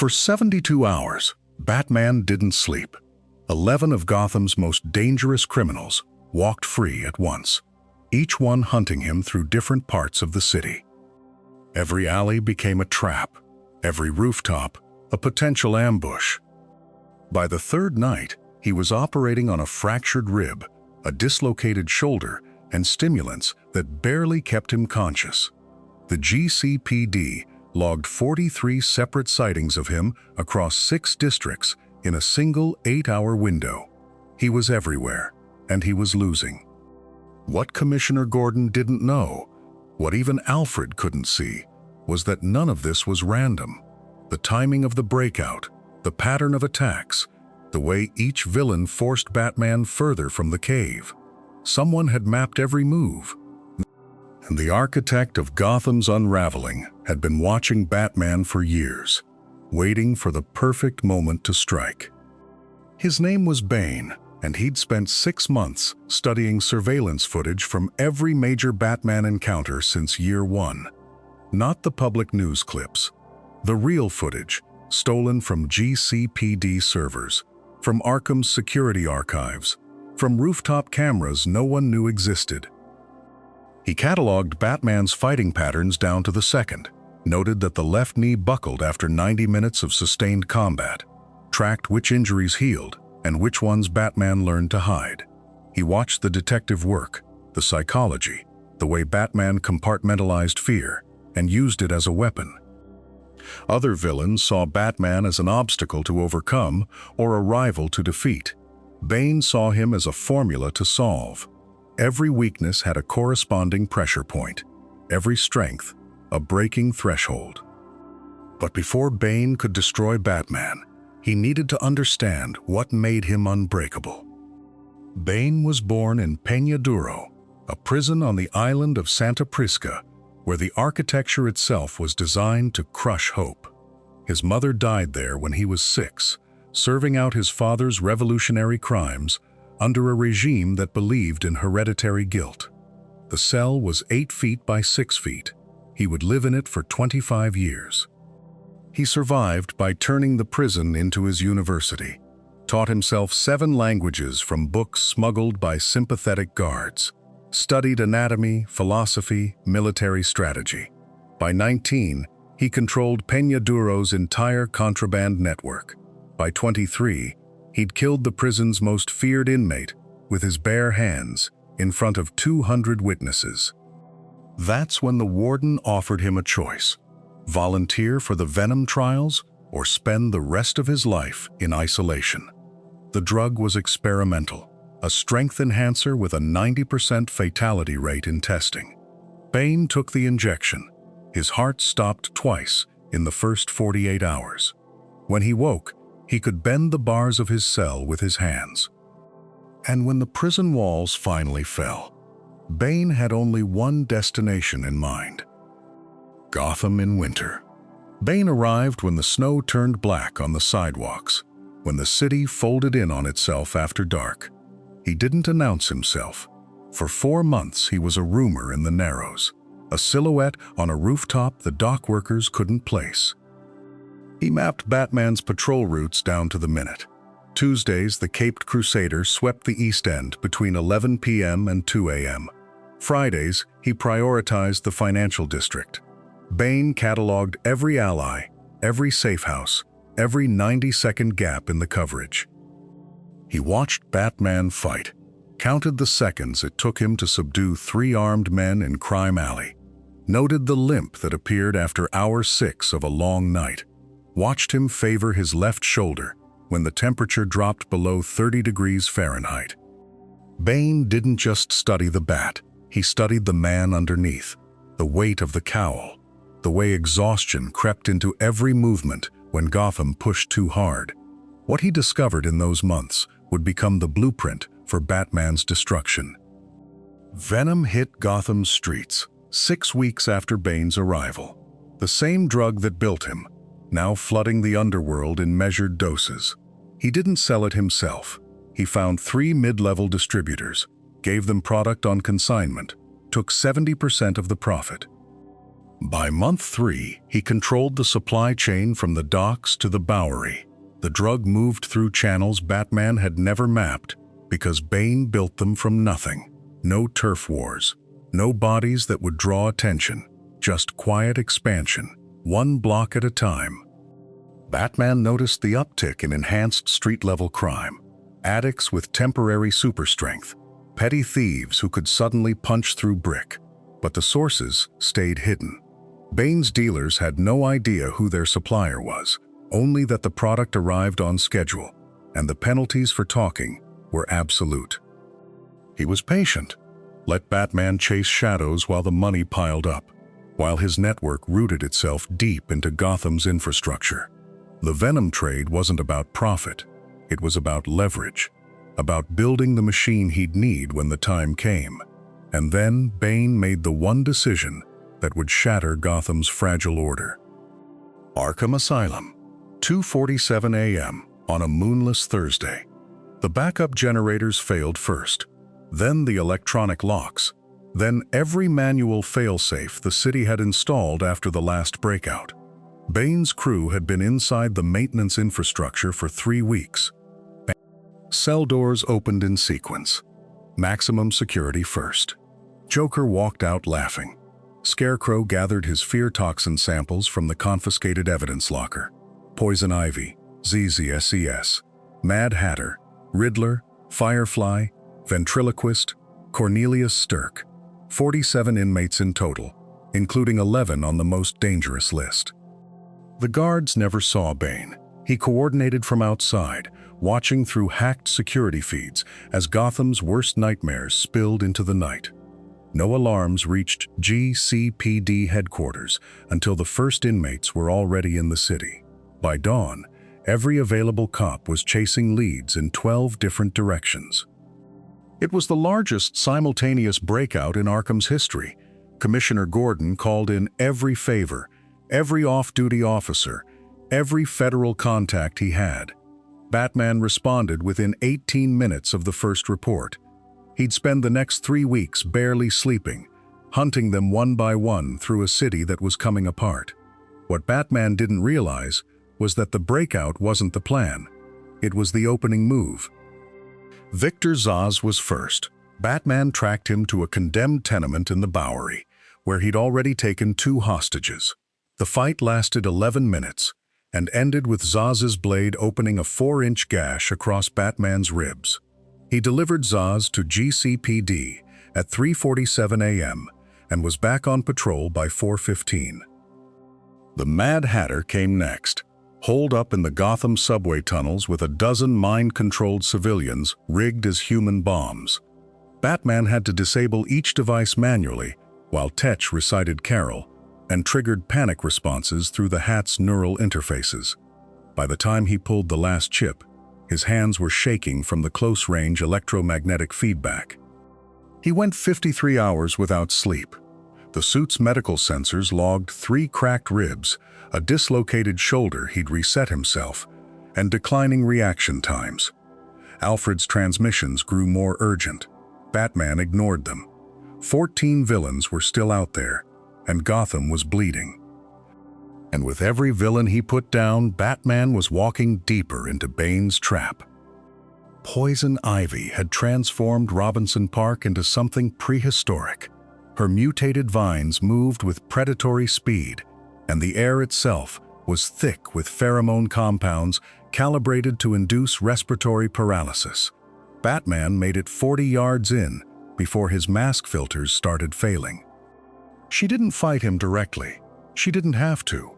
For 72 hours, Batman didn't sleep. 11 of Gotham's most dangerous criminals walked free at once, each one hunting him through different parts of the city. Every alley became a trap, every rooftop a potential ambush. By the third night, he was operating on a fractured rib, a dislocated shoulder, and stimulants that barely kept him conscious. The GCPD logged 43 separate sightings of him across 6 districts in a single 8-hour window. He was everywhere, and he was losing. What Commissioner Gordon didn't know, what even Alfred couldn't see, was that none of this was random. The timing of the breakout, the pattern of attacks, the way each villain forced Batman further from the cave. Someone had mapped every move. And the architect of Gotham's unraveling had been watching Batman for years, waiting for the perfect moment to strike. His name was Bane, and he'd spent 6 months studying surveillance footage from every major Batman encounter since year 1. Not the public news clips, the real footage, stolen from GCPD servers, from Arkham's security archives, from rooftop cameras no one knew existed. He cataloged Batman's fighting patterns down to the second, noted that the left knee buckled after 90 minutes of sustained combat, tracked which injuries healed and which ones Batman learned to hide. He watched the detective work, the psychology, the way Batman compartmentalized fear and used it as a weapon. Other villains saw Batman as an obstacle to overcome or a rival to defeat. Bane saw him as a formula to solve. Every weakness had a corresponding pressure point, every strength a breaking threshold. But before Bane could destroy Batman, he needed to understand what made him unbreakable. Bane was born in Peña Duro, a prison on the island of Santa Prisca, where the architecture itself was designed to crush hope. His mother died there when he was 6, serving out his father's revolutionary crimes under a regime that believed in hereditary guilt. The cell was 8 feet by 6 feet. He would live in it for 25 years. He survived by turning the prison into his university, taught himself 7 languages from books smuggled by sympathetic guards, studied anatomy, philosophy, military strategy. By 19, he controlled Peña Duro's entire contraband network. By 23, he'd killed the prison's most feared inmate with his bare hands in front of 200 witnesses. That's when the warden offered him a choice: volunteer for the Venom trials or spend the rest of his life in isolation. The drug was experimental, a strength enhancer with a 90% fatality rate in testing. Bane took the injection. His heart stopped twice in the first 48 hours. When he woke, he could bend the bars of his cell with his hands. And when the prison walls finally fell, Bane had only one destination in mind: Gotham in winter. Bane arrived when the snow turned black on the sidewalks, when the city folded in on itself after dark. He didn't announce himself. For 4 months he was a rumor in the Narrows, a silhouette on a rooftop the dock workers couldn't place. He mapped Batman's patrol routes down to the minute. Tuesdays, the Caped Crusader swept the East End between 11 p.m. and 2 a.m. Fridays, he prioritized the financial district. Bane cataloged every ally, every safe house, every 90-second gap in the coverage. He watched Batman fight, counted the seconds it took him to subdue 3 armed men in Crime Alley, noted the limp that appeared after hour 6 of a long night, watched him favor his left shoulder when the temperature dropped below 30 degrees Fahrenheit. Bane didn't just study the bat, he studied the man underneath, the weight of the cowl, the way exhaustion crept into every movement when Gotham pushed too hard. What he discovered in those months would become the blueprint for Batman's destruction. Venom hit Gotham's streets 6 weeks after Bane's arrival. The same drug that built him, now flooding the underworld in measured doses. He didn't sell it himself. He found 3 mid-level distributors, gave them product on consignment, took 70% of the profit. By month 3, he controlled the supply chain from the docks to the Bowery. The drug moved through channels Batman had never mapped because Bane built them from nothing. No turf wars, no bodies that would draw attention, just quiet expansion, one block at a time. Batman noticed the uptick in enhanced street-level crime, addicts with temporary superstrength, petty thieves who could suddenly punch through brick, but the sources stayed hidden. Bane's dealers had no idea who their supplier was, only that the product arrived on schedule, and the penalties for talking were absolute. He was patient, let Batman chase shadows while the money piled up, while his network rooted itself deep into Gotham's infrastructure. The Venom trade wasn't about profit, it was about leverage, about building the machine he'd need when the time came. And then Bane made the one decision that would shatter Gotham's fragile order. Arkham Asylum, 2:47 a.m. on a moonless Thursday. The backup generators failed first, then the electronic locks, then every manual failsafe the city had installed after the last breakout. Bane's crew had been inside the maintenance infrastructure for 3 weeks. Cell doors opened in sequence. Maximum security first. Joker walked out laughing. Scarecrow gathered his fear toxin samples from the confiscated evidence locker. Poison Ivy, ZZSES, Mad Hatter, Riddler, Firefly, Ventriloquist, Cornelius Stirk. 47 inmates in total, including 11 on the most dangerous list. The guards never saw Bane. He coordinated from outside, watching through hacked security feeds as Gotham's worst nightmares spilled into the night. No alarms reached GCPD headquarters until the first inmates were already in the city. By dawn, every available cop was chasing leads in 12 different directions. It was the largest simultaneous breakout in Arkham's history. Commissioner Gordon called in every favor, every off-duty officer, every federal contact he had. Batman responded within 18 minutes of the first report. He'd spend the next 3 weeks barely sleeping, hunting them one by one through a city that was coming apart. What Batman didn't realize was that the breakout wasn't the plan. It was the opening move. Victor Zsasz was first. Batman tracked him to a condemned tenement in the Bowery, where he'd already taken 2 hostages. The fight lasted 11 minutes and ended with Zsasz's blade opening a 4-inch gash across Batman's ribs. He delivered Zsasz to GCPD at 3:47 a.m. and was back on patrol by 4:15. The Mad Hatter came next, holed up in the Gotham subway tunnels with a dozen mind-controlled civilians rigged as human bombs. Batman had to disable each device manually, while Tetch recited Carol and triggered panic responses through the Hat's neural interfaces. By the time he pulled the last chip, his hands were shaking from the close-range electromagnetic feedback. He went 53 hours without sleep. The suit's medical sensors logged 3 cracked ribs, a dislocated shoulder he'd reset himself, and declining reaction times. Alfred's transmissions grew more urgent. Batman ignored them. 14 villains were still out there, and Gotham was bleeding. And with every villain he put down, Batman was walking deeper into Bane's trap. Poison Ivy had transformed Robinson Park into something prehistoric. Her mutated vines moved with predatory speed, and the air itself was thick with pheromone compounds calibrated to induce respiratory paralysis. Batman made it 40 yards in before his mask filters started failing. She didn't fight him directly. She didn't have to.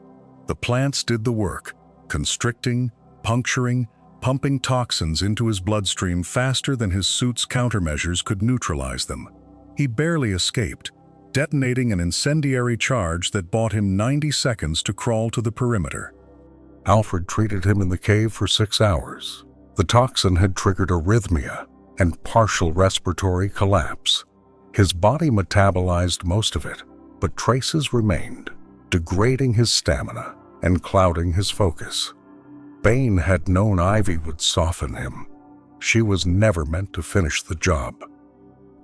The plants did the work, constricting, puncturing, pumping toxins into his bloodstream faster than his suit's countermeasures could neutralize them. He barely escaped, detonating an incendiary charge that bought him 90 seconds to crawl to the perimeter. Alfred treated him in the cave for 6 hours. The toxin had triggered arrhythmia and partial respiratory collapse. His body metabolized most of it, but traces remained, degrading his stamina and clouding his focus. Bane had known Ivy would soften him. She was never meant to finish the job.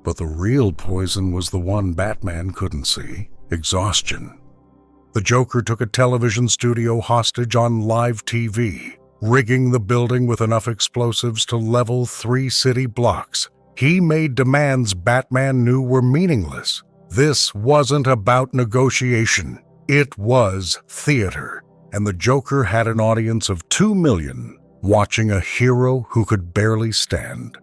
But the real poison was the one Batman couldn't see: exhaustion. The Joker took a television studio hostage on live TV, rigging the building with enough explosives to level 3 city blocks. He made demands Batman knew were meaningless. This wasn't about negotiation. It was theater, and the Joker had an audience of 2 million watching a hero who could barely stand.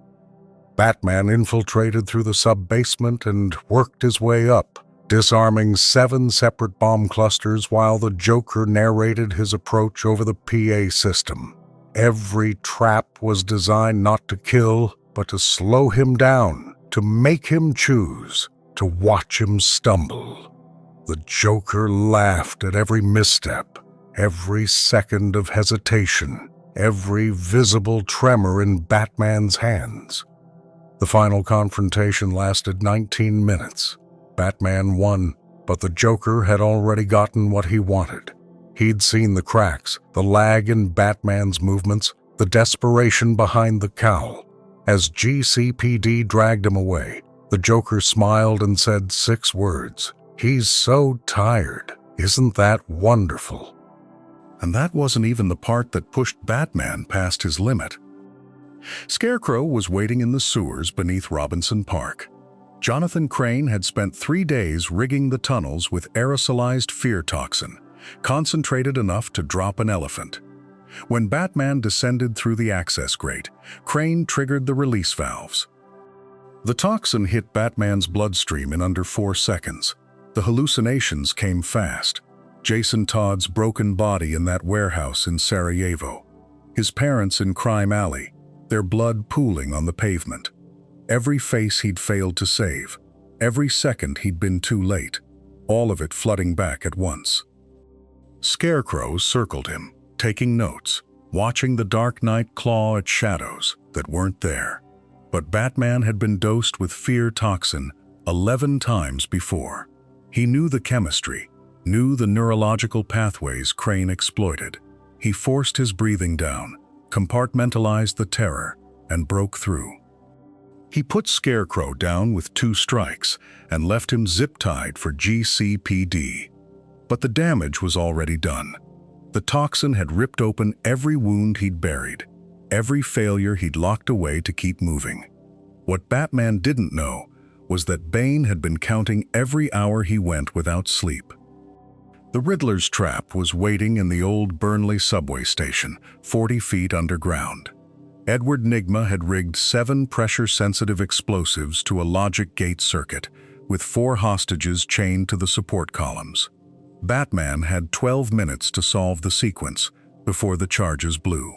Batman infiltrated through the sub-basement and worked his way up, disarming 7 separate bomb clusters while the Joker narrated his approach over the PA system. Every trap was designed not to kill, but to slow him down, to make him choose, to watch him stumble. The Joker laughed at every misstep, every second of hesitation, every visible tremor in Batman's hands. The final confrontation lasted 19 minutes. Batman won, but the Joker had already gotten what he wanted. He'd seen the cracks, the lag in Batman's movements, the desperation behind the cowl. As GCPD dragged him away, the Joker smiled and said 6 words. "He's so tired. Isn't that wonderful?" And that wasn't even the part that pushed Batman past his limit. Scarecrow was waiting in the sewers beneath Robinson Park. Jonathan Crane had spent 3 days rigging the tunnels with aerosolized fear toxin, concentrated enough to drop an elephant. When Batman descended through the access grate, Crane triggered the release valves. The toxin hit Batman's bloodstream in under 4 seconds. The hallucinations came fast. Jason Todd's broken body in that warehouse in Sarajevo. His parents in Crime Alley, their blood pooling on the pavement. Every face he'd failed to save. Every second he'd been too late. All of it flooding back at once. Scarecrow circled him, taking notes, watching the Dark Knight claw at shadows that weren't there. But Batman had been dosed with fear toxin 11 times before. He knew the chemistry, knew the neurological pathways Crane exploited. He forced his breathing down, compartmentalized the terror, and broke through. He put Scarecrow down with 2 strikes and left him zip-tied for GCPD. But the damage was already done. The toxin had ripped open every wound he'd buried, every failure he'd locked away to keep moving. What Batman didn't know was that Bane had been counting every hour he went without sleep. The Riddler's trap was waiting in the old Burnley subway station, 40 feet underground. Edward Nygma had rigged 7 pressure-sensitive explosives to a logic gate circuit, with 4 hostages chained to the support columns. Batman had 12 minutes to solve the sequence before the charges blew.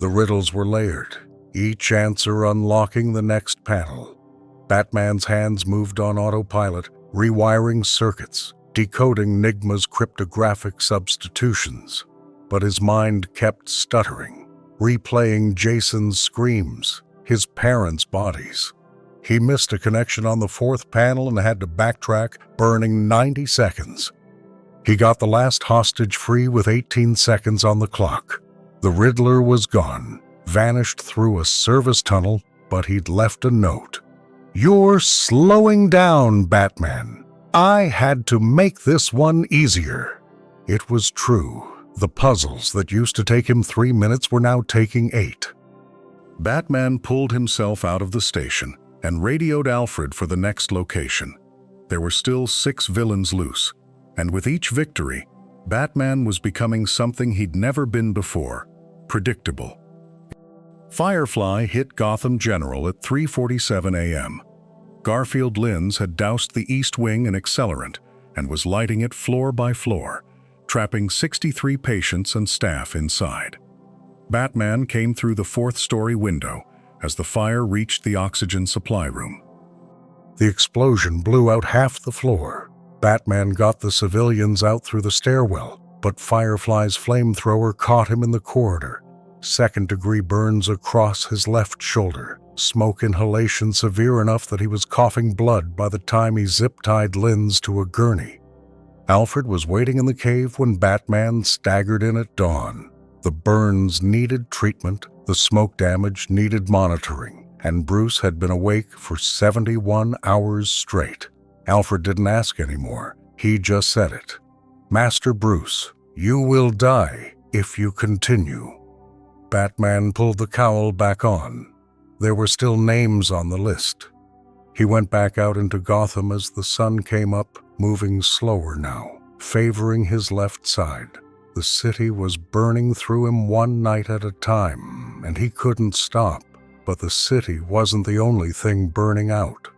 The riddles were layered, each answer unlocking the next panel. Batman's hands moved on autopilot, rewiring circuits, decoding Nygma's cryptographic substitutions. But his mind kept stuttering, replaying Jason's screams, his parents' bodies. He missed a connection on the 4th panel and had to backtrack, burning 90 seconds. He got the last hostage free with 18 seconds on the clock. The Riddler was gone, vanished through a service tunnel, but he'd left a note. "You're slowing down, Batman. I had to make this one easier." It was true. The puzzles that used to take him 3 minutes were now taking 8. Batman pulled himself out of the station and radioed Alfred for the next location. There were still 6 villains loose, and with each victory, Batman was becoming something he'd never been before: predictable. Firefly hit Gotham General at 3:47 a.m. Garfield Linz had doused the East Wing in accelerant and was lighting it floor by floor, trapping 63 patients and staff inside. Batman came through the 4th-story window as the fire reached the oxygen supply room. The explosion blew out half the floor. Batman got the civilians out through the stairwell, but Firefly's flamethrower caught him in the corridor. Second-degree burns across his left shoulder, smoke inhalation severe enough that he was coughing blood by the time he zip-tied Linz to a gurney. Alfred was waiting in the cave when Batman staggered in at dawn. The burns needed treatment, the smoke damage needed monitoring, and Bruce had been awake for 71 hours straight. Alfred didn't ask anymore. He just said it. "Master Bruce, you will die if you continue." Batman pulled the cowl back on. There were still names on the list. He went back out into Gotham as the sun came up, moving slower now, favoring his left side. The city was burning through him one night at a time, and he couldn't stop. But the city wasn't the only thing burning out.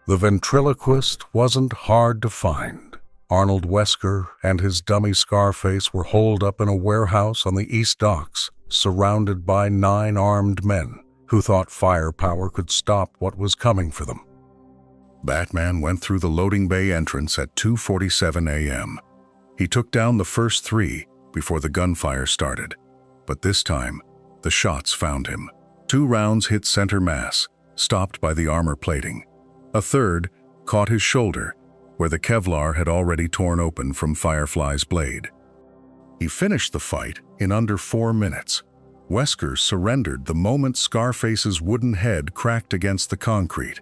The ventriloquist wasn't hard to find. Arnold Wesker and his dummy Scarface were holed up in a warehouse on the East Docks, surrounded by 9 armed men who thought firepower could stop what was coming for them. Batman went through the loading bay entrance at 2:47 a.m. He took down the first 3 before the gunfire started. But this time, the shots found him. 2 rounds hit center mass, stopped by the armor plating. A third caught his shoulder, where the Kevlar had already torn open from Firefly's blade. He finished the fight in under 4 minutes. Wesker surrendered the moment Scarface's wooden head cracked against the concrete.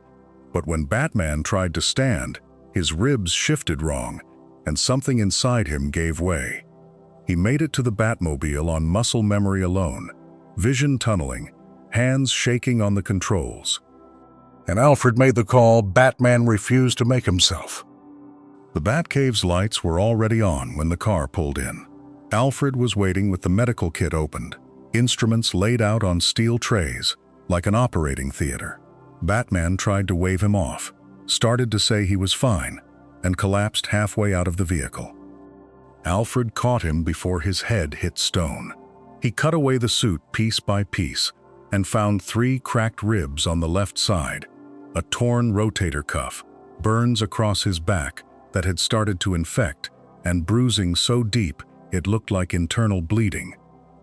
But when Batman tried to stand, his ribs shifted wrong, and something inside him gave way. He made it to the Batmobile on muscle memory alone, vision tunneling, hands shaking on the controls. And Alfred made the call Batman refused to make himself. The Batcave's lights were already on when the car pulled in. Alfred was waiting with the medical kit opened, instruments laid out on steel trays, like an operating theater. Batman tried to wave him off, started to say he was fine, and collapsed halfway out of the vehicle. Alfred caught him before his head hit stone. He cut away the suit piece by piece and found 3 cracked ribs on the left side, a torn rotator cuff, burns across his back that had started to infect, and bruising so deep it looked like internal bleeding.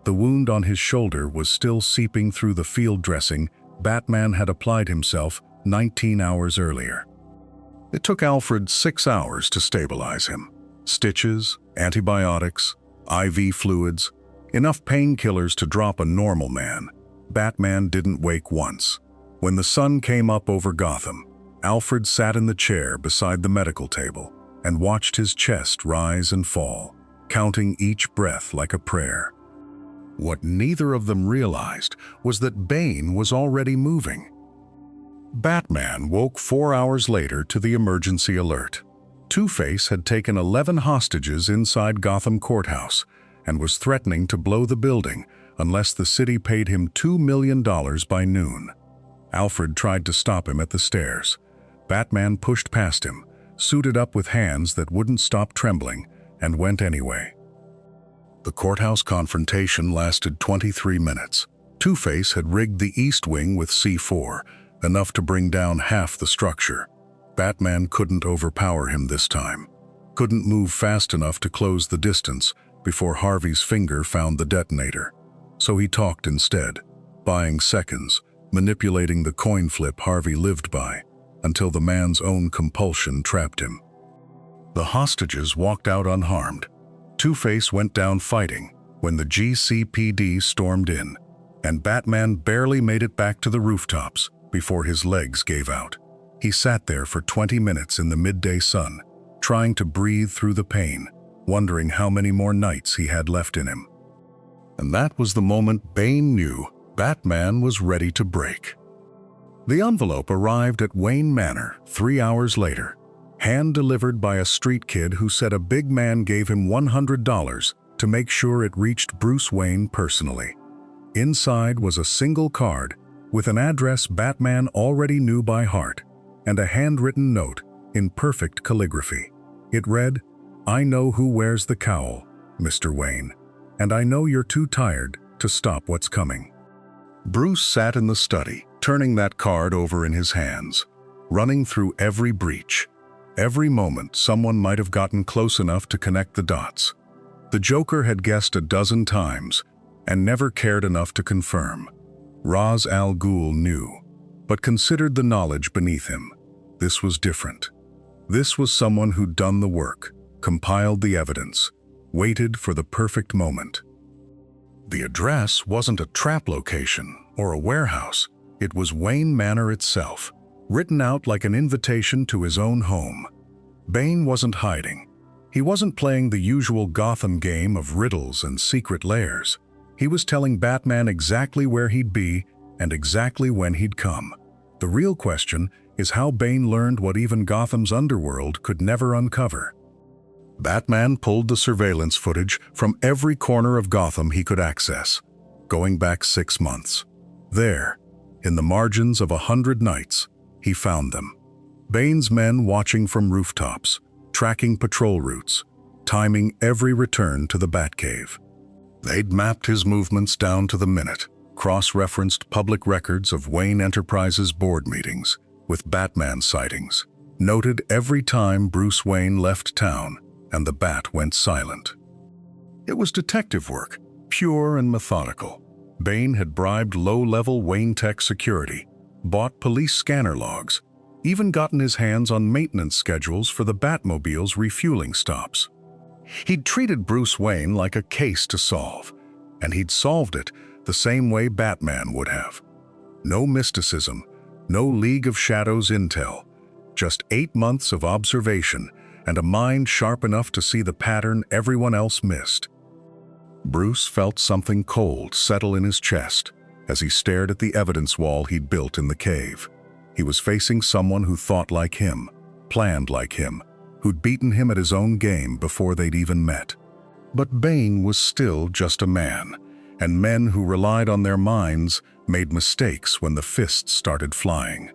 The wound on his shoulder was still seeping through the field dressing Batman had applied himself 19 hours earlier. It took Alfred 6 hours to stabilize him. Stitches, antibiotics, IV fluids, enough painkillers to drop a normal man. Batman didn't wake once. When the sun came up over Gotham, Alfred sat in the chair beside the medical table and watched his chest rise and fall, counting each breath like a prayer. What neither of them realized was that Bane was already moving. Batman woke 4 hours later to the emergency alert. Two-Face had taken 11 hostages inside Gotham Courthouse and was threatening to blow the building unless the city paid him $2 million by noon. Alfred tried to stop him at the stairs. Batman pushed past him, suited up with hands that wouldn't stop trembling, and went anyway. The courthouse confrontation lasted 23 minutes. Two-Face had rigged the East Wing with C4, enough to bring down half the structure. Batman couldn't overpower him this time. Couldn't move fast enough to close the distance before Harvey's finger found the detonator. So he talked instead, buying seconds, manipulating the coin flip Harvey lived by, until the man's own compulsion trapped him. The hostages walked out unharmed. Two-Face went down fighting when the GCPD stormed in, and Batman barely made it back to the rooftops before his legs gave out. He sat there for 20 minutes in the midday sun, trying to breathe through the pain, wondering how many more nights he had left in him. And that was the moment Bane knew Batman was ready to break. The envelope arrived at Wayne Manor 3 hours later, hand-delivered by a street kid who said a big man gave him $100 to make sure it reached Bruce Wayne personally. Inside was a single card with an address Batman already knew by heart, and a handwritten note in perfect calligraphy. It read, "I know who wears the cowl, Mr. Wayne, and I know you're too tired to stop what's coming." Bruce sat in the study, turning that card over in his hands, running through every breach. Every moment someone might have gotten close enough to connect the dots. The Joker had guessed a dozen times and never cared enough to confirm. Ra's al Ghul knew, but considered the knowledge beneath him. This was different. This was someone who'd done the work, compiled the evidence, waited for the perfect moment. The address wasn't a trap location or a warehouse. It was Wayne Manor itself, written out like an invitation to his own home. Bane wasn't hiding. He wasn't playing the usual Gotham game of riddles and secret lairs. He was telling Batman exactly where he'd be and exactly when he'd come. The real question is how Bane learned what even Gotham's underworld could never uncover. Batman pulled the surveillance footage from every corner of Gotham he could access, going back 6 months. There, in the margins of 100 nights, he found them. Bane's men watching from rooftops, tracking patrol routes, timing every return to the Batcave. They'd mapped his movements down to the minute, cross-referenced public records of Wayne Enterprises board meetings with Batman sightings, noted every time Bruce Wayne left town and the Bat went silent. It was detective work, pure and methodical. Bane had bribed low-level Wayne Tech security, bought police scanner logs, even gotten his hands on maintenance schedules for the Batmobile's refueling stops. He'd treated Bruce Wayne like a case to solve, and he'd solved it the same way Batman would have. No mysticism, no League of Shadows intel, just 8 months of observation and a mind sharp enough to see the pattern everyone else missed. Bruce felt something cold settle in his chest as he stared at the evidence wall he'd built in the cave. He was facing someone who thought like him, planned like him, who'd beaten him at his own game before they'd even met. But Bane was still just a man, and men who relied on their minds made mistakes when the fists started flying.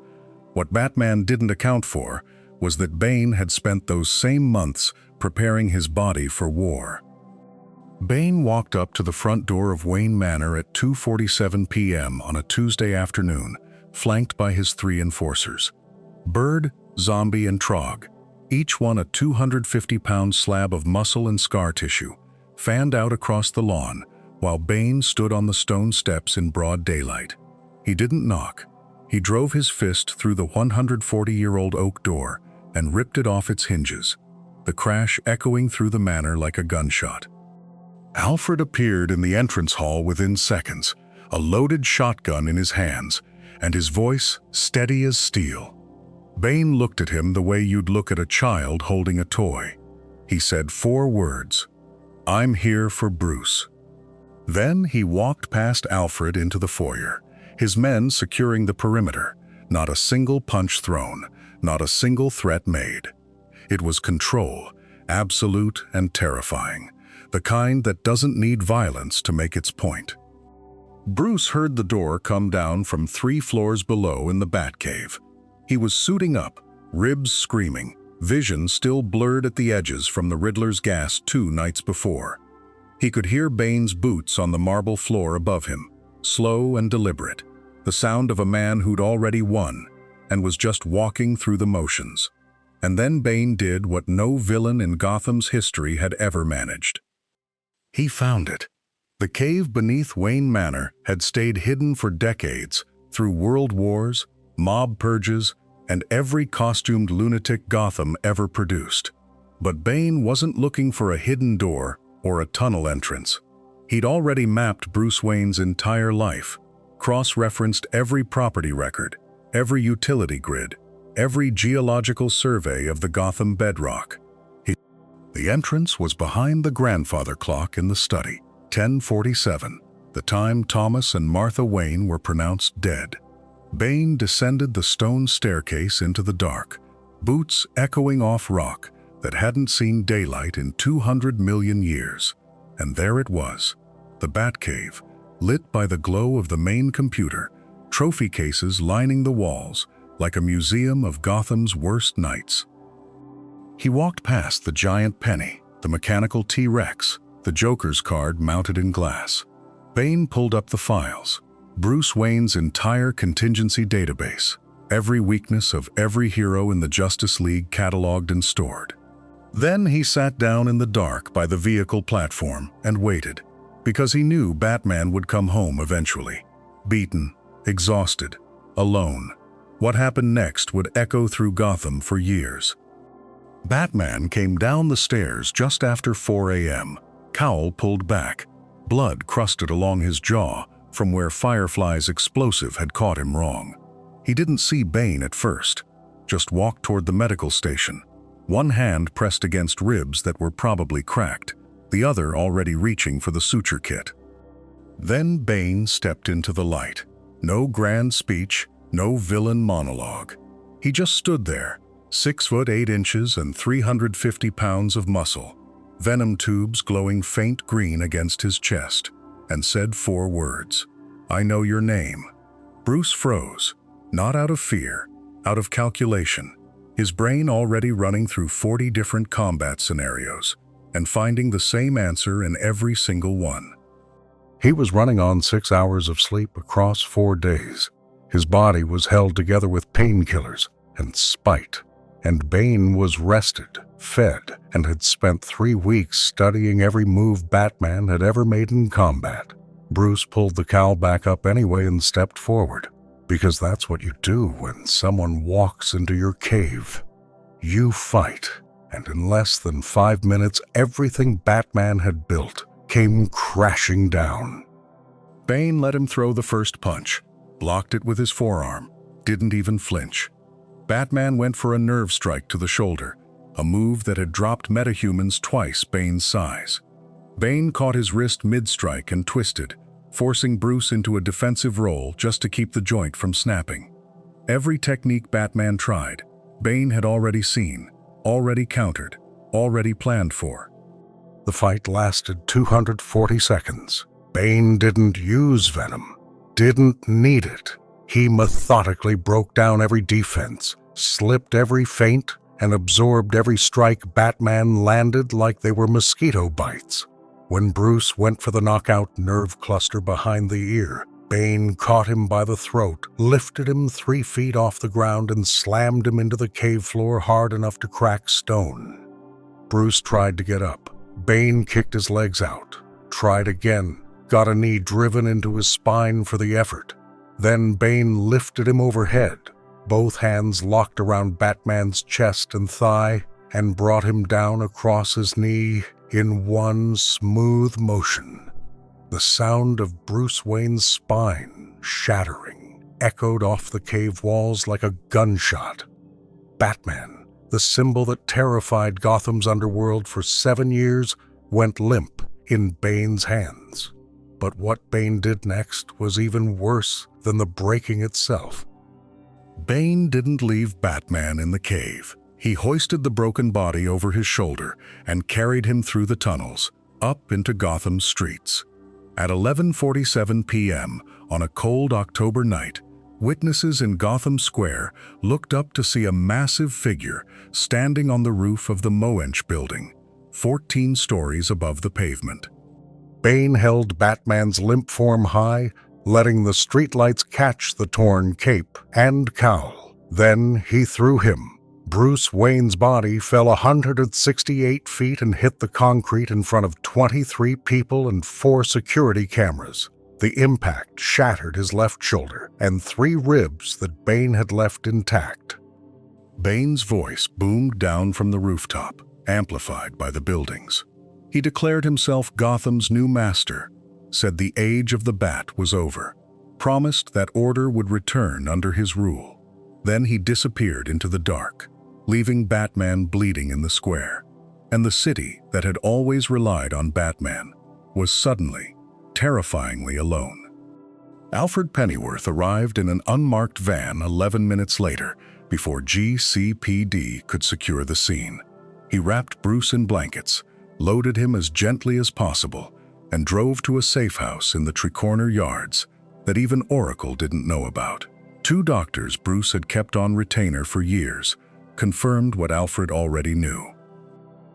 What Batman didn't account for was that Bane had spent those same months preparing his body for war. Bane walked up to the front door of Wayne Manor at 2:47 p.m. on a Tuesday afternoon, flanked by his 3 enforcers. Bird, Zombie, and Trog, each one a 250-pound slab of muscle and scar tissue, fanned out across the lawn, while Bane stood on the stone steps in broad daylight. He didn't knock. He drove his fist through the 140-year-old oak door and ripped it off its hinges, the crash echoing through the manor like a gunshot. Alfred appeared in the entrance hall within seconds, a loaded shotgun in his hands, and his voice steady as steel. Bane looked at him the way you'd look at a child holding a toy. He said 4 words, "I'm here for Bruce." Then he walked past Alfred into the foyer, his men securing the perimeter, not a single punch thrown, not a single threat made. It was control, absolute and terrifying, the kind that doesn't need violence to make its point. Bruce heard the door come down from 3 floors below in the Batcave. He was suiting up, ribs screaming, vision still blurred at the edges from the Riddler's gas 2 nights before. He could hear Bane's boots on the marble floor above him, slow and deliberate, the sound of a man who'd already won and was just walking through the motions. And then Bane did what no villain in Gotham's history had ever managed. He found it. The cave beneath Wayne Manor had stayed hidden for decades through world wars, mob purges, and every costumed lunatic Gotham ever produced. But Bane wasn't looking for a hidden door or a tunnel entrance. He'd already mapped Bruce Wayne's entire life, cross-referenced every property record, every utility grid, every geological survey of the Gotham bedrock. The entrance was behind the grandfather clock in the study, 10:47, the time Thomas and Martha Wayne were pronounced dead. Bane descended the stone staircase into the dark, boots echoing off rock that hadn't seen daylight in 200 million years. And there it was, the Batcave, lit by the glow of the main computer, trophy cases lining the walls like a museum of Gotham's worst nights. He walked past the giant penny, the mechanical T-Rex, the Joker's card mounted in glass. Bane pulled up the files. Bruce Wayne's entire contingency database, every weakness of every hero in the Justice League cataloged and stored. Then he sat down in the dark by the vehicle platform and waited, because he knew Batman would come home eventually. Beaten, exhausted, alone. What happened next would echo through Gotham for years. Batman came down the stairs just after 4 a.m., cowl pulled back, blood crusted along his jaw from where Firefly's explosive had caught him wrong. He didn't see Bane at first, just walked toward the medical station, one hand pressed against ribs that were probably cracked, the other already reaching for the suture kit. Then Bane stepped into the light. No grand speech, no villain monologue. He just stood there, 6 foot 8 inches and 350 pounds of muscle, venom tubes glowing faint green against his chest, and said 4 words. "I know your name." Bruce froze, not out of fear, out of calculation, his brain already running through 40 different combat scenarios and finding the same answer in every single one. He was running on 6 hours of sleep across 4 days. His body was held together with painkillers and spite, and Bane was rested, fed, and had spent 3 weeks studying every move Batman had ever made in combat. Bruce pulled the cowl back up anyway and stepped forward, because that's what you do when someone walks into your cave. You fight, and in less than 5 minutes, everything Batman had built came crashing down. Bane let him throw the first punch, blocked it with his forearm, didn't even flinch. Batman went for a nerve strike to the shoulder, a move that had dropped metahumans twice Bane's size. Bane caught his wrist mid-strike and twisted, forcing Bruce into a defensive roll just to keep the joint from snapping. Every technique Batman tried, Bane had already seen, already countered, already planned for. The fight lasted 240 seconds. Bane didn't use venom, didn't need it. He methodically broke down every defense, slipped every feint, and absorbed every strike Batman landed like they were mosquito bites. When Bruce went for the knockout nerve cluster behind the ear, Bane caught him by the throat, lifted him 3 feet off the ground, and slammed him into the cave floor hard enough to crack stone. Bruce tried to get up. Bane kicked his legs out, tried again, got a knee driven into his spine for the effort. Then Bane lifted him overhead, both hands locked around Batman's chest and thigh, and brought him down across his knee in one smooth motion. The sound of Bruce Wayne's spine shattering echoed off the cave walls like a gunshot. Batman, the symbol that terrified Gotham's underworld for 7 years, went limp in Bane's hands. But what Bane did next was even worse than the breaking itself. Bane didn't leave Batman in the cave. He hoisted the broken body over his shoulder and carried him through the tunnels, up into Gotham's streets. At 11:47 p.m. on a cold October night, witnesses in Gotham Square looked up to see a massive figure standing on the roof of the Moench building, 14 stories above the pavement. Bane held Batman's limp form high, letting the streetlights catch the torn cape and cowl. Then he threw him. Bruce Wayne's body fell 168 feet and hit the concrete in front of 23 people and 4 security cameras. The impact shattered his left shoulder and 3 ribs that Bane had left intact. Bane's voice boomed down from the rooftop, amplified by the buildings. He declared himself Gotham's new master, said the age of the Bat was over, promised that order would return under his rule. Then he disappeared into the dark, leaving Batman bleeding in the square. And the city that had always relied on Batman was suddenly, terrifyingly alone. Alfred Pennyworth arrived in an unmarked van 11 minutes later, before GCPD could secure the scene. He wrapped Bruce in blankets, loaded him as gently as possible, and drove to a safe house in the Tricorner Yards that even Oracle didn't know about. 2 doctors Bruce had kept on retainer for years confirmed what Alfred already knew.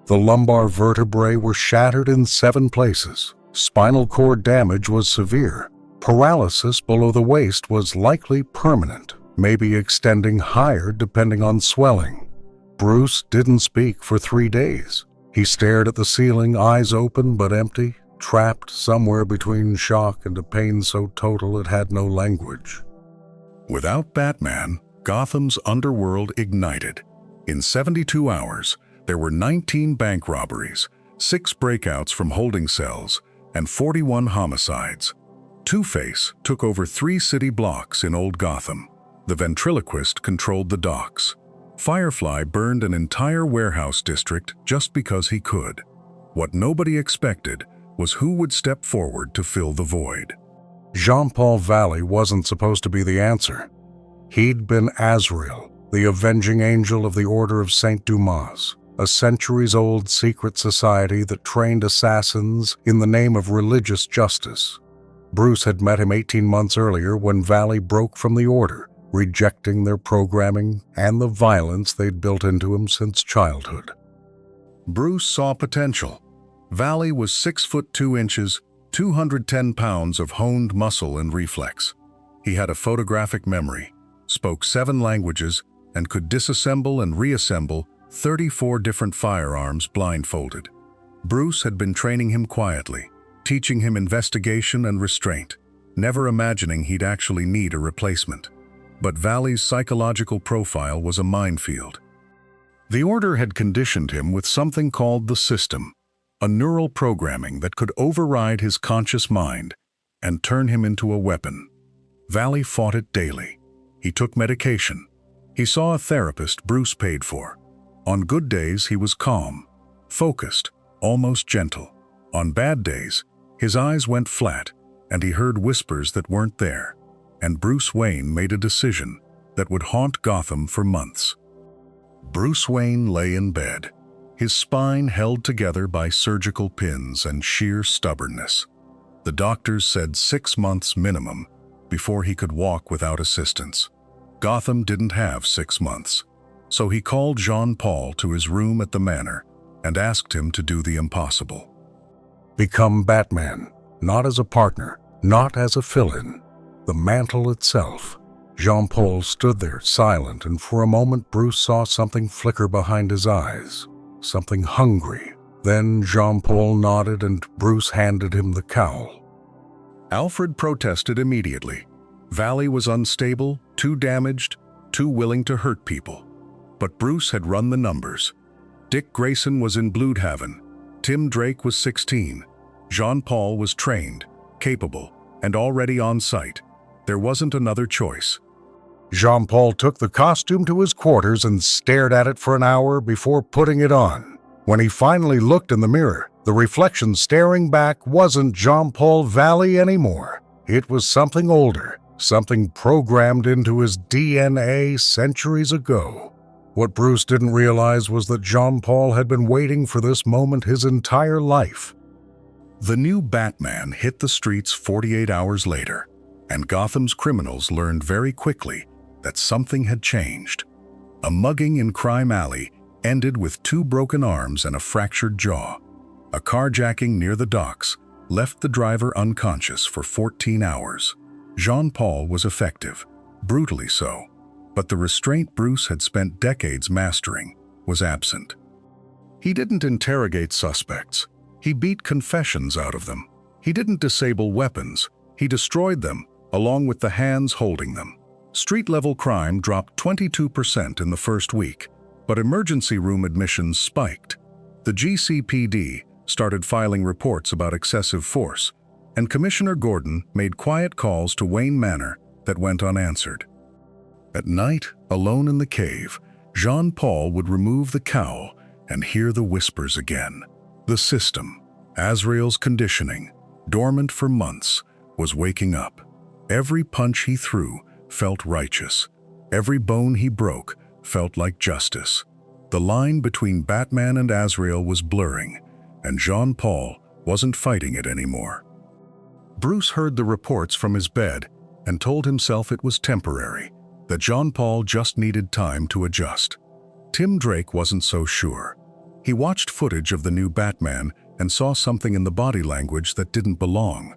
The lumbar vertebrae were shattered in 7 places. Spinal cord damage was severe. Paralysis below the waist was likely permanent, maybe extending higher depending on swelling. Bruce didn't speak for 3 days. He stared at the ceiling, eyes open but empty, trapped somewhere between shock and a pain so total it had no language. Without Batman, Gotham's underworld ignited. In 72 hours, there were 19 bank robberies, 6 breakouts from holding cells, and 41 homicides. Two-Face took over 3 city blocks in Old Gotham. The ventriloquist controlled the docks. Firefly burned an entire warehouse district just because he could. What nobody expected was who would step forward to fill the void. Jean-Paul Valley wasn't supposed to be the answer. He'd been Azrael, the avenging angel of the Order of St. Dumas, a centuries-old secret society that trained assassins in the name of religious justice. Bruce had met him 18 months earlier when Valley broke from the Order, rejecting their programming and the violence they'd built into him since childhood. Bruce saw potential. Valley was 6 foot 2 inches, 210 pounds of honed muscle and reflex. He had a photographic memory, spoke 7 languages, and could disassemble and reassemble 34 different firearms blindfolded. Bruce had been training him quietly, teaching him investigation and restraint, never imagining he'd actually need a replacement. But Valley's psychological profile was a minefield. The Order had conditioned him with something called the system, a neural programming that could override his conscious mind and turn him into a weapon. Valley fought it daily. He took medication. He saw a therapist Bruce paid for. On good days, he was calm, focused, almost gentle. On bad days, his eyes went flat, and he heard whispers that weren't there. And Bruce Wayne made a decision that would haunt Gotham for months. Bruce Wayne lay in bed, his spine held together by surgical pins and sheer stubbornness. The doctors said 6 months minimum before he could walk without assistance. Gotham didn't have 6 months, so he called Jean-Paul to his room at the manor and asked him to do the impossible. Become Batman, not as a partner, not as a fill-in. The mantle itself. Jean-Paul stood there, silent, and for a moment Bruce saw something flicker behind his eyes. Something hungry. Then Jean-Paul nodded and Bruce handed him the cowl. Alfred protested immediately. Valley was unstable, too damaged, too willing to hurt people. But Bruce had run the numbers. Dick Grayson was in Bloodhaven. Tim Drake was 16. Jean-Paul was trained, capable, and already on site. There wasn't another choice. Jean-Paul took the costume to his quarters and stared at it for an hour before putting it on. When he finally looked in the mirror, the reflection staring back wasn't Jean-Paul Valley anymore. It was something older, something programmed into his DNA centuries ago. What Bruce didn't realize was that Jean-Paul had been waiting for this moment his entire life. The new Batman hit the streets 48 hours later, and Gotham's criminals learned very quickly that something had changed. A mugging in Crime Alley ended with 2 broken arms and a fractured jaw. A carjacking near the docks left the driver unconscious for 14 hours. Jean-Paul was effective, brutally so, but the restraint Bruce had spent decades mastering was absent. He didn't interrogate suspects. He beat confessions out of them. He didn't disable weapons. He destroyed them, along with the hands holding them. Street-level crime dropped 22% in the first week, but emergency room admissions spiked. The GCPD started filing reports about excessive force, and Commissioner Gordon made quiet calls to Wayne Manor that went unanswered. At night, alone in the cave, Jean-Paul would remove the cowl and hear the whispers again. The system, Azrael's conditioning, dormant for months, was waking up. Every punch he threw felt righteous. Every bone he broke felt like justice. The line between Batman and Azrael was blurring, and Jean-Paul wasn't fighting it anymore. Bruce heard the reports from his bed and told himself it was temporary, that Jean-Paul just needed time to adjust. Tim Drake wasn't so sure. He watched footage of the new Batman and saw something in the body language that didn't belong.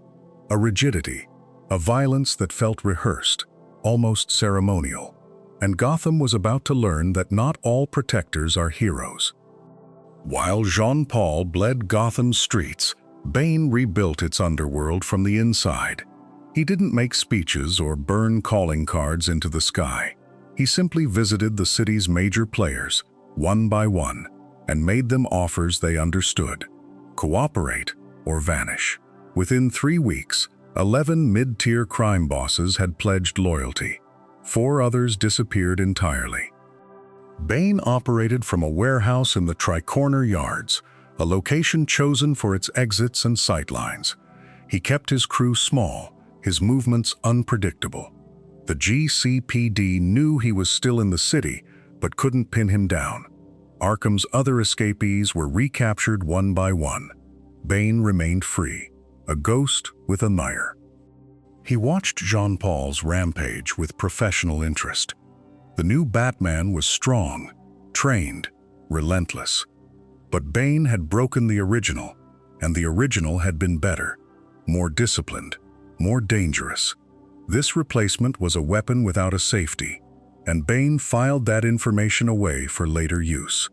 A rigidity, a violence that felt rehearsed, almost ceremonial. And Gotham was about to learn that not all protectors are heroes. While Jean-Paul bled Gotham's streets, Bane rebuilt its underworld from the inside. He didn't make speeches or burn calling cards into the sky. He simply visited the city's major players, one by one, and made them offers they understood. Cooperate or vanish. Within 3 weeks, 11 mid-tier crime bosses had pledged loyalty. 4 others disappeared entirely. Bane operated from a warehouse in the Tri-Corner Yards, a location chosen for its exits and sightlines. He kept his crew small, his movements unpredictable. The GCPD knew he was still in the city, but couldn't pin him down. Arkham's other escapees were recaptured one by one. Bane remained free, a ghost with a mire. He watched Jean-Paul's rampage with professional interest. The new Batman was strong, trained, relentless. But Bane had broken the original, and the original had been better, more disciplined, more dangerous. This replacement was a weapon without a safety, and Bane filed that information away for later use.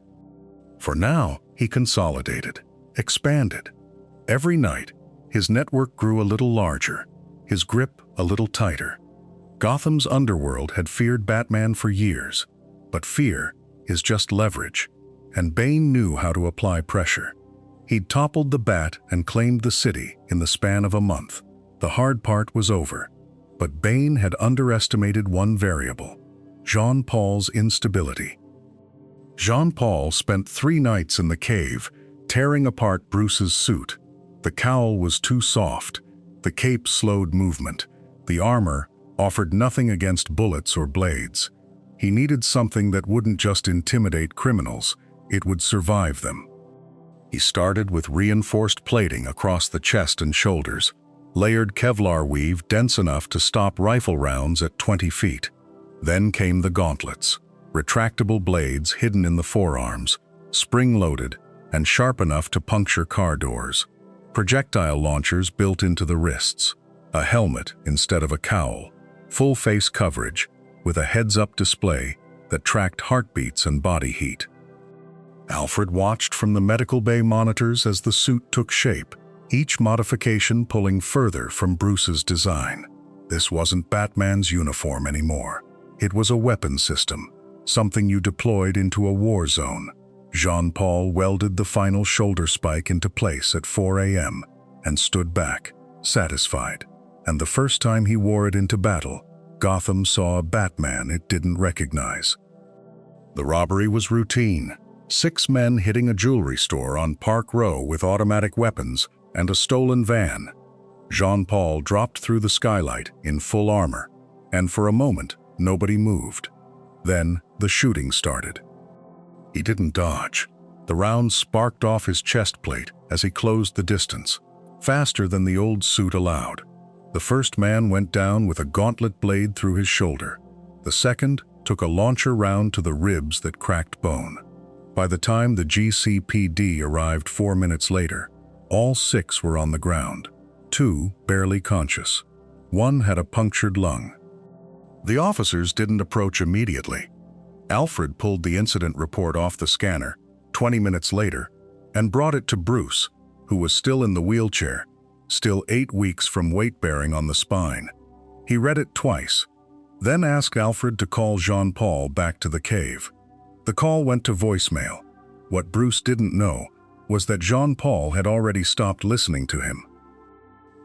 For now, he consolidated, expanded. Every night, his network grew a little larger, his grip a little tighter. Gotham's underworld had feared Batman for years, but fear is just leverage, and Bane knew how to apply pressure. He'd toppled the Bat and claimed the city in the span of a month. The hard part was over, but Bane had underestimated one variable: Jean-Paul's instability. Jean-Paul spent 3 nights in the cave, tearing apart Bruce's suit. The cowl was too soft, the cape slowed movement, the armor offered nothing against bullets or blades. He needed something that wouldn't just intimidate criminals, it would survive them. He started with reinforced plating across the chest and shoulders, layered Kevlar weave dense enough to stop rifle rounds at 20 feet. Then came the gauntlets, retractable blades hidden in the forearms, spring-loaded and sharp enough to puncture car doors. Projectile launchers built into the wrists, a helmet instead of a cowl, full face coverage with a heads-up display that tracked heartbeats and body heat. Alfred watched from the medical bay monitors as the suit took shape, each modification pulling further from Bruce's design. This wasn't Batman's uniform anymore. It was a weapon system, something you deployed into a war zone. Jean-Paul welded the final shoulder spike into place at 4 a.m. and stood back, satisfied. And the first time he wore it into battle, Gotham saw a Batman it didn't recognize. The robbery was routine. 6 men hitting a jewelry store on Park Row with automatic weapons and a stolen van. Jean-Paul dropped through the skylight in full armor, and for a moment, nobody moved. Then the shooting started. He didn't dodge. The round sparked off his chest plate as he closed the distance, faster than the old suit allowed. The first man went down with a gauntlet blade through his shoulder. The second took a launcher round to the ribs that cracked bone. By the time the GCPD arrived 4 minutes later, all 6 were on the ground, 2 barely conscious. 1 had a punctured lung. The officers didn't approach immediately. Alfred pulled the incident report off the scanner 20 minutes later and brought it to Bruce, who was still in the wheelchair, still 8 weeks from weight-bearing on the spine. He read it twice, then asked Alfred to call Jean-Paul back to the cave. The call went to voicemail. What Bruce didn't know was that Jean-Paul had already stopped listening to him.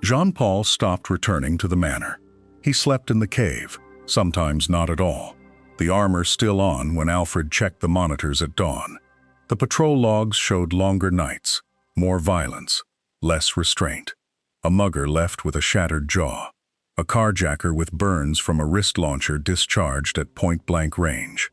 Jean-Paul stopped returning to the manor. He slept in the cave, sometimes not at all. The armor still on when Alfred checked the monitors at dawn. The patrol logs showed longer nights, more violence, less restraint. A mugger left with a shattered jaw. A carjacker with burns from a wrist launcher discharged at point-blank range.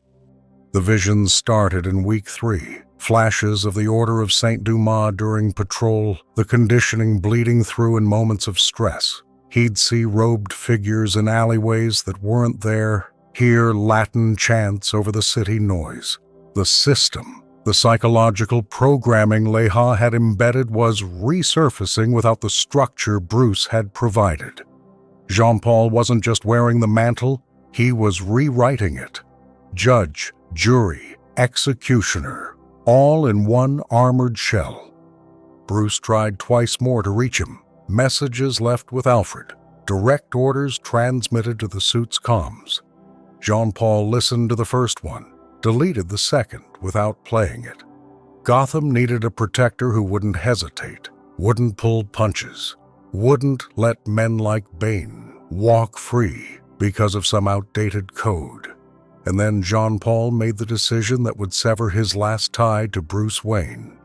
The visions started in week 3. Flashes of the Order of Saint Dumas during patrol, the conditioning bleeding through in moments of stress. He'd see robed figures in alleyways that weren't there, hear Latin chants over the city noise. The system, the psychological programming Leha had embedded was resurfacing without the structure Bruce had provided. Jean-Paul wasn't just wearing the mantle, he was rewriting it. Judge, jury, executioner, all in one armored shell. Bruce tried twice more to reach him. Messages left with Alfred, direct orders transmitted to the suit's comms. Jean-Paul listened to the first one, deleted the second without playing it. Gotham needed a protector who wouldn't hesitate, wouldn't pull punches, wouldn't let men like Bane walk free because of some outdated code. And then Jean Paul made the decision that would sever his last tie to Bruce Wayne.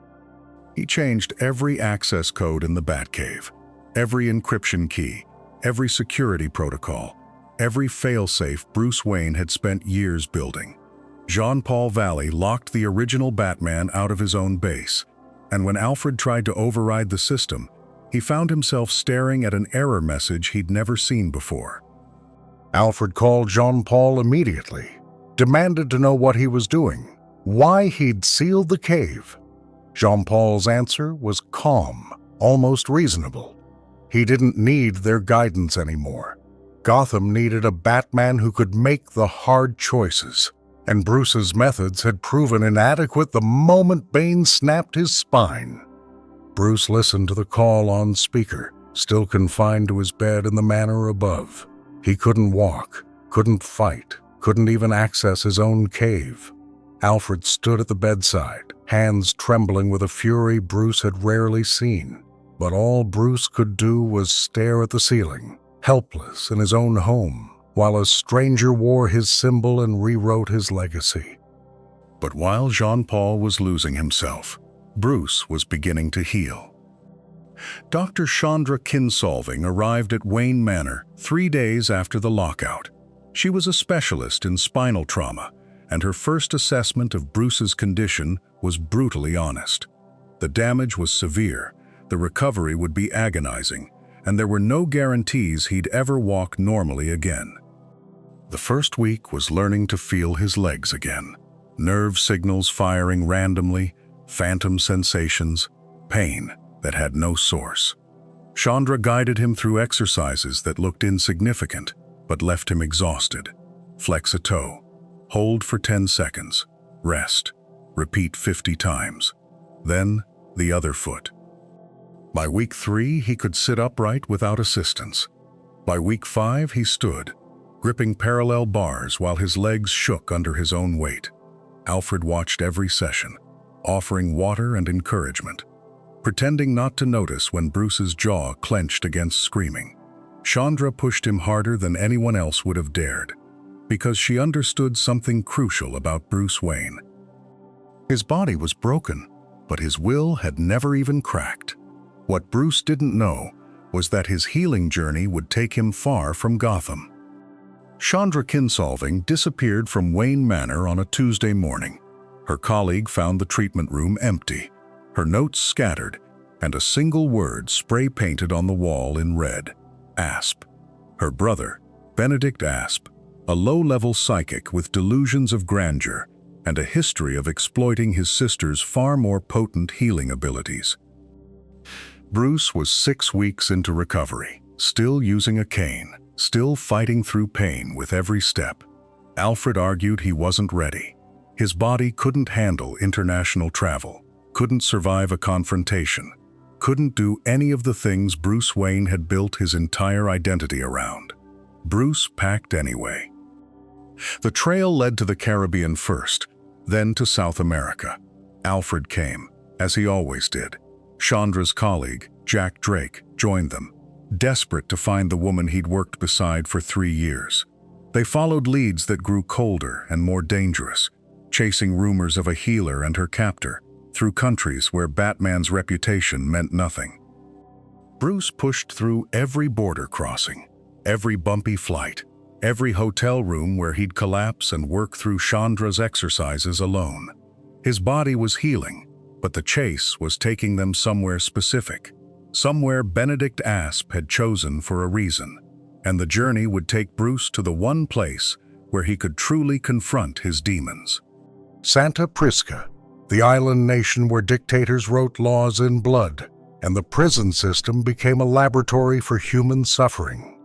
He changed every access code in the Batcave, every encryption key, every security protocol, every failsafe Bruce Wayne had spent years building. Jean Paul Valley locked the original Batman out of his own base, and when Alfred tried to override the system, he found himself staring at an error message he'd never seen before. Alfred called Jean Paul immediately, demanded to know what he was doing, why he'd sealed the cave. Jean Paul's answer was calm, almost reasonable. He didn't need their guidance anymore. Gotham needed a Batman who could make the hard choices, and Bruce's methods had proven inadequate the moment Bane snapped his spine. Bruce listened to the call on speaker, still confined to his bed in the manor above. He couldn't walk, couldn't fight, couldn't even access his own cave. Alfred stood at the bedside, hands trembling with a fury Bruce had rarely seen. But all Bruce could do was stare at the ceiling, helpless in his own home, while a stranger wore his symbol and rewrote his legacy. But while Jean Paul was losing himself, Bruce was beginning to heal. Dr. Chandra Kinsolving arrived at Wayne Manor 3 days after the lockout. She was a specialist in spinal trauma, and her first assessment of Bruce's condition was brutally honest. The damage was severe, the recovery would be agonizing, and there were no guarantees he'd ever walk normally again. The first week was learning to feel his legs again, nerve signals firing randomly, phantom sensations, pain that had no source. Chandra guided him through exercises that looked insignificant but left him exhausted. Flex a toe, hold for 10 seconds, rest, repeat 50 times. Then the other foot. By week 3, he could sit upright without assistance. By week 5, he stood, gripping parallel bars while his legs shook under his own weight. Alfred watched every session, offering water and encouragement, pretending not to notice when Bruce's jaw clenched against screaming. Chandra pushed him harder than anyone else would have dared, because she understood something crucial about Bruce Wayne. His body was broken, but his will had never even cracked. What Bruce didn't know was that his healing journey would take him far from Gotham. Chandra Kinsolving disappeared from Wayne Manor on a Tuesday morning. Her colleague found the treatment room empty, her notes scattered, and a single word spray-painted on the wall in red: Asp. Her brother, Benedict Asp, a low-level psychic with delusions of grandeur and a history of exploiting his sister's far more potent healing abilities. Bruce was 6 weeks into recovery, still using a cane, still fighting through pain with every step. Alfred argued he wasn't ready. His body couldn't handle international travel, couldn't survive a confrontation, couldn't do any of the things Bruce Wayne had built his entire identity around. Bruce packed anyway. The trail led to the Caribbean first, then to South America. Alfred came, as he always did. Chandra's colleague, Jack Drake, joined them, desperate to find the woman he'd worked beside for 3 years. They followed leads that grew colder and more dangerous, chasing rumors of a healer and her captor through countries where Batman's reputation meant nothing. Bruce pushed through every border crossing, every bumpy flight, every hotel room where he'd collapse and work through Chandra's exercises alone. His body was healing, but the chase was taking them somewhere specific, somewhere Benedict Asp had chosen for a reason, and the journey would take Bruce to the one place where he could truly confront his demons. Santa Prisca, the island nation where dictators wrote laws in blood, and the prison system became a laboratory for human suffering.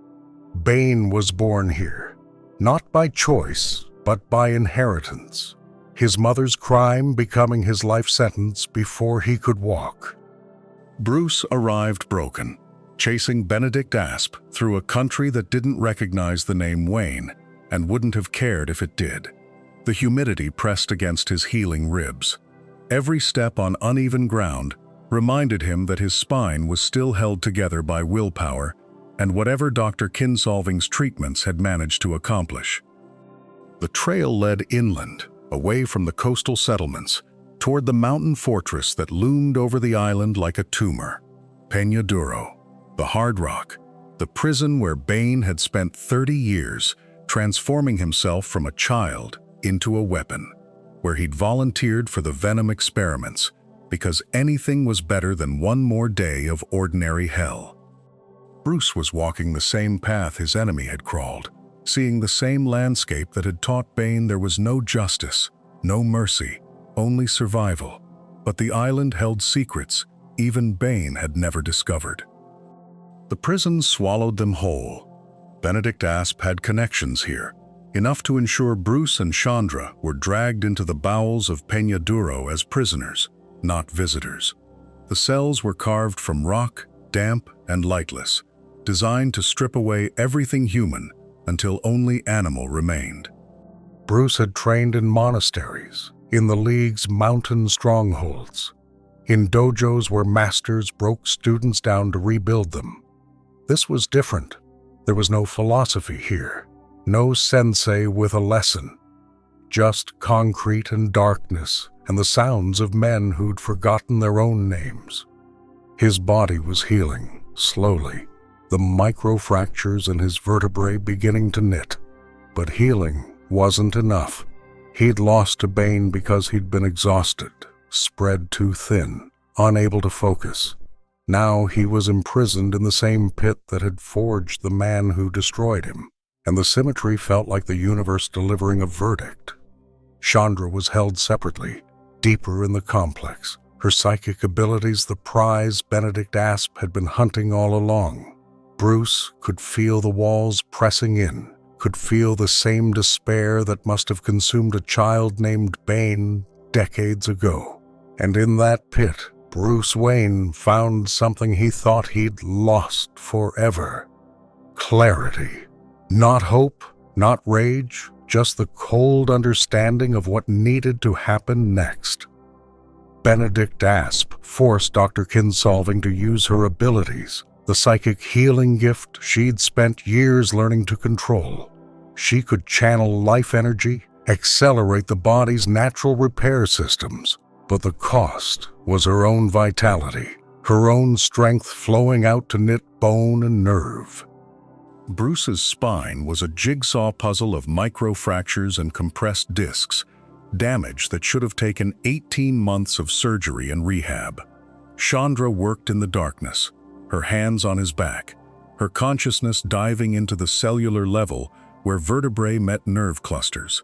Bane was born here, not by choice, but by inheritance, his mother's crime becoming his life sentence before he could walk. Bruce arrived broken, chasing Benedict Asp through a country that didn't recognize the name Wayne and wouldn't have cared if it did. The humidity pressed against his healing ribs. Every step on uneven ground reminded him that his spine was still held together by willpower and whatever Dr. Kinsolving's treatments had managed to accomplish. The trail led inland, away from the coastal settlements, toward the mountain fortress that loomed over the island like a tumor. Peña Duro, the Hard Rock, the prison where Bane had spent 30 years, transforming himself from a child into a weapon, where he'd volunteered for the venom experiments, because anything was better than one more day of ordinary hell. Bruce was walking the same path his enemy had crawled, seeing the same landscape that had taught Bane there was no justice, no mercy, only survival. But the island held secrets even Bane had never discovered. The prison swallowed them whole. Benedict Asp had connections here, enough to ensure Bruce and Chandra were dragged into the bowels of Peña Duro as prisoners, not visitors. The cells were carved from rock, damp and lightless, designed to strip away everything human until only animal remained. Bruce had trained in monasteries, in the League's mountain strongholds, in dojos where masters broke students down to rebuild them. This was different. There was no philosophy here, no sensei with a lesson, just concrete and darkness and the sounds of men who'd forgotten their own names. His body was healing, slowly, the microfractures in his vertebrae beginning to knit. But healing wasn't enough. He'd lost to Bane because he'd been exhausted, spread too thin, unable to focus. Now he was imprisoned in the same pit that had forged the man who destroyed him, and the symmetry felt like the universe delivering a verdict. Chandra was held separately, deeper in the complex, her psychic abilities the prize Benedict Asp had been hunting all along. Bruce could feel the walls pressing in, could feel the same despair that must have consumed a child named Bane decades ago. And in that pit, Bruce Wayne found something he thought he'd lost forever. Clarity. Not hope, not rage, just the cold understanding of what needed to happen next. Benedict Asp forced Dr. Kinsolving to use her abilities, the psychic healing gift she'd spent years learning to control. She could channel life energy, accelerate the body's natural repair systems, but the cost was her own vitality, her own strength flowing out to knit bone and nerve. Bruce's spine was a jigsaw puzzle of microfractures and compressed discs, damage that should have taken 18 months of surgery and rehab. Chandra worked in the darkness, her hands on his back, her consciousness diving into the cellular level where vertebrae met nerve clusters.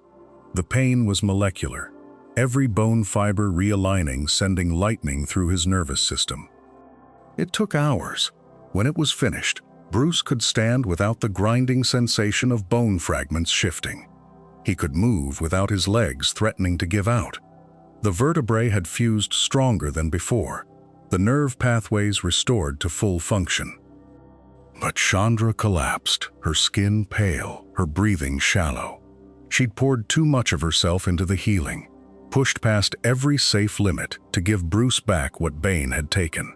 The pain was molecular, every bone fiber realigning, sending lightning through his nervous system. It took hours. When it was finished, Bruce could stand without the grinding sensation of bone fragments shifting. He could move without his legs threatening to give out. The vertebrae had fused stronger than before, the nerve pathways restored to full function. But Chandra collapsed, her skin pale, her breathing shallow. She'd poured too much of herself into the healing, pushed past every safe limit to give Bruce back what Bane had taken.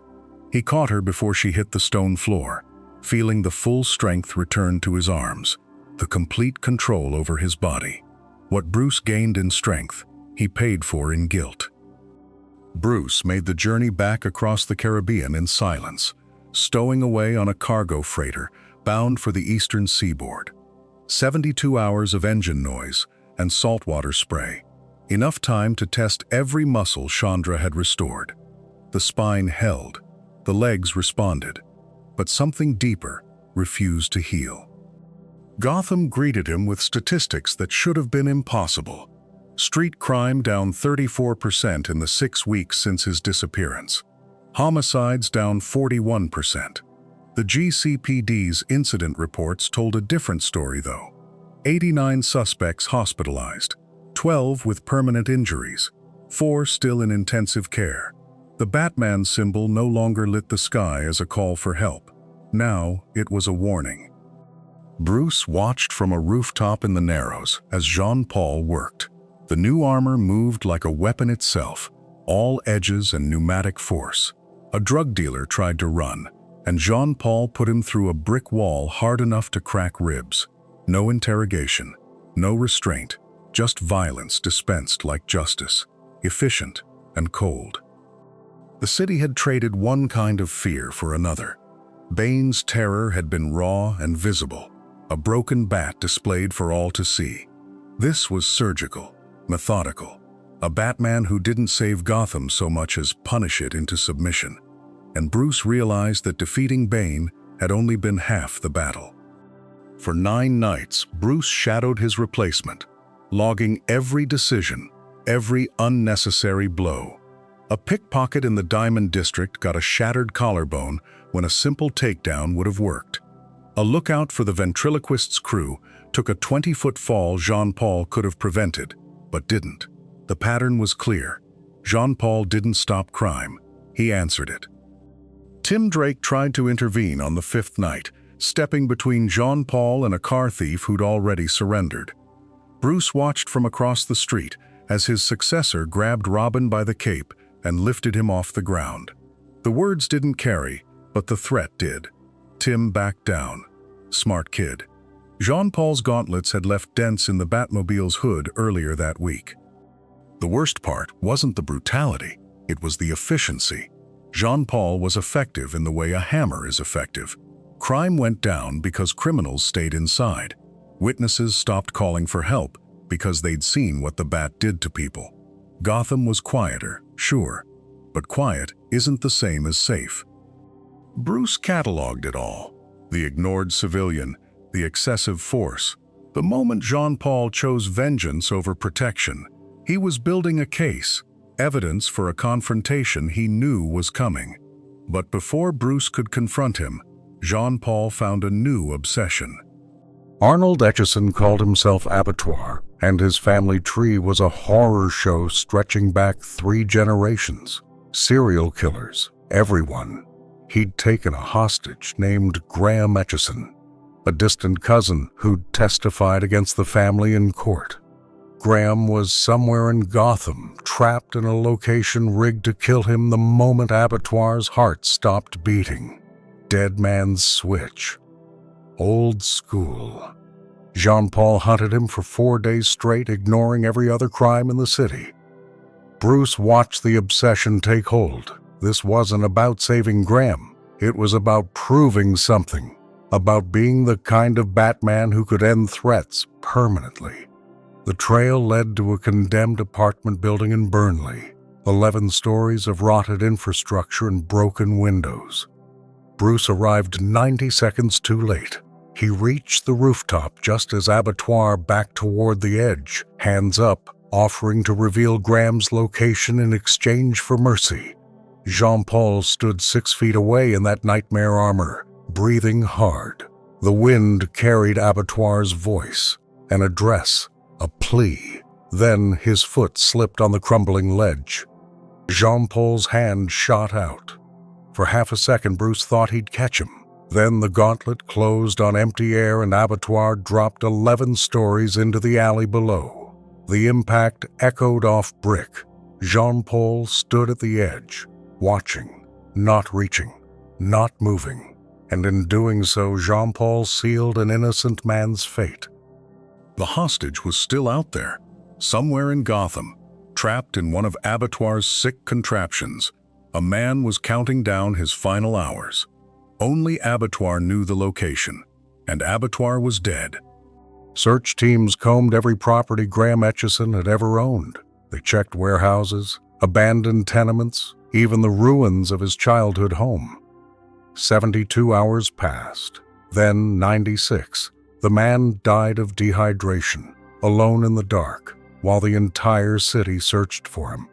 He caught her before she hit the stone floor, feeling the full strength return to his arms, the complete control over his body. What Bruce gained in strength, he paid for in guilt. Bruce made the journey back across the Caribbean in silence, stowing away on a cargo freighter bound for the eastern seaboard. 72 hours of engine noise and saltwater spray, enough time to test every muscle Chandra had restored. The spine held, the legs responded, but something deeper refused to heal. Gotham greeted him with statistics that should have been impossible. Street crime down 34% in the 6 weeks since his disappearance. Homicides down 41%. The GCPD's incident reports told a different story, though. 89 suspects hospitalized, 12 with permanent injuries, 4 still in intensive care. The Batman symbol no longer lit the sky as a call for help. Now it was a warning. Bruce watched from a rooftop in the Narrows as Jean-Paul worked. The new armor moved like a weapon itself, all edges and pneumatic force. A drug dealer tried to run, and Jean-Paul put him through a brick wall hard enough to crack ribs. No interrogation, no restraint, just violence dispensed like justice, efficient and cold. The city had traded one kind of fear for another. Bane's terror had been raw and visible, a broken bat displayed for all to see. This was surgical, methodical, a Batman who didn't save Gotham so much as punish it into submission. And Bruce realized that defeating Bane had only been half the battle. For 9 nights, Bruce shadowed his replacement, logging every decision, every unnecessary blow. A pickpocket in the Diamond District got a shattered collarbone when a simple takedown would have worked. A lookout for the ventriloquist's crew took a 20-foot fall Jean-Paul could have prevented, but didn't. The pattern was clear. Jean-Paul didn't stop crime. He answered it. Tim Drake tried to intervene on the 5th night, stepping between Jean-Paul and a car thief who'd already surrendered. Bruce watched from across the street as his successor grabbed Robin by the cape and lifted him off the ground. The words didn't carry, but the threat did. Tim backed down. Smart kid. Jean-Paul's gauntlets had left dents in the Batmobile's hood earlier that week. The worst part wasn't the brutality, it was the efficiency. Jean-Paul was effective in the way a hammer is effective. Crime went down because criminals stayed inside. Witnesses stopped calling for help because they'd seen what the Bat did to people. Gotham was quieter, sure, but quiet isn't the same as safe. Bruce cataloged it all. The ignored civilian, the excessive force. The moment Jean-Paul chose vengeance over protection, he was building a case, evidence for a confrontation he knew was coming. But before Bruce could confront him, Jean-Paul found a new obsession. Arnold Etchison called himself Abattoir, and his family tree was a horror show stretching back 3 generations. Serial killers, everyone. He'd taken a hostage named Graham Etchison, a distant cousin who'd testified against the family in court. Graham was somewhere in Gotham, trapped in a location rigged to kill him the moment Abattoir's heart stopped beating. Dead man's switch. Old school. Jean-Paul hunted him for 4 days straight, ignoring every other crime in the city. Bruce watched the obsession take hold. This wasn't about saving Graham. It was about proving something. About being the kind of Batman who could end threats permanently. The trail led to a condemned apartment building in Burnley. 11 stories of rotted infrastructure and broken windows. Bruce arrived 90 seconds too late. He reached the rooftop just as Abattoir backed toward the edge, hands up, offering to reveal Graham's location in exchange for mercy. Jean-Paul stood 6 feet away in that nightmare armor, breathing hard. The wind carried Abattoir's voice, an address, a plea. Then his foot slipped on the crumbling ledge. Jean-Paul's hand shot out. For half a second, Bruce thought he'd catch him. Then the gauntlet closed on empty air and Abattoir dropped 11 stories into the alley below. The impact echoed off brick. Jean-Paul stood at the edge, watching, not reaching, not moving. And in doing so, Jean-Paul sealed an innocent man's fate. The hostage was still out there, somewhere in Gotham, trapped in one of Abattoir's sick contraptions. A man was counting down his final hours. Only Abattoir knew the location, and Abattoir was dead. Search teams combed every property Graham Etchison had ever owned. They checked warehouses, abandoned tenements, even the ruins of his childhood home. 72 hours passed, then 96. The man died of dehydration, alone in the dark, while the entire city searched for him.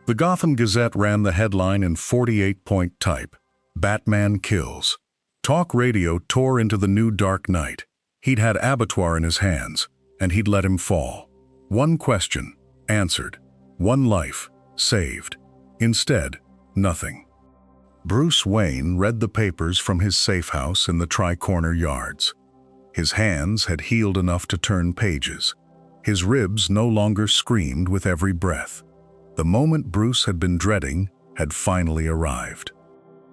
The Gotham Gazette ran the headline in 48-point type, "Batman Kills." Talk radio tore into the new dark night. He'd had Abattoir in his hands, and he'd let him fall. One question, answered. One life, saved. Instead, nothing. Bruce Wayne read the papers from his safe house in the Tri-Corner Yards. His hands had healed enough to turn pages. His ribs no longer screamed with every breath. The moment Bruce had been dreading had finally arrived.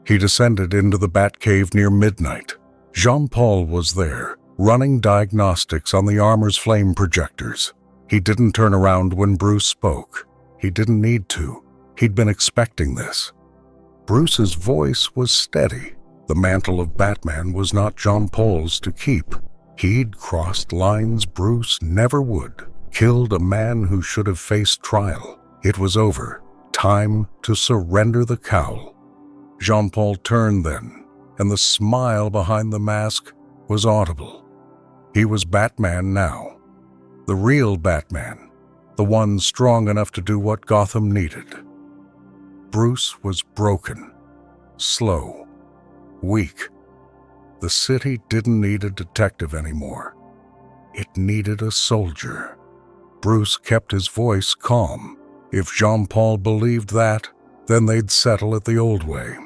He descended into the Batcave near midnight. Jean-Paul was there, running diagnostics on the armor's flame projectors. He didn't turn around when Bruce spoke. He didn't need to. He'd been expecting this. Bruce's voice was steady. The mantle of Batman was not Jean Paul's to keep. He'd crossed lines Bruce never would, killed a man who should have faced trial. It was over. Time to surrender the cowl. Jean Paul turned then, and the smile behind the mask was audible. He was Batman now. The real Batman. The one strong enough to do what Gotham needed. Bruce was broken, slow, weak. The city didn't need a detective anymore. It needed a soldier. Bruce kept his voice calm. If Jean Paul believed that, then they'd settle it the old way.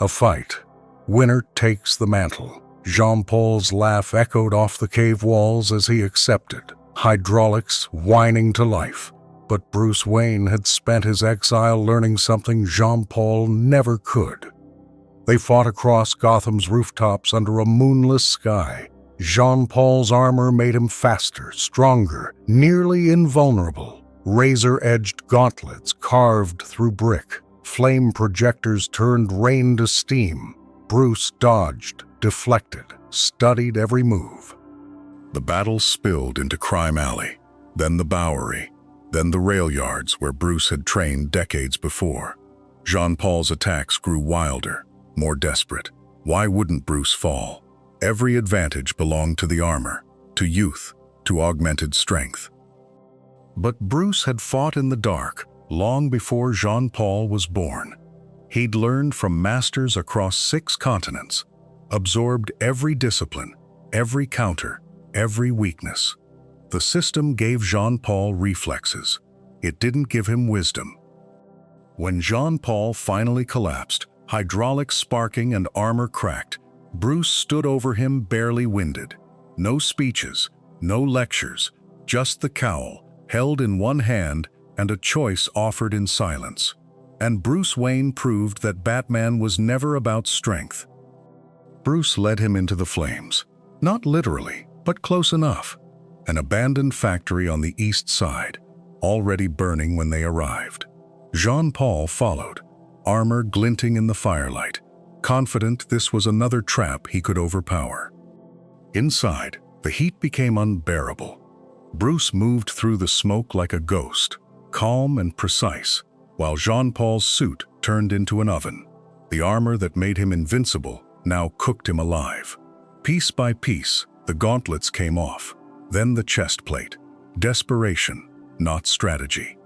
A fight. Winner takes the mantle. Jean Paul's laugh echoed off the cave walls as he accepted, hydraulics whining to life. But Bruce Wayne had spent his exile learning something Jean Paul never could. They fought across Gotham's rooftops under a moonless sky. Jean Paul's armor made him faster, stronger, nearly invulnerable. Razor-edged gauntlets carved through brick. Flame projectors turned rain to steam. Bruce dodged, deflected, studied every move. The battle spilled into Crime Alley, then the Bowery, then the rail yards where Bruce had trained decades before. Jean Paul's attacks grew wilder, more desperate. Why wouldn't Bruce fall? Every advantage belonged to the armor, to youth, to augmented strength. But Bruce had fought in the dark long before Jean Paul was born. He'd learned from masters across 6 continents, absorbed every discipline, every counter, every weakness. The system gave Jean Paul reflexes. It didn't give him wisdom. When Jean Paul finally collapsed, hydraulics sparking and armor cracked, Bruce stood over him barely winded. No speeches, no lectures, just the cowl, held in one hand and a choice offered in silence. And Bruce Wayne proved that Batman was never about strength. Bruce led him into the flames. Not literally, but close enough. An abandoned factory on the east side, already burning when they arrived. Jean Paul followed, armor glinting in the firelight, confident this was another trap he could overpower. Inside, the heat became unbearable. Bruce moved through the smoke like a ghost, calm and precise, while Jean Paul's suit turned into an oven. The armor that made him invincible now cooked him alive. Piece by piece, the gauntlets came off, then the chest plate. Desperation, not strategy.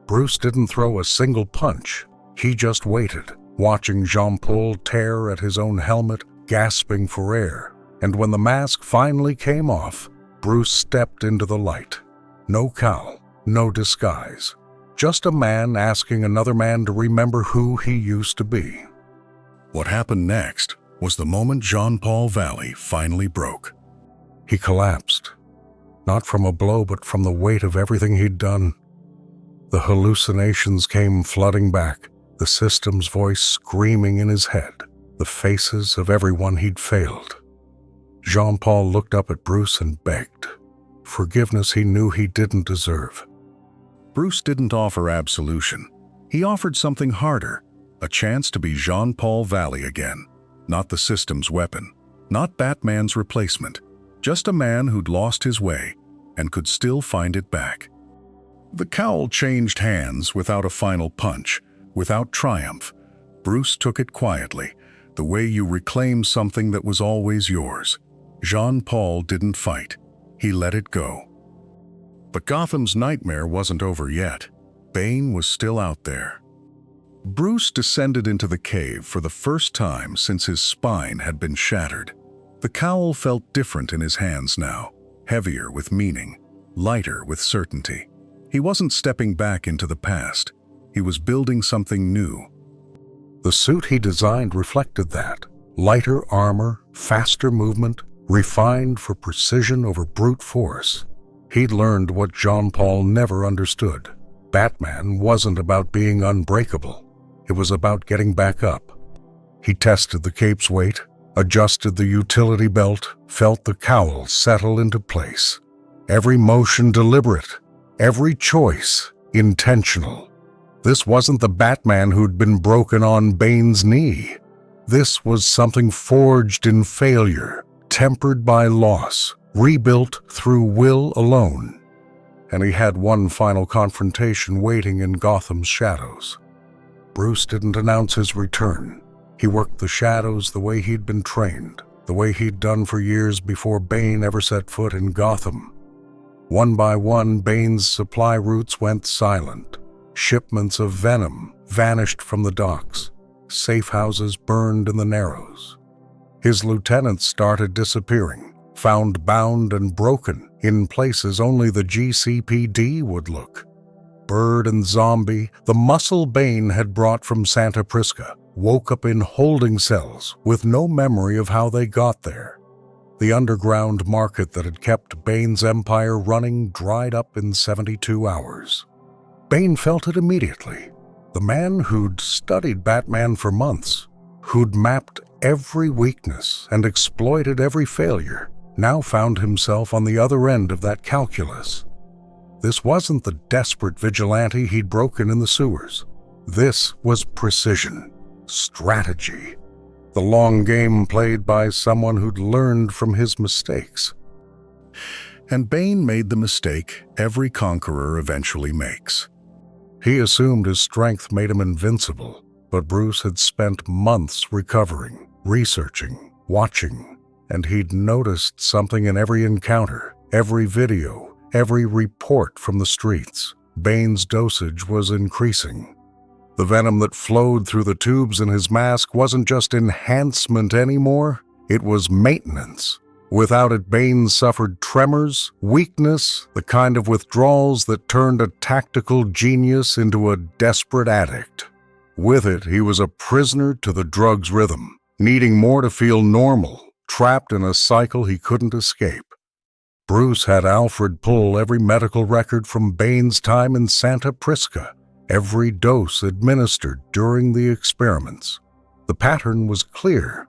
Bruce didn't throw a single punch. He just waited, watching Jean Paul tear at his own helmet, gasping for air. And when the mask finally came off, Bruce stepped into the light. No cowl, no disguise. Just a man asking another man to remember who he used to be. What happened next was the moment Jean Paul Valley finally broke. He collapsed, not from a blow but from the weight of everything he'd done. The hallucinations came flooding back, the system's voice screaming in his head, the faces of everyone he'd failed. Jean Paul looked up at Bruce and begged, forgiveness he knew he didn't deserve. Bruce didn't offer absolution. He offered something harder, a chance to be Jean Paul Valley again, not the system's weapon, not Batman's replacement, just a man who'd lost his way and could still find it back. The cowl changed hands without a final punch, without triumph. Bruce took it quietly, the way you reclaim something that was always yours. Jean Paul didn't fight. He let it go. But Gotham's nightmare wasn't over yet. Bane was still out there. Bruce descended into the cave for the first time since his spine had been shattered. The cowl felt different in his hands now, heavier with meaning, lighter with certainty. He wasn't stepping back into the past. He was building something new. The suit he designed reflected that. Lighter armor, faster movement, refined for precision over brute force. He'd learned what Jean Paul never understood. Batman wasn't about being unbreakable. It was about getting back up. He tested the cape's weight, adjusted the utility belt, felt the cowl settle into place. Every motion deliberate, every choice intentional. This wasn't the Batman who'd been broken on Bane's knee. This was something forged in failure, tempered by loss, rebuilt through will alone. And he had one final confrontation waiting in Gotham's shadows. Bruce didn't announce his return. He worked the shadows the way he'd been trained, the way he'd done for years before Bane ever set foot in Gotham. One by one, Bane's supply routes went silent. Shipments of venom vanished from the docks. Safe houses burned in the Narrows. His lieutenants started disappearing, found bound and broken in places only the GCPD would look. Bird and Zombie, the muscle Bane had brought from Santa Prisca, woke up in holding cells with no memory of how they got there. The underground market that had kept Bane's empire running dried up in 72 hours. Bane felt it immediately. The man who'd studied Batman for months, who'd mapped every weakness and exploited every failure, now found himself on the other end of that calculus. This wasn't the desperate vigilante he'd broken in the sewers. This was precision, strategy, the long game played by someone who'd learned from his mistakes. And Bane made the mistake every conqueror eventually makes. He assumed his strength made him invincible, but Bruce had spent months recovering, researching, watching, and he'd noticed something in every encounter, every video, every report from the streets. Bane's dosage was increasing. The venom that flowed through the tubes in his mask wasn't just enhancement anymore, it was maintenance. Without it, Bane suffered tremors, weakness, the kind of withdrawals that turned a tactical genius into a desperate addict. With it, he was a prisoner to the drug's rhythm, needing more to feel normal, trapped in a cycle he couldn't escape. Bruce had Alfred pull every medical record from Bane's time in Santa Prisca, every dose administered during the experiments. The pattern was clear.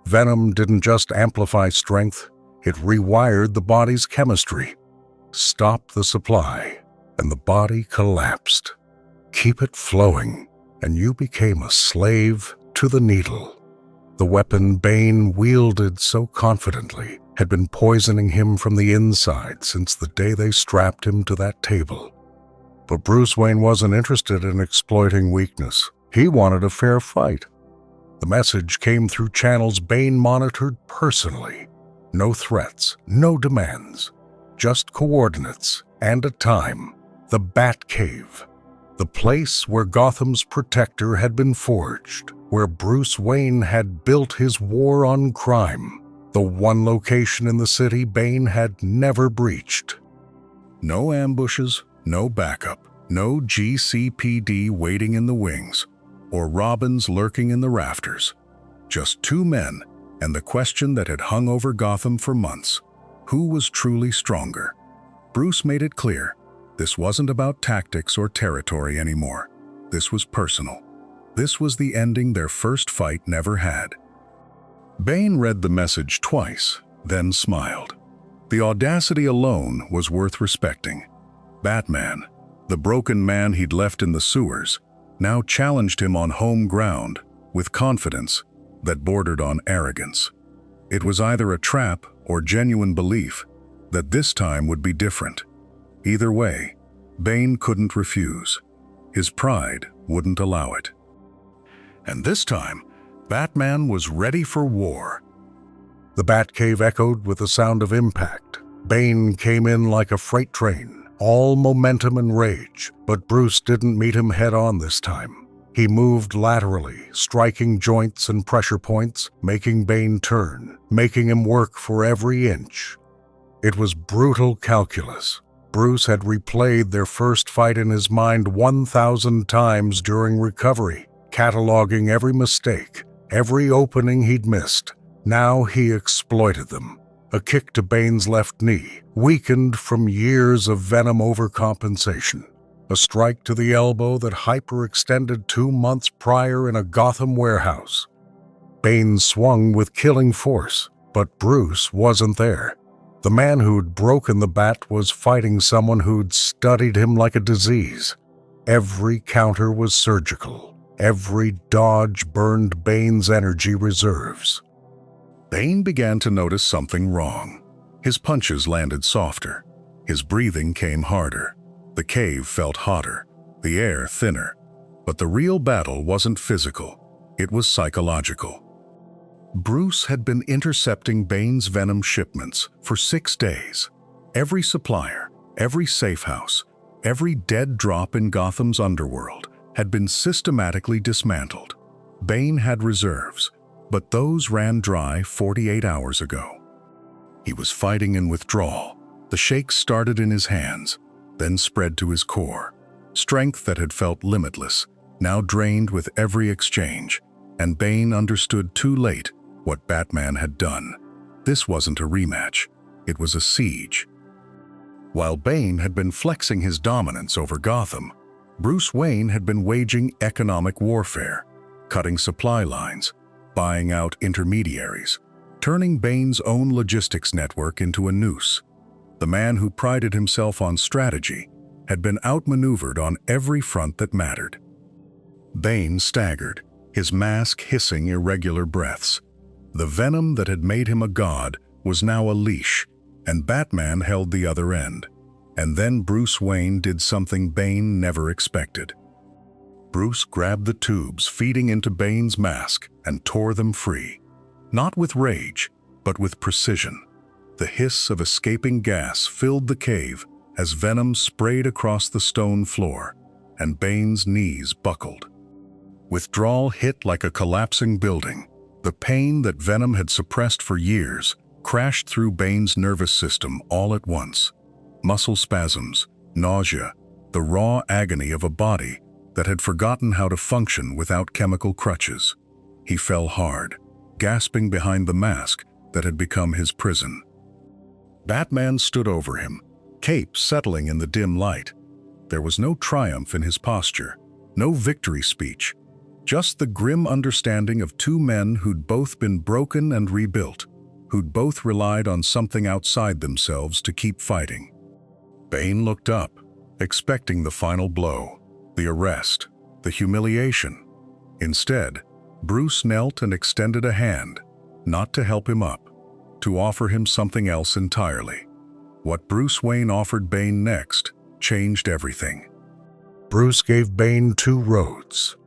Venom didn't just amplify strength, it rewired the body's chemistry. Stop the supply, and the body collapsed. Keep it flowing, and you became a slave to the needle. The weapon Bane wielded so confidently had been poisoning him from the inside since the day they strapped him to that table. But Bruce Wayne wasn't interested in exploiting weakness. He wanted a fair fight. The message came through channels Bane monitored personally. No threats, no demands, just coordinates and a time. The Batcave, the place where Gotham's protector had been forged, where Bruce Wayne had built his war on crime, the one location in the city Bane had never breached. No ambushes, no backup, no GCPD waiting in the wings, or Robins lurking in the rafters. Just two men, and the question that had hung over Gotham for months: who was truly stronger? Bruce made it clear, this wasn't about tactics or territory anymore. This was personal. This was the ending their first fight never had. Bane read the message twice, then smiled. The audacity alone was worth respecting. Batman, the broken man he'd left in the sewers, now challenged him on home ground with confidence that bordered on arrogance. It was either a trap or genuine belief that this time would be different. Either way, Bane couldn't refuse. His pride wouldn't allow it. And this time, Batman was ready for war. The Batcave echoed with the sound of impact. Bane came in like a freight train, all momentum and rage, but Bruce didn't meet him head-on this time. He moved laterally, striking joints and pressure points, making Bane turn, making him work for every inch. It was brutal calculus. Bruce had replayed their first fight in his mind 1,000 times during recovery, cataloging every mistake, every opening he'd missed. Now he exploited them. A kick to Bane's left knee, weakened from years of venom overcompensation. A strike to the elbow that hyperextended 2 months prior in a Gotham warehouse. Bane swung with killing force, but Bruce wasn't there. The man who'd broken the bat was fighting someone who'd studied him like a disease. Every counter was surgical. Every dodge burned Bane's energy reserves. Bane began to notice something wrong. His punches landed softer. His breathing came harder. The cave felt hotter, the air thinner. But the real battle wasn't physical. It was psychological. Bruce had been intercepting Bane's venom shipments for 6 days. Every supplier, every safe house, every dead drop in Gotham's underworld had been systematically dismantled. Bane had reserves, but those ran dry 48 hours ago. He was fighting in withdrawal. The shakes started in his hands, then spread to his core. Strength that had felt limitless, now drained with every exchange, and Bane understood too late what Batman had done. This wasn't a rematch, it was a siege. While Bane had been flexing his dominance over Gotham, Bruce Wayne had been waging economic warfare, cutting supply lines, buying out intermediaries, turning Bane's own logistics network into a noose. The man who prided himself on strategy had been outmaneuvered on every front that mattered. Bane staggered, his mask hissing irregular breaths. The venom that had made him a god was now a leash, and Batman held the other end. And then Bruce Wayne did something Bane never expected. Bruce grabbed the tubes feeding into Bane's mask and tore them free. Not with rage, but with precision. The hiss of escaping gas filled the cave as venom sprayed across the stone floor, and Bane's knees buckled. Withdrawal hit like a collapsing building. The pain that venom had suppressed for years crashed through Bane's nervous system all at once. Muscle spasms, nausea, the raw agony of a body that had forgotten how to function without chemical crutches. He fell hard, gasping behind the mask that had become his prison. Batman stood over him, cape settling in the dim light. There was no triumph in his posture, no victory speech, just the grim understanding of two men who'd both been broken and rebuilt, who'd both relied on something outside themselves to keep fighting. Bane looked up, expecting the final blow, the arrest, the humiliation. Instead, Bruce knelt and extended a hand, not to help him up, to offer him something else entirely. What Bruce Wayne offered Bane next changed everything. Bruce gave Bane 2 roads.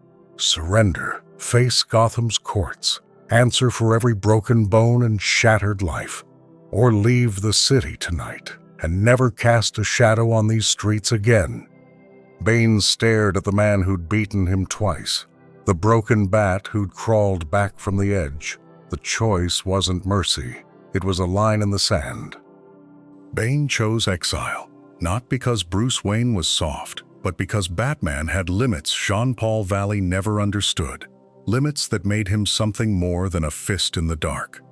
Surrender, face Gotham's courts, answer for every broken bone and shattered life, or leave the city tonight and never cast a shadow on these streets again. Bane stared at the man who'd beaten him twice, the broken bat who'd crawled back from the edge. The choice wasn't mercy, it was a line in the sand. Bane chose exile, not because Bruce Wayne was soft, but because Batman had limits Jean-Paul Valley never understood, limits that made him something more than a fist in the dark.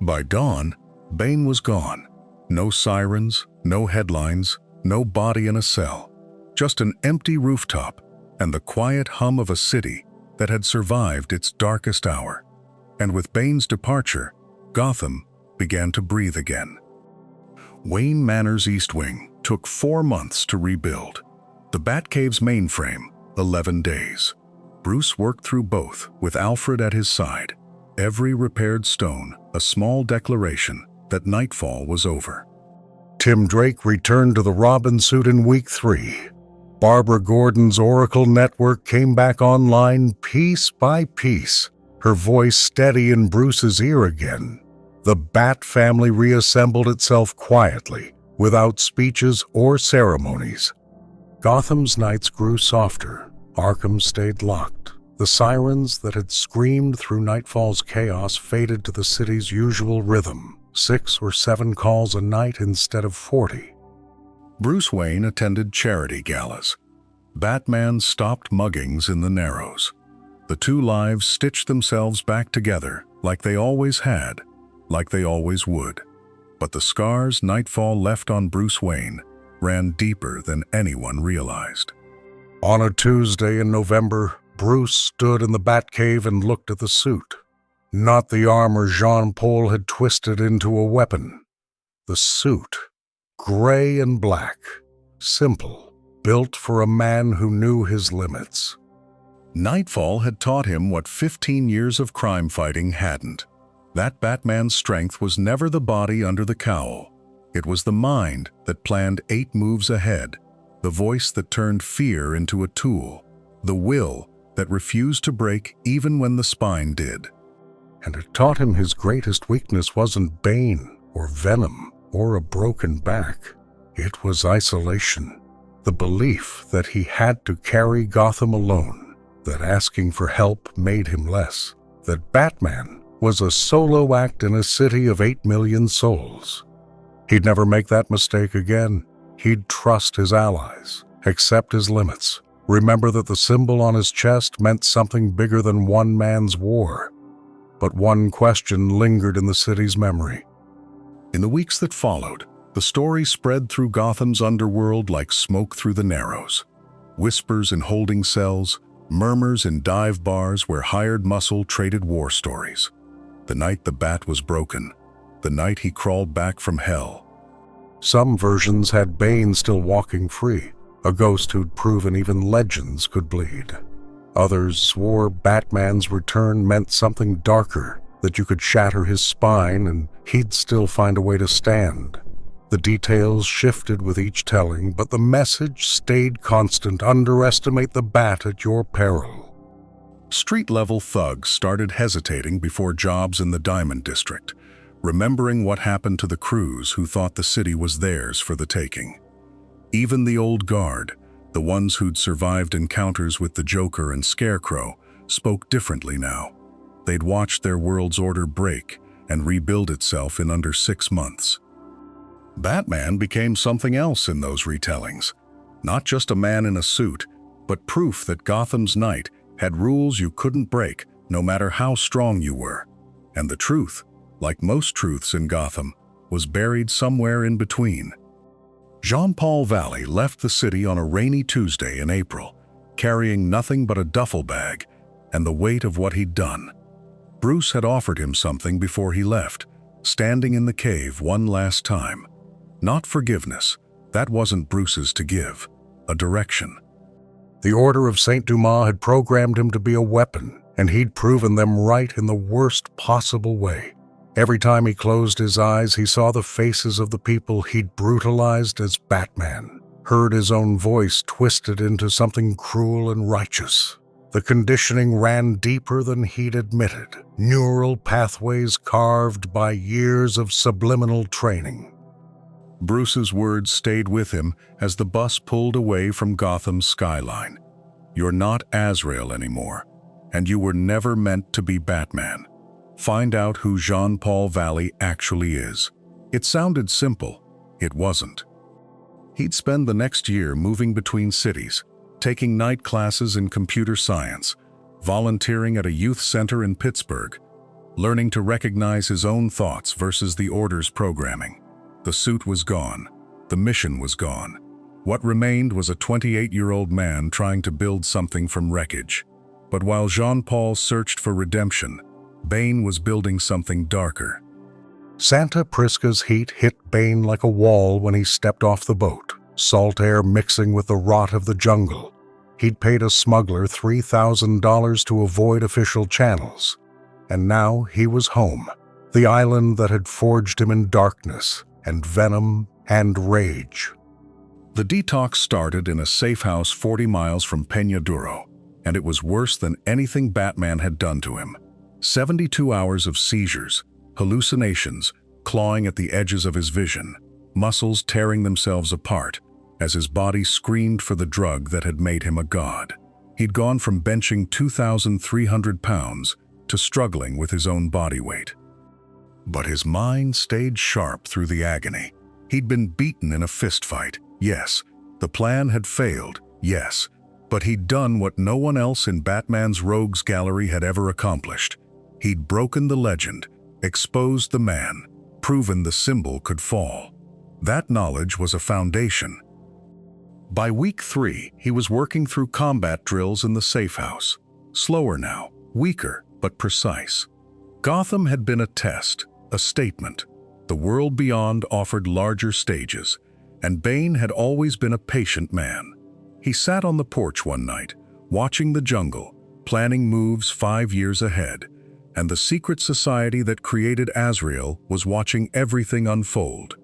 By dawn, Bane was gone. No sirens, no headlines, no body in a cell, just an empty rooftop and the quiet hum of a city that had survived its darkest hour. And with Bane's departure, Gotham began to breathe again. Wayne Manor's East Wing took 4 months to rebuild. The Batcave's mainframe, 11 days. Bruce worked through both with Alfred at his side. Every repaired stone, a small declaration that nightfall was over. Tim Drake returned to the Robin suit in week 3. Barbara Gordon's Oracle network came back online piece by piece, her voice steady in Bruce's ear again. The Bat family reassembled itself quietly, without speeches or ceremonies. Gotham's nights grew softer. Arkham stayed locked. The sirens that had screamed through nightfall's chaos faded to the city's usual rhythm, 6 or 7 calls a night instead of 40. Bruce Wayne attended charity galas. Batman stopped muggings in the Narrows. The 2 lives stitched themselves back together like they always had, like they always would. But the scars nightfall left on Bruce Wayne ran deeper than anyone realized. On a Tuesday in November, Bruce stood in the Batcave and looked at the suit. Not the armor Jean-Paul had twisted into a weapon. The suit, gray and black, simple, built for a man who knew his limits. Nightfall had taught him what 15 years of crime fighting hadn't. That Batman's strength was never the body under the cowl. It was the mind that planned 8 moves ahead, the voice that turned fear into a tool, the will that refused to break even when the spine did. And it taught him his greatest weakness wasn't Bane or Venom or a broken back. It was isolation, the belief that he had to carry Gotham alone, that asking for help made him less, that Batman was a solo act in a city of 8 million souls. He'd never make that mistake again. He'd trust his allies, accept his limits, remember that the symbol on his chest meant something bigger than one man's war. But one question lingered in the city's memory. In the weeks that followed, the story spread through Gotham's underworld like smoke through the Narrows. Whispers in holding cells, murmurs in dive bars where hired muscle traded war stories. The night the Bat was broken, the night he crawled back from hell. Some versions had Bane still walking free, a ghost who'd proven even legends could bleed. Others swore Batman's return meant something darker, that you could shatter his spine and he'd still find a way to stand. The details shifted with each telling, but the message stayed constant: underestimate the Bat at your peril. Street-level thugs started hesitating before jobs in the Diamond District, remembering what happened to the crews who thought the city was theirs for the taking. Even the old guard, the ones who'd survived encounters with the Joker and Scarecrow, spoke differently now. They'd watched their world's order break and rebuild itself in under 6 months. Batman became something else in those retellings. Not just a man in a suit, but proof that Gotham's night had rules you couldn't break, no matter how strong you were. And the truth, like most truths in Gotham, was buried somewhere in between. Jean-Paul Valley left the city on a rainy Tuesday in April, carrying nothing but a duffel bag and the weight of what he'd done. Bruce had offered him something before he left, standing in the cave one last time. Not forgiveness, that wasn't Bruce's to give, a direction. The Order of Saint Dumas had programmed him to be a weapon, and he'd proven them right in the worst possible way. Every time he closed his eyes, he saw the faces of the people he'd brutalized as Batman, heard his own voice twisted into something cruel and righteous. The conditioning ran deeper than he'd admitted, neural pathways carved by years of subliminal training. Bruce's words stayed with him as the bus pulled away from Gotham's skyline. You're not Azrael anymore, and you were never meant to be Batman. Find out who Jean-Paul Valley actually is. It sounded simple. It wasn't. He'd spend the next year moving between cities, taking night classes in computer science, volunteering at a youth center in Pittsburgh, learning to recognize his own thoughts versus the Order's programming. The suit was gone. The mission was gone. What remained was a 28-year-old man trying to build something from wreckage. But while Jean-Paul searched for redemption, Bane was building something darker. Santa Prisca's heat hit Bane like a wall when he stepped off the boat, salt air mixing with the rot of the jungle. He'd paid a smuggler $3,000 to avoid official channels. And now he was home, the island that had forged him in darkness and venom and rage. The detox started in a safe house 40 miles from Peña Duro, and it was worse than anything Batman had done to him. 72 hours of seizures, hallucinations, clawing at the edges of his vision, muscles tearing themselves apart as his body screamed for the drug that had made him a god. He'd gone from benching 2,300 pounds to struggling with his own body weight. But his mind stayed sharp through the agony. He'd been beaten in a fistfight, yes. The plan had failed, yes. But he'd done what no one else in Batman's rogues gallery had ever accomplished. He'd broken the legend, exposed the man, proven the symbol could fall. That knowledge was a foundation. By week 3, he was working through combat drills in the safe house. Slower now, weaker, but precise. Gotham had been a test, a statement. The world beyond offered larger stages, and Bane had always been a patient man. He sat on the porch one night, watching the jungle, planning moves 5 years ahead, and the secret society that created Azrael was watching everything unfold.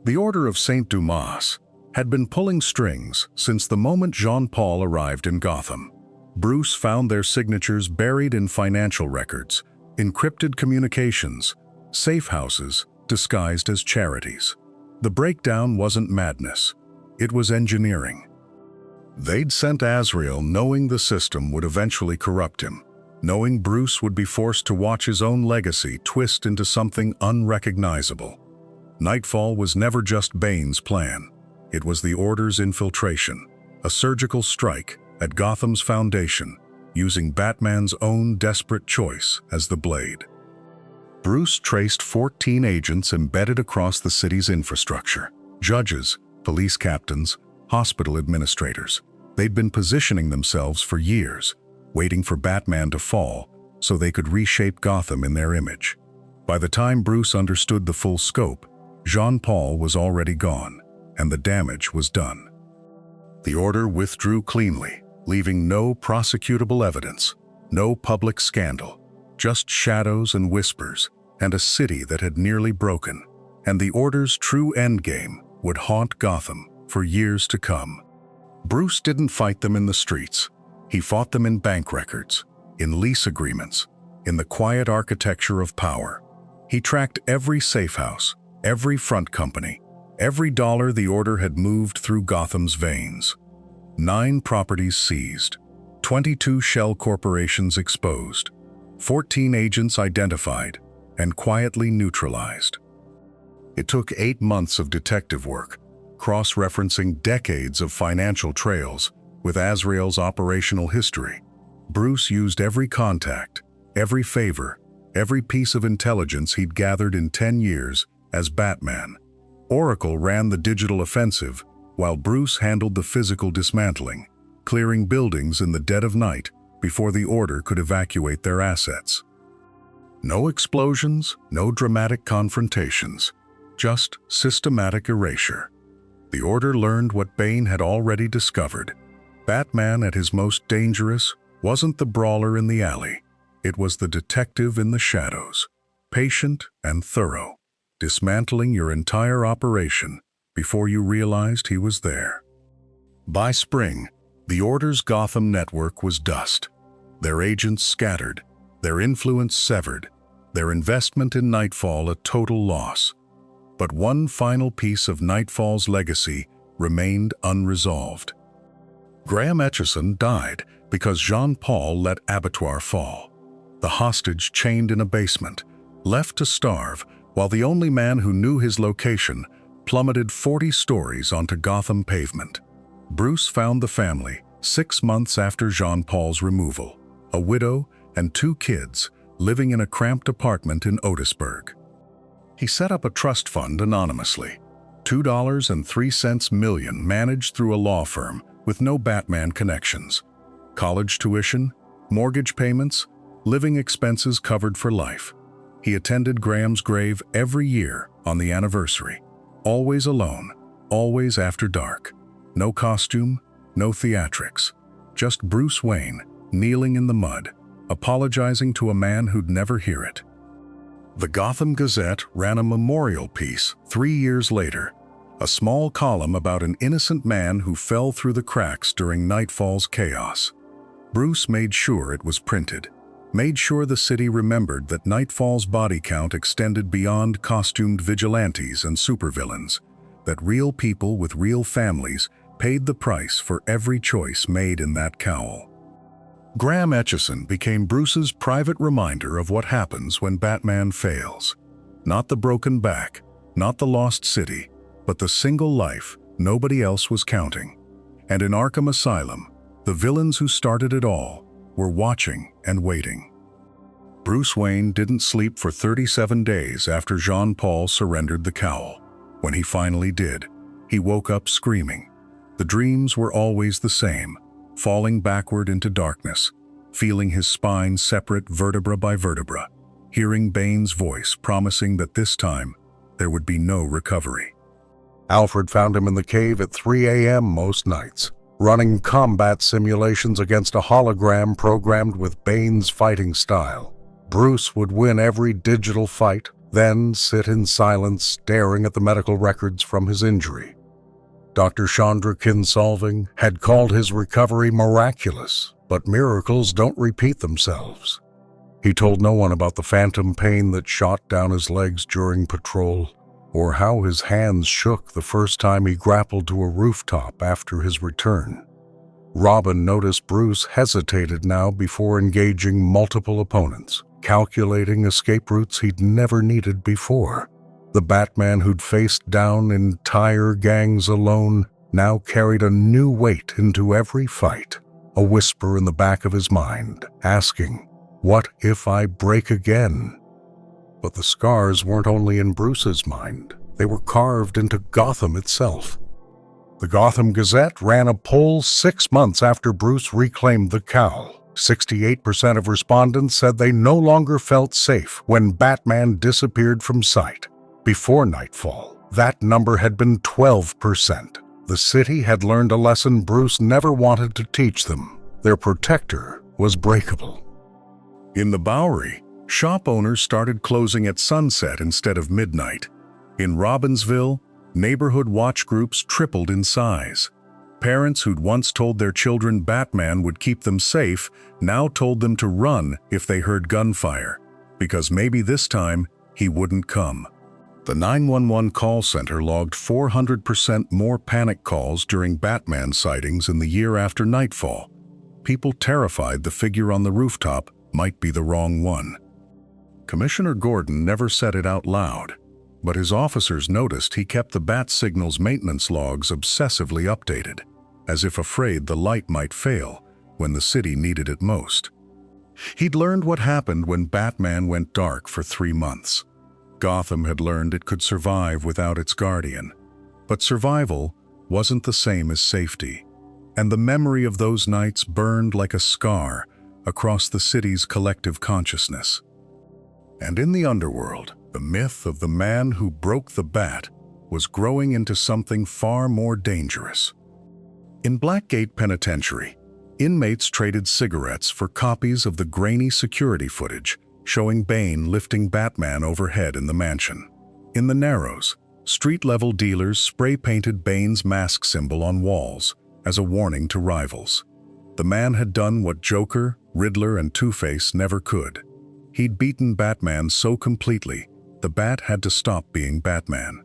The Order of Saint Dumas had been pulling strings since the moment Jean-Paul arrived in Gotham. Bruce found their signatures buried in financial records, encrypted communications, safe houses disguised as charities. The breakdown wasn't madness, it was engineering. They'd sent Azrael knowing the system would eventually corrupt him, knowing Bruce would be forced to watch his own legacy twist into something unrecognizable. Nightfall was never just Bane's plan. It was the Order's infiltration, a surgical strike at Gotham's foundation, using Batman's own desperate choice as the blade. Bruce traced 14 agents embedded across the city's infrastructure. Judges, police captains, hospital administrators. They'd been positioning themselves for years, waiting for Batman to fall so they could reshape Gotham in their image. By the time Bruce understood the full scope, Jean-Paul was already gone, and the damage was done. The Order withdrew cleanly, leaving no prosecutable evidence, no public scandal, just shadows and whispers, and a city that had nearly broken. And the Order's true endgame would haunt Gotham for years to come. Bruce didn't fight them in the streets. He fought them in bank records, in lease agreements, in the quiet architecture of power. He tracked every safe house, every front company, every dollar the Order had moved through Gotham's veins. 9 properties seized, 22 shell corporations exposed, 14 agents identified and quietly neutralized. It took 8 months of detective work, cross-referencing decades of financial trails with Azrael's operational history. Bruce used every contact, every favor, every piece of intelligence he'd gathered in 10 years as Batman. Oracle ran the digital offensive, while Bruce handled the physical dismantling, clearing buildings in the dead of night before the Order could evacuate their assets. No explosions, no dramatic confrontations, just systematic erasure. The Order learned what Bane had already discovered. Batman at his most dangerous wasn't the brawler in the alley. It was the detective in the shadows, patient and thorough, dismantling your entire operation before you realized he was there. By spring, the Order's Gotham network was dust. Their agents scattered, their influence severed, their investment in Nightfall a total loss. But one final piece of Nightfall's legacy remained unresolved. Graham Etchison died because Jean-Paul let Abattoir fall. The hostage chained in a basement, left to starve, while the only man who knew his location plummeted 40 stories onto Gotham pavement. Bruce found the family 6 months after Jean-Paul's removal, a widow and 2 kids living in a cramped apartment in Otisburg. He set up a trust fund anonymously, $2.03 million managed through a law firm with no Batman connections. College tuition, mortgage payments, living expenses covered for life. He attended Graham's grave every year on the anniversary, always alone, always after dark. No costume, no theatrics, just Bruce Wayne kneeling in the mud, apologizing to a man who'd never hear it. The Gotham Gazette ran a memorial piece 3 years later, a small column about an innocent man who fell through the cracks during Nightfall's chaos. Bruce made sure it was printed, made sure the city remembered that Nightfall's body count extended beyond costumed vigilantes and supervillains, that real people with real families paid the price for every choice made in that cowl. Graham Etchison became Bruce's private reminder of what happens when Batman fails. Not the broken back, not the lost city, but the single life nobody else was counting. And in Arkham Asylum, the villains who started it all were watching and waiting. Bruce Wayne didn't sleep for 37 days after Jean-Paul surrendered the cowl. When he finally did, he woke up screaming. The dreams were always the same, falling backward into darkness, feeling his spine separate vertebra by vertebra, hearing Bane's voice promising that this time, there would be no recovery. Alfred found him in the cave at 3 a.m. most nights, running combat simulations against a hologram programmed with Bane's fighting style. Bruce would win every digital fight, then sit in silence staring at the medical records from his injury. Dr. Chandra Kinsolving had called his recovery miraculous, but miracles don't repeat themselves. He told no one about the phantom pain that shot down his legs during patrol, or how his hands shook the first time he grappled to a rooftop after his return. Robin noticed Bruce hesitated now before engaging multiple opponents, calculating escape routes he'd never needed before. The Batman who'd faced down entire gangs alone now carried a new weight into every fight, a whisper in the back of his mind, asking, "What if I break again?" But the scars weren't only in Bruce's mind, they were carved into Gotham itself. The Gotham Gazette ran a poll 6 months after Bruce reclaimed the cowl. 68% of respondents said they no longer felt safe when Batman disappeared from sight. Before nightfall, that number had been 12%. The city had learned a lesson Bruce never wanted to teach them. Their protector was breakable. In the Bowery, shop owners started closing at sunset instead of midnight. In Robbinsville, neighborhood watch groups tripled in size. Parents who'd once told their children Batman would keep them safe now told them to run if they heard gunfire, because maybe this time he wouldn't come. The 911 call center logged 400% more panic calls during Batman sightings in the year after nightfall. People terrified the figure on the rooftop might be the wrong one. Commissioner Gordon never said it out loud, but his officers noticed he kept the bat signal's maintenance logs obsessively updated, as if afraid the light might fail when the city needed it most. He'd learned what happened when Batman went dark for 3 months. Gotham had learned it could survive without its guardian. But survival wasn't the same as safety, and the memory of those nights burned like a scar across the city's collective consciousness. And in the underworld, the myth of the man who broke the bat was growing into something far more dangerous. In Blackgate Penitentiary, inmates traded cigarettes for copies of the grainy security footage showing Bane lifting Batman overhead in the mansion. In the Narrows, street-level dealers spray-painted Bane's mask symbol on walls as a warning to rivals. The man had done what Joker, Riddler, and Two-Face never could. He'd beaten Batman so completely, the Bat had to stop being Batman.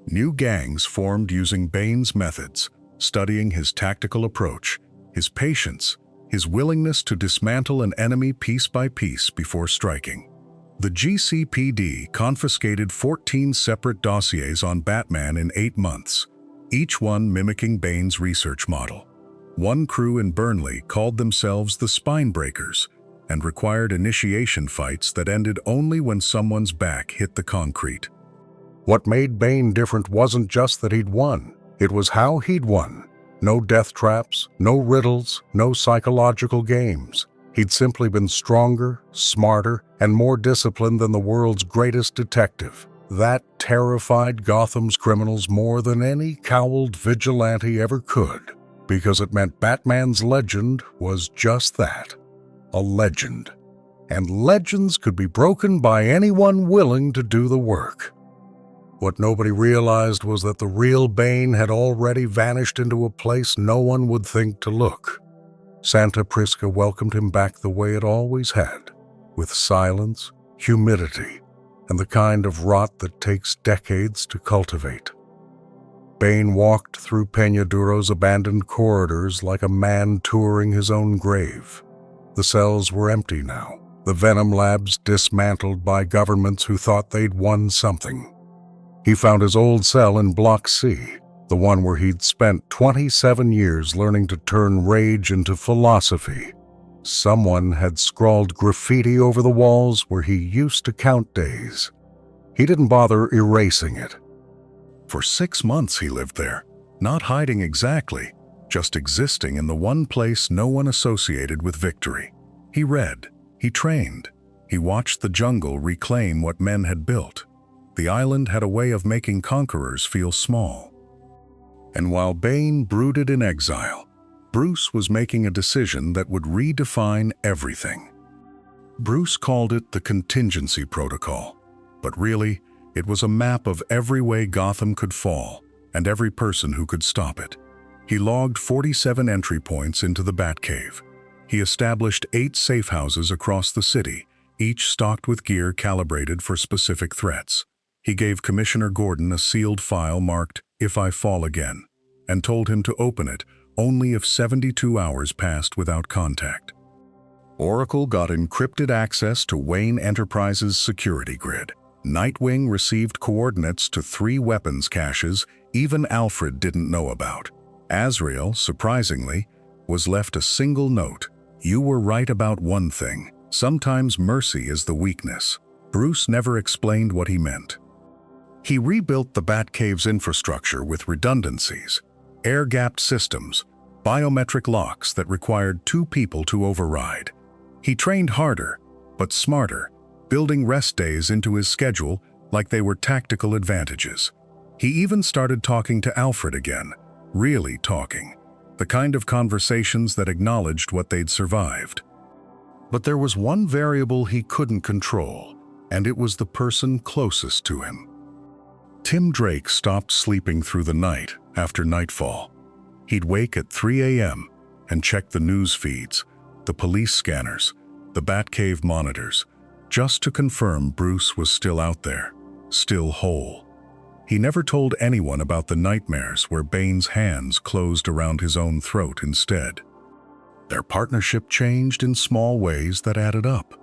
New gangs formed using Bane's methods, studying his tactical approach, his patience, his willingness to dismantle an enemy piece by piece before striking. The GCPD confiscated 14 separate dossiers on Batman in 8 months, each one mimicking Bane's research model. One crew in Burnley called themselves the Spine Breakers and required initiation fights that ended only when someone's back hit the concrete. What made Bane different wasn't just that he'd won, it was how he'd won. No death traps, no riddles, no psychological games. He'd simply been stronger, smarter, and more disciplined than the world's greatest detective. That terrified Gotham's criminals more than any cowled vigilante ever could, because it meant Batman's legend was just that, a legend. And legends could be broken by anyone willing to do the work. What nobody realized was that the real Bane had already vanished into a place no one would think to look. Santa Prisca welcomed him back the way it always had, with silence, humidity, and the kind of rot that takes decades to cultivate. Bane walked through Peñaduro's abandoned corridors like a man touring his own grave. The cells were empty now, the venom labs dismantled by governments who thought they'd won something. He found his old cell in Block C, the one where he'd spent 27 years learning to turn rage into philosophy. Someone had scrawled graffiti over the walls where he used to count days. He didn't bother erasing it. For 6 months he lived there, not hiding exactly, just existing in the one place no one associated with victory. He read, he trained, he watched the jungle reclaim what men had built. the island had a way of making conquerors feel small. And while Bane brooded in exile, Bruce was making a decision that would redefine everything. Bruce called it the contingency protocol, but really, it was a map of every way Gotham could fall and every person who could stop it. He logged 47 entry points into the Batcave. He established 8 safe houses across the city, each stocked with gear calibrated for specific threats. He gave Commissioner Gordon a sealed file marked, "If I Fall Again," and told him to open it only if 72 hours passed without contact. Oracle got encrypted access to Wayne Enterprises' security grid. Nightwing received coordinates to 3 weapons caches even Alfred didn't know about. Azrael, surprisingly, was left a single note. "You were right about one thing. Sometimes mercy is the weakness." Bruce never explained what he meant. He rebuilt the Batcave's infrastructure with redundancies, air-gapped systems, biometric locks that required 2 people to override. He trained harder, but smarter, building rest days into his schedule like they were tactical advantages. He even started talking to Alfred again, really talking, the kind of conversations that acknowledged what they'd survived. But there was one variable he couldn't control, and it was the person closest to him. Tim Drake stopped sleeping through the night after nightfall. He'd wake at 3 a.m. and check the news feeds, the police scanners, the Batcave monitors, just to confirm Bruce was still out there, still whole. He never told anyone about the nightmares where Bane's hands closed around his own throat instead. Their partnership changed in small ways that added up.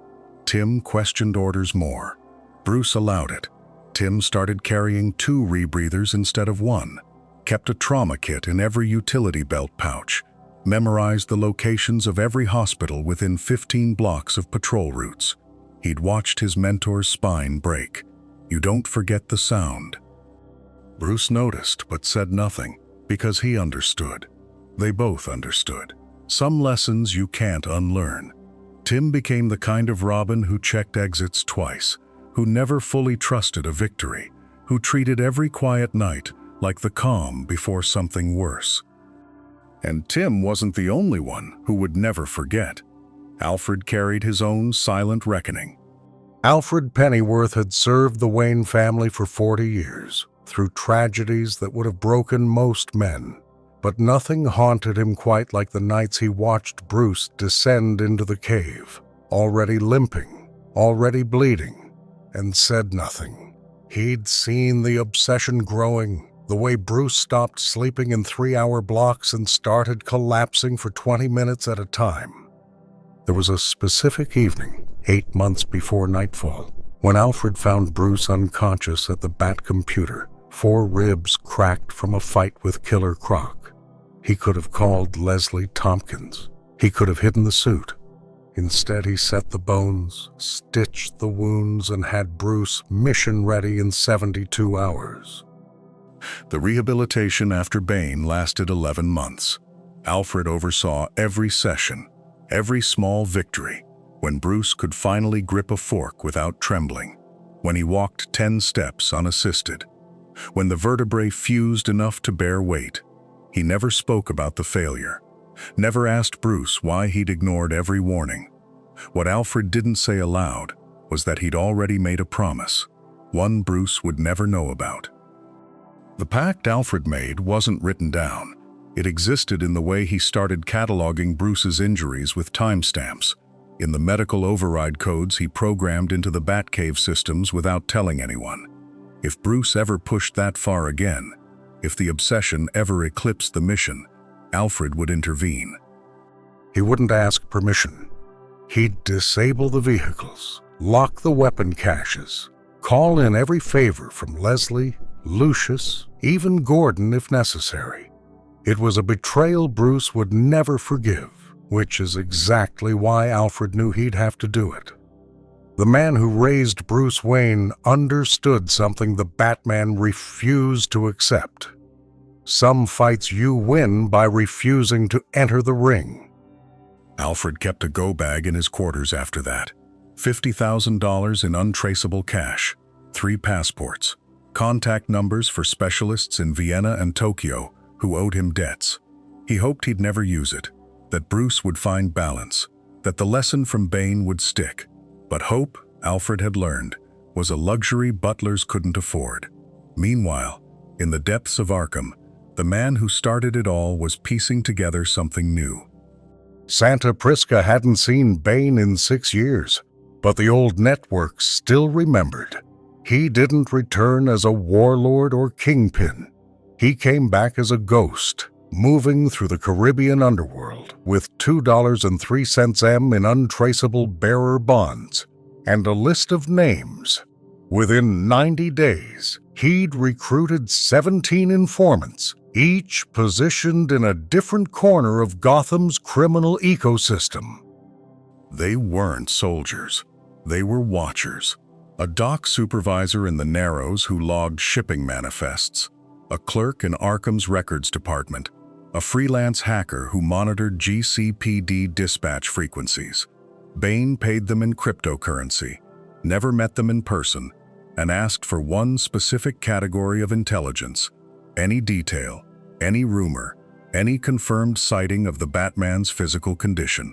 Tim questioned orders more. Bruce allowed it. Tim started carrying 2 rebreathers instead of 1, kept a trauma kit in every utility belt pouch, memorized the locations of every hospital within 15 blocks of patrol routes. He'd watched his mentor's spine break. You don't forget the sound. Bruce noticed but said nothing, because he understood. They both understood. Some lessons you can't unlearn. Tim became the kind of Robin who checked exits twice, who never fully trusted a victory, who treated every quiet night like the calm before something worse. And Tim wasn't the only one who would never forget. Alfred carried his own silent reckoning. Alfred Pennyworth had served the Wayne family for 40 years, through tragedies that would have broken most men. But nothing haunted him quite like the nights he watched Bruce descend into the cave, already limping, already bleeding, and said nothing. He'd seen the obsession growing, the way Bruce stopped sleeping in 3-hour blocks and started collapsing for 20 minutes at a time. There was a specific evening, 8 months before nightfall, when Alfred found Bruce unconscious at the Bat computer, 4 ribs cracked from a fight with Killer Croc. He could have called Leslie Tompkins. He could have hidden the suit. Instead, he set the bones, stitched the wounds, and had Bruce mission-ready in 72 hours. The rehabilitation after Bane lasted 11 months. Alfred oversaw every session, every small victory, when Bruce could finally grip a fork without trembling, when he walked 10 steps unassisted, when the vertebrae fused enough to bear weight. He never spoke about the failure, never asked Bruce why he'd ignored every warning. What Alfred didn't say aloud was that he'd already made a promise, one Bruce would never know about. The pact Alfred made wasn't written down. It existed in the way he started cataloging Bruce's injuries with timestamps, in the medical override codes he programmed into the Batcave systems without telling anyone. If Bruce ever pushed that far again, if the obsession ever eclipsed the mission, Alfred would intervene. He wouldn't ask permission. He'd disable the vehicles, lock the weapon caches, call in every favor from Leslie, Lucius, even Gordon if necessary. It was a betrayal Bruce would never forgive, which is exactly why Alfred knew he'd have to do it. The man who raised Bruce Wayne understood something the Batman refused to accept. Some fights you win by refusing to enter the ring. Alfred kept a go bag in his quarters after that. $50,000 in untraceable cash, 3 passports, contact numbers for specialists in Vienna and Tokyo who owed him debts. He hoped he'd never use it, that Bruce would find balance, that the lesson from Bane would stick. But hope, Alfred had learned, was a luxury butlers couldn't afford. Meanwhile, in the depths of Arkham, the man who started it all was piecing together something new. Santa Prisca hadn't seen Bane in 6 years, but the old network still remembered. He didn't return as a warlord or kingpin. He came back as a ghost, moving through the Caribbean underworld with $2.03 in untraceable bearer bonds and a list of names. Within 90 days, he'd recruited 17 informants, each positioned in a different corner of Gotham's criminal ecosystem. They weren't soldiers. They were watchers. A dock supervisor in the Narrows who logged shipping manifests, a clerk in Arkham's records department, a freelance hacker who monitored GCPD dispatch frequencies. Bane paid them in cryptocurrency, never met them in person, and asked for one specific category of intelligence: any detail, any rumor, any confirmed sighting of the Batman's physical condition.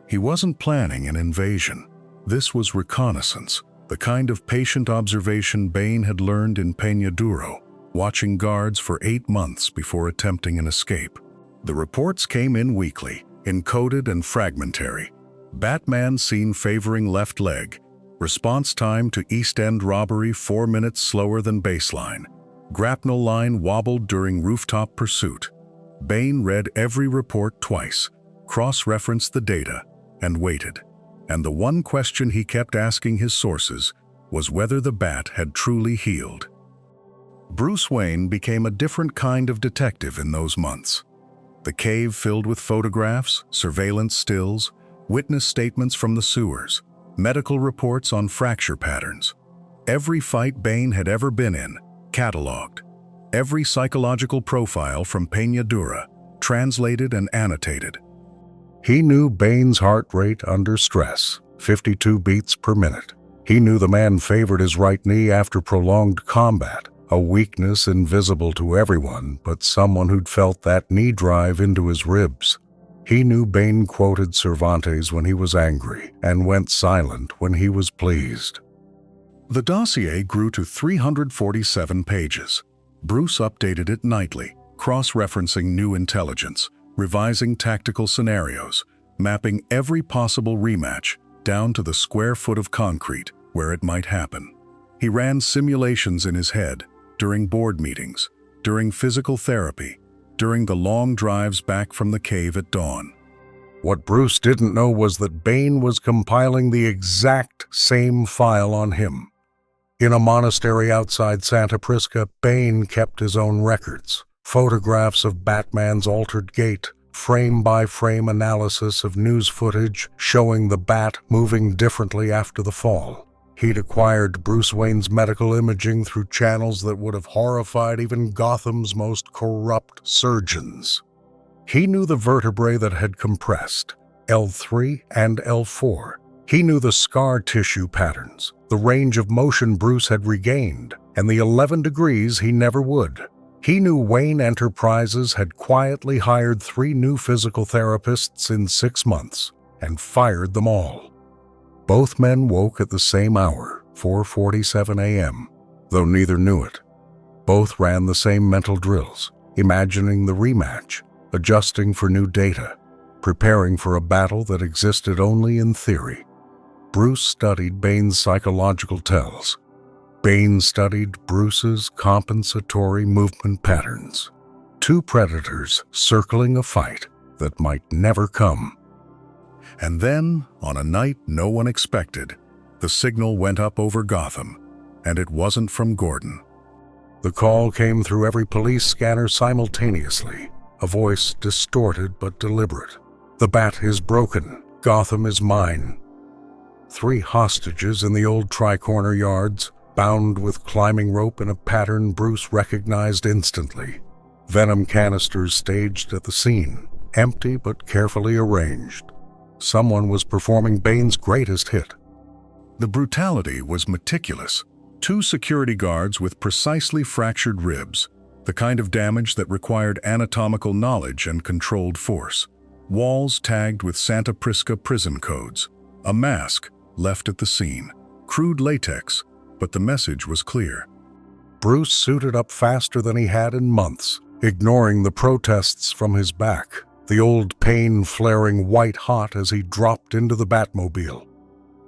He wasn't planning an invasion. This was reconnaissance, the kind of patient observation Bane had learned in Peña Duro, watching guards for 8 months before attempting an escape. The reports came in weekly, encoded and fragmentary. Batman seen favoring left leg. Response time to East End robbery 4 minutes slower than baseline. Grapnel line wobbled during rooftop pursuit. Bane read every report twice, cross-referenced the data, and waited. And the one question he kept asking his sources was whether the Bat had truly healed. Bruce Wayne became a different kind of detective in those months. The cave filled with photographs, surveillance stills, witness statements from the sewers, medical reports on fracture patterns. Every fight Bane had ever been in, cataloged. Every psychological profile from Peña Duro, translated and annotated. He knew Bane's heart rate under stress, 52 beats per minute. He knew the man favored his right knee after prolonged combat, a weakness invisible to everyone but someone who'd felt that knee drive into his ribs. He knew Bane quoted Cervantes when he was angry and went silent when he was pleased. The dossier grew to 347 pages. Bruce updated it nightly, cross-referencing new intelligence, revising tactical scenarios, mapping every possible rematch down to the square foot of concrete where it might happen. He ran simulations in his head, during board meetings, during physical therapy, during the long drives back from the cave at dawn. What Bruce didn't know was that Bane was compiling the exact same file on him. In a monastery outside Santa Prisca, Bane kept his own records. Photographs of Batman's altered gait, frame-by-frame analysis of news footage showing the Bat moving differently after the fall. He'd acquired Bruce Wayne's medical imaging through channels that would have horrified even Gotham's most corrupt surgeons. He knew the vertebrae that had compressed, L3 and L4. He knew the scar tissue patterns, the range of motion Bruce had regained, and the 11 degrees he never would. He knew Wayne Enterprises had quietly hired 3 new physical therapists in 6 months and fired them all. Both men woke at the same hour, 4:47 a.m., though neither knew it. Both ran the same mental drills, imagining the rematch, adjusting for new data, preparing for a battle that existed only in theory. Bruce studied Bane's psychological tells. Bane studied Bruce's compensatory movement patterns. 2 predators circling a fight that might never come. And then, on a night no one expected, the signal went up over Gotham, and it wasn't from Gordon. The call came through every police scanner simultaneously, a voice distorted but deliberate. "The Bat is broken. Gotham is mine." 3 hostages in the old Tri-Corner yards, bound with climbing rope in a pattern Bruce recognized instantly. Venom canisters staged at the scene, empty but carefully arranged. Someone was performing Bane's greatest hit. The brutality was meticulous. 2 security guards with precisely fractured ribs, the kind of damage that required anatomical knowledge and controlled force. Walls tagged with Santa Prisca prison codes. A mask left at the scene. Crude latex, but the message was clear. Bruce suited up faster than he had in months, ignoring the protests from his back, the old pain flaring white-hot as he dropped into the Batmobile.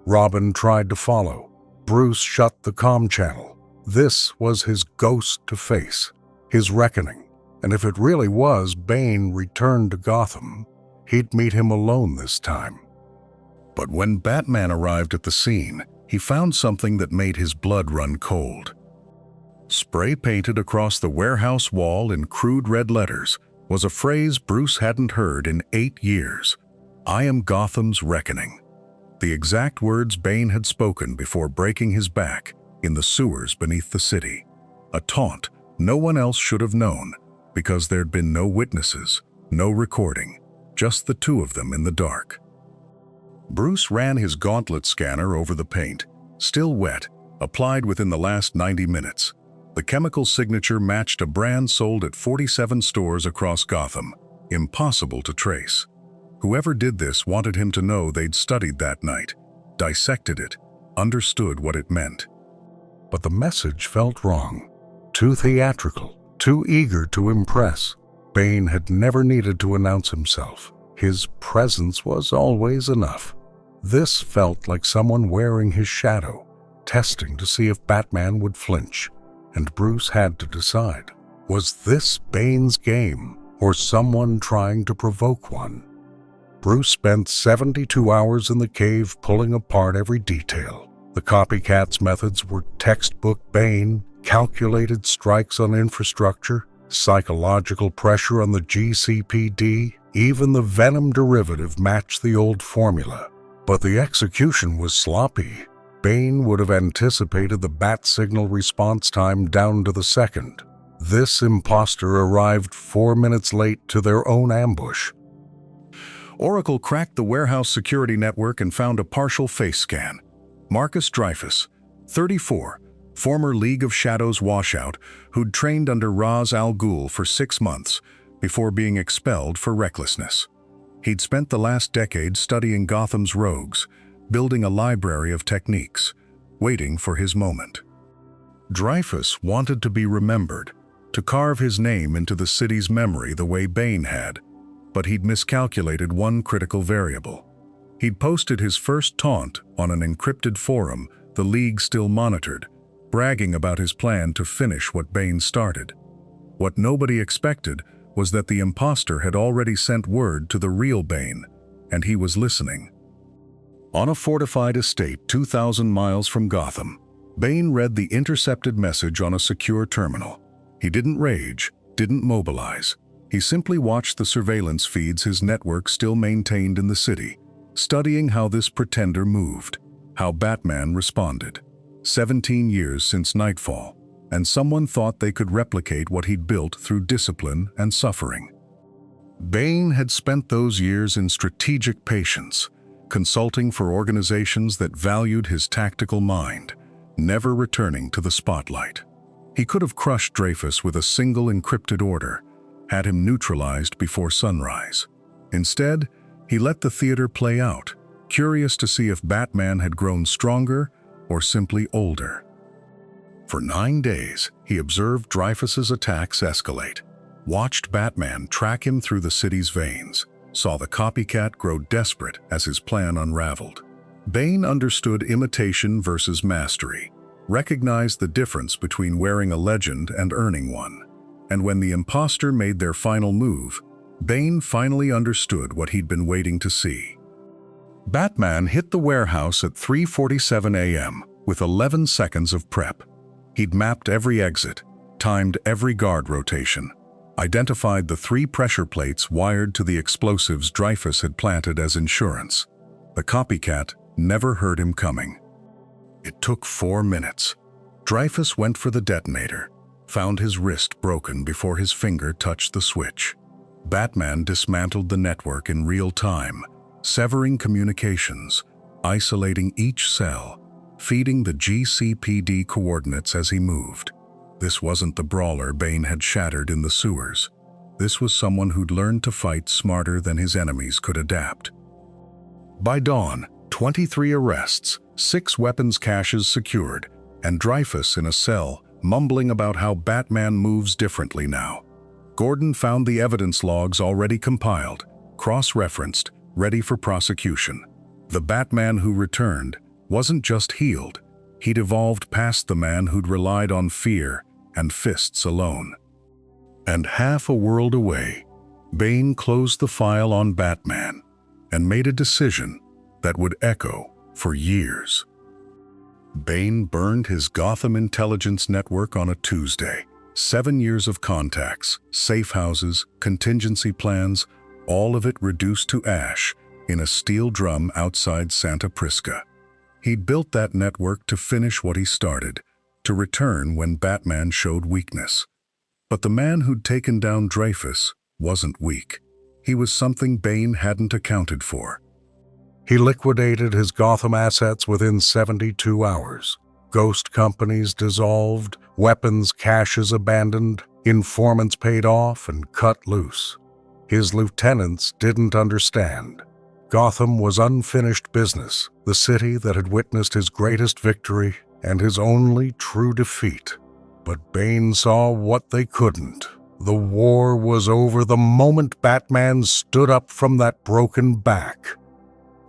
Robin tried to follow. Bruce shut the comm channel. This was his ghost to face, his reckoning, and if it really was Bane returned to Gotham, he'd meet him alone this time. But when Batman arrived at the scene, he found something that made his blood run cold. Spray painted across the warehouse wall in crude red letters was a phrase Bruce hadn't heard in 8 years. "I am Gotham's reckoning." The exact words Bane had spoken before breaking his back in the sewers beneath the city. A taunt no one else should have known, because there'd been no witnesses, no recording, just the 2 of them in the dark. Bruce ran his gauntlet scanner over the paint, still wet, applied within the last 90 minutes. The chemical signature matched a brand sold at 47 stores across Gotham, impossible to trace. Whoever did this wanted him to know they'd studied that night, dissected it, understood what it meant. But the message felt wrong. Too theatrical, too eager to impress. Bane had never needed to announce himself. His presence was always enough. This felt like someone wearing his shadow, testing to see if Batman would flinch. And Bruce had to decide, was this Bane's game or someone trying to provoke one? Bruce spent 72 hours in the cave pulling apart every detail. The copycat's methods were textbook Bane, calculated strikes on infrastructure, psychological pressure on the GCPD, even the Venom derivative matched the old formula. But the execution was sloppy. Bane would have anticipated the bat signal response time down to the second. This imposter arrived 4 minutes late to their own ambush. Oracle cracked the warehouse security network and found a partial face scan. Marcus Dreyfus, 34, former League of Shadows washout who'd trained under Ra's al Ghul for 6 months before being expelled for recklessness. He'd spent the last decade studying Gotham's rogues, building a library of techniques, waiting for his moment. Dreyfus wanted to be remembered, to carve his name into the city's memory the way Bane had, but he'd miscalculated one critical variable. He'd posted his first taunt on an encrypted forum the League still monitored, bragging about his plan to finish what Bane started. What nobody expected was that the imposter had already sent word to the real Bane, and he was listening. On a fortified estate 2,000 miles from Gotham, Bane read the intercepted message on a secure terminal. He didn't rage, didn't mobilize. He simply watched the surveillance feeds his network still maintained in the city, studying how this pretender moved, how Batman responded. 17 years since Knightfall, and someone thought they could replicate what he'd built through discipline and suffering. Bane had spent those years in strategic patience, consulting for organizations that valued his tactical mind, never returning to the spotlight. He could have crushed Dreyfus with a single encrypted order, had him neutralized before sunrise. Instead, he let the theater play out, curious to see if Batman had grown stronger or simply older. For 9 days, he observed Dreyfus's attacks escalate, watched Batman track him through the city's veins, saw the copycat grow desperate as his plan unraveled. Bane understood imitation versus mastery, recognized the difference between wearing a legend and earning one. And when the imposter made their final move, Bane finally understood what he'd been waiting to see. Batman hit the warehouse at 3:47 a.m. with 11 seconds of prep. He'd mapped every exit, timed every guard rotation, identified the 3 pressure plates wired to the explosives Dreyfus had planted as insurance. The copycat never heard him coming. It took 4 minutes. Dreyfus went for the detonator, found his wrist broken before his finger touched the switch. Batman dismantled the network in real time, severing communications, isolating each cell, feeding the GCPD coordinates as he moved. This wasn't the brawler Bane had shattered in the sewers. This was someone who'd learned to fight smarter than his enemies could adapt. By dawn, 23 arrests, 6 weapons caches secured, and Dreyfus in a cell, mumbling about how Batman moves differently now. Gordon found the evidence logs already compiled, cross-referenced, ready for prosecution. The Batman who returned wasn't just healed, he'd evolved past the man who'd relied on fear and fists alone. And half a world away, Bane closed the file on Batman and made a decision that would echo for years. Bane burned his Gotham intelligence network on a Tuesday. 7 years of contacts, safe houses, contingency plans, all of it reduced to ash in a steel drum outside Santa Prisca. He'd built that network to finish what he started, to return when Batman showed weakness. But the man who'd taken down Dreyfus wasn't weak. He was something Bane hadn't accounted for. He liquidated his Gotham assets within 72 hours. Ghost companies dissolved, weapons caches abandoned, informants paid off and cut loose. His lieutenants didn't understand. Gotham was unfinished business, the city that had witnessed his greatest victory and his only true defeat. But Bane saw what they couldn't. The war was over the moment Batman stood up from that broken back.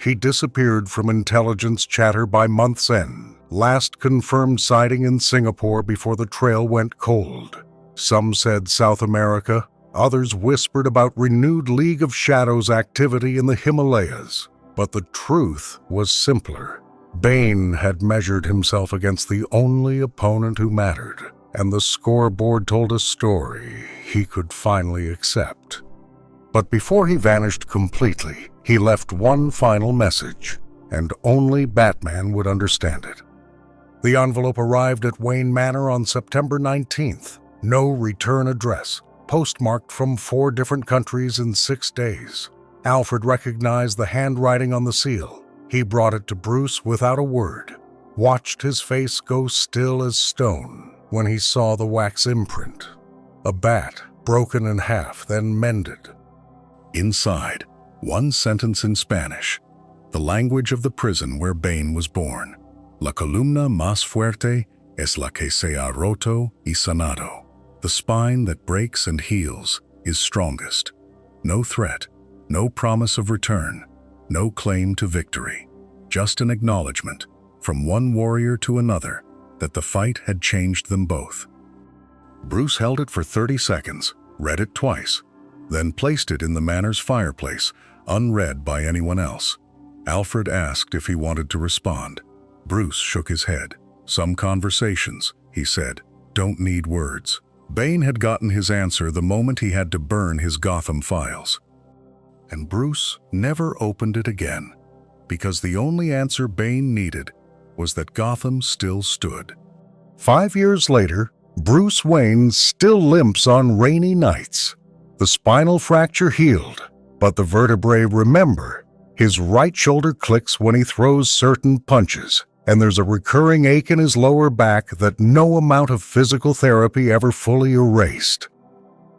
He disappeared from intelligence chatter by month's end, last confirmed sighting in Singapore before the trail went cold. Some said South America, others whispered about renewed League of Shadows activity in the Himalayas. But the truth was simpler. Bane had measured himself against the only opponent who mattered, and the scoreboard told a story he could finally accept. But before he vanished completely, he left one final message, and only Batman would understand it. The envelope arrived at Wayne Manor on September 19th. No return address, postmarked from 4 different countries in 6 days. Alfred recognized the handwriting on the seal. He brought it to Bruce without a word, watched his face go still as stone when he saw the wax imprint. A bat, broken in half, then mended. Inside, one sentence in Spanish, the language of the prison where Bane was born. La columna más fuerte es la que se ha roto y sanado. The spine that breaks and heals is strongest. No threat, no promise of return, no claim to victory. Just an acknowledgement, from one warrior to another, that the fight had changed them both. Bruce held it for 30 seconds, read it twice, then placed it in the manor's fireplace, unread by anyone else. Alfred asked if he wanted to respond. Bruce shook his head. Some conversations, he said, don't need words. Bane had gotten his answer the moment he had to burn his Gotham files. And Bruce never opened it again, because the only answer Bane needed was that Gotham still stood. 5 years later, Bruce Wayne still limps on rainy nights. The spinal fracture healed, but the vertebrae remember. His right shoulder clicks when he throws certain punches, and there's a recurring ache in his lower back that no amount of physical therapy ever fully erased.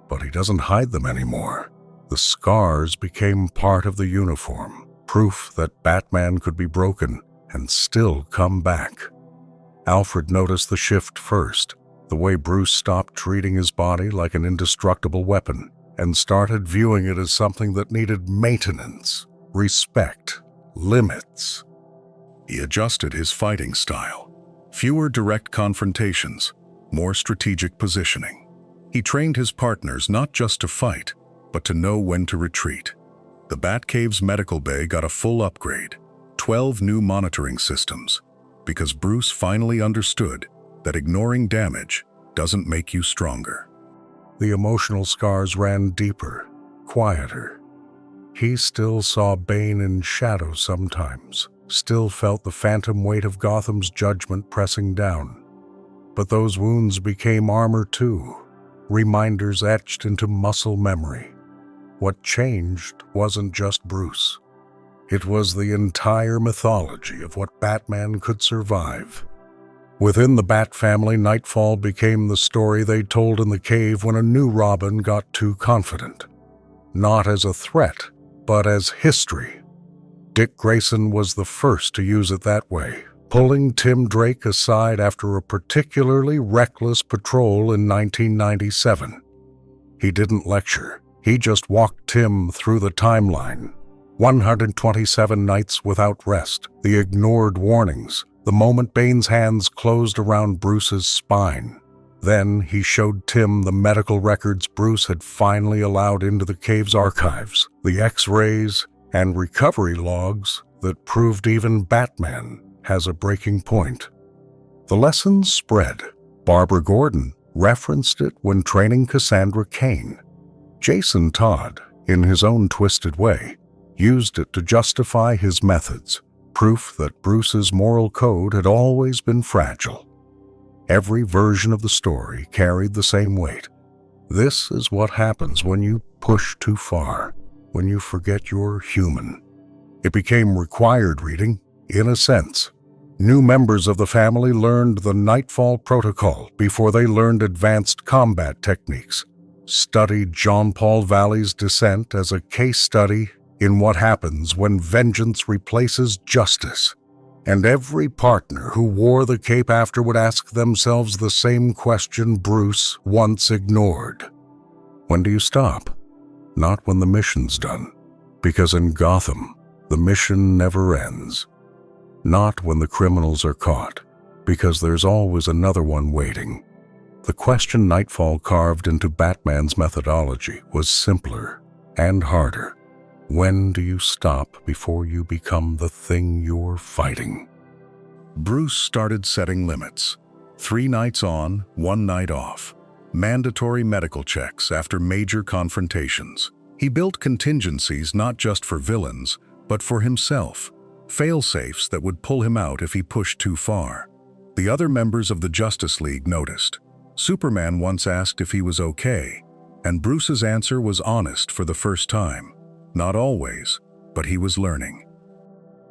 But he doesn't hide them anymore. The scars became part of the uniform, proof that Batman could be broken and still come back. Alfred noticed the shift first, the way Bruce stopped treating his body like an indestructible weapon and started viewing it as something that needed maintenance, respect, limits. He adjusted his fighting style. Fewer direct confrontations, more strategic positioning. He trained his partners not just to fight, but to know when to retreat. The Batcave's medical bay got a full upgrade, 12 new monitoring systems, because Bruce finally understood that ignoring damage doesn't make you stronger. The emotional scars ran deeper, quieter. He still saw Bane in shadow sometimes, still felt the phantom weight of Gotham's judgment pressing down. But those wounds became armor too, reminders etched into muscle memory. What changed wasn't just Bruce. It was the entire mythology of what Batman could survive. Within the Bat family, Knightfall became the story they told in the cave when a new Robin got too confident. Not as a threat, but as history. Dick Grayson was the first to use it that way, pulling Tim Drake aside after a particularly reckless patrol in 1997. He didn't lecture, he just walked Tim through the timeline. 127 nights without rest, the ignored warnings, the moment Bane's hands closed around Bruce's spine. Then he showed Tim the medical records Bruce had finally allowed into the cave's archives, the X-rays and recovery logs that proved even Batman has a breaking point. The lessons spread. Barbara Gordon referenced it when training Cassandra Cain. Jason Todd, in his own twisted way, used it to justify his methods, proof that Bruce's moral code had always been fragile. Every version of the story carried the same weight. This is what happens when you push too far, when you forget you're human. It became required reading, in a sense. New members of the family learned the Knightfall Protocol before they learned advanced combat techniques, studied Jean-Paul Valley's descent as a case study in what happens when vengeance replaces justice. And every partner who wore the cape after would ask themselves the same question Bruce once ignored. When do you stop? Not when the mission's done. Because in Gotham, the mission never ends. Not when the criminals are caught, because there's always another one waiting. The question Knightfall carved into Batman's methodology was simpler and harder. When do you stop before you become the thing you're fighting? Bruce started setting limits. 3 nights on, 1 night off. Mandatory medical checks after major confrontations. He built contingencies not just for villains, but for himself. Fail-safes that would pull him out if he pushed too far. The other members of the Justice League noticed. Superman once asked if he was okay, and Bruce's answer was honest for the first time. Not always, but he was learning.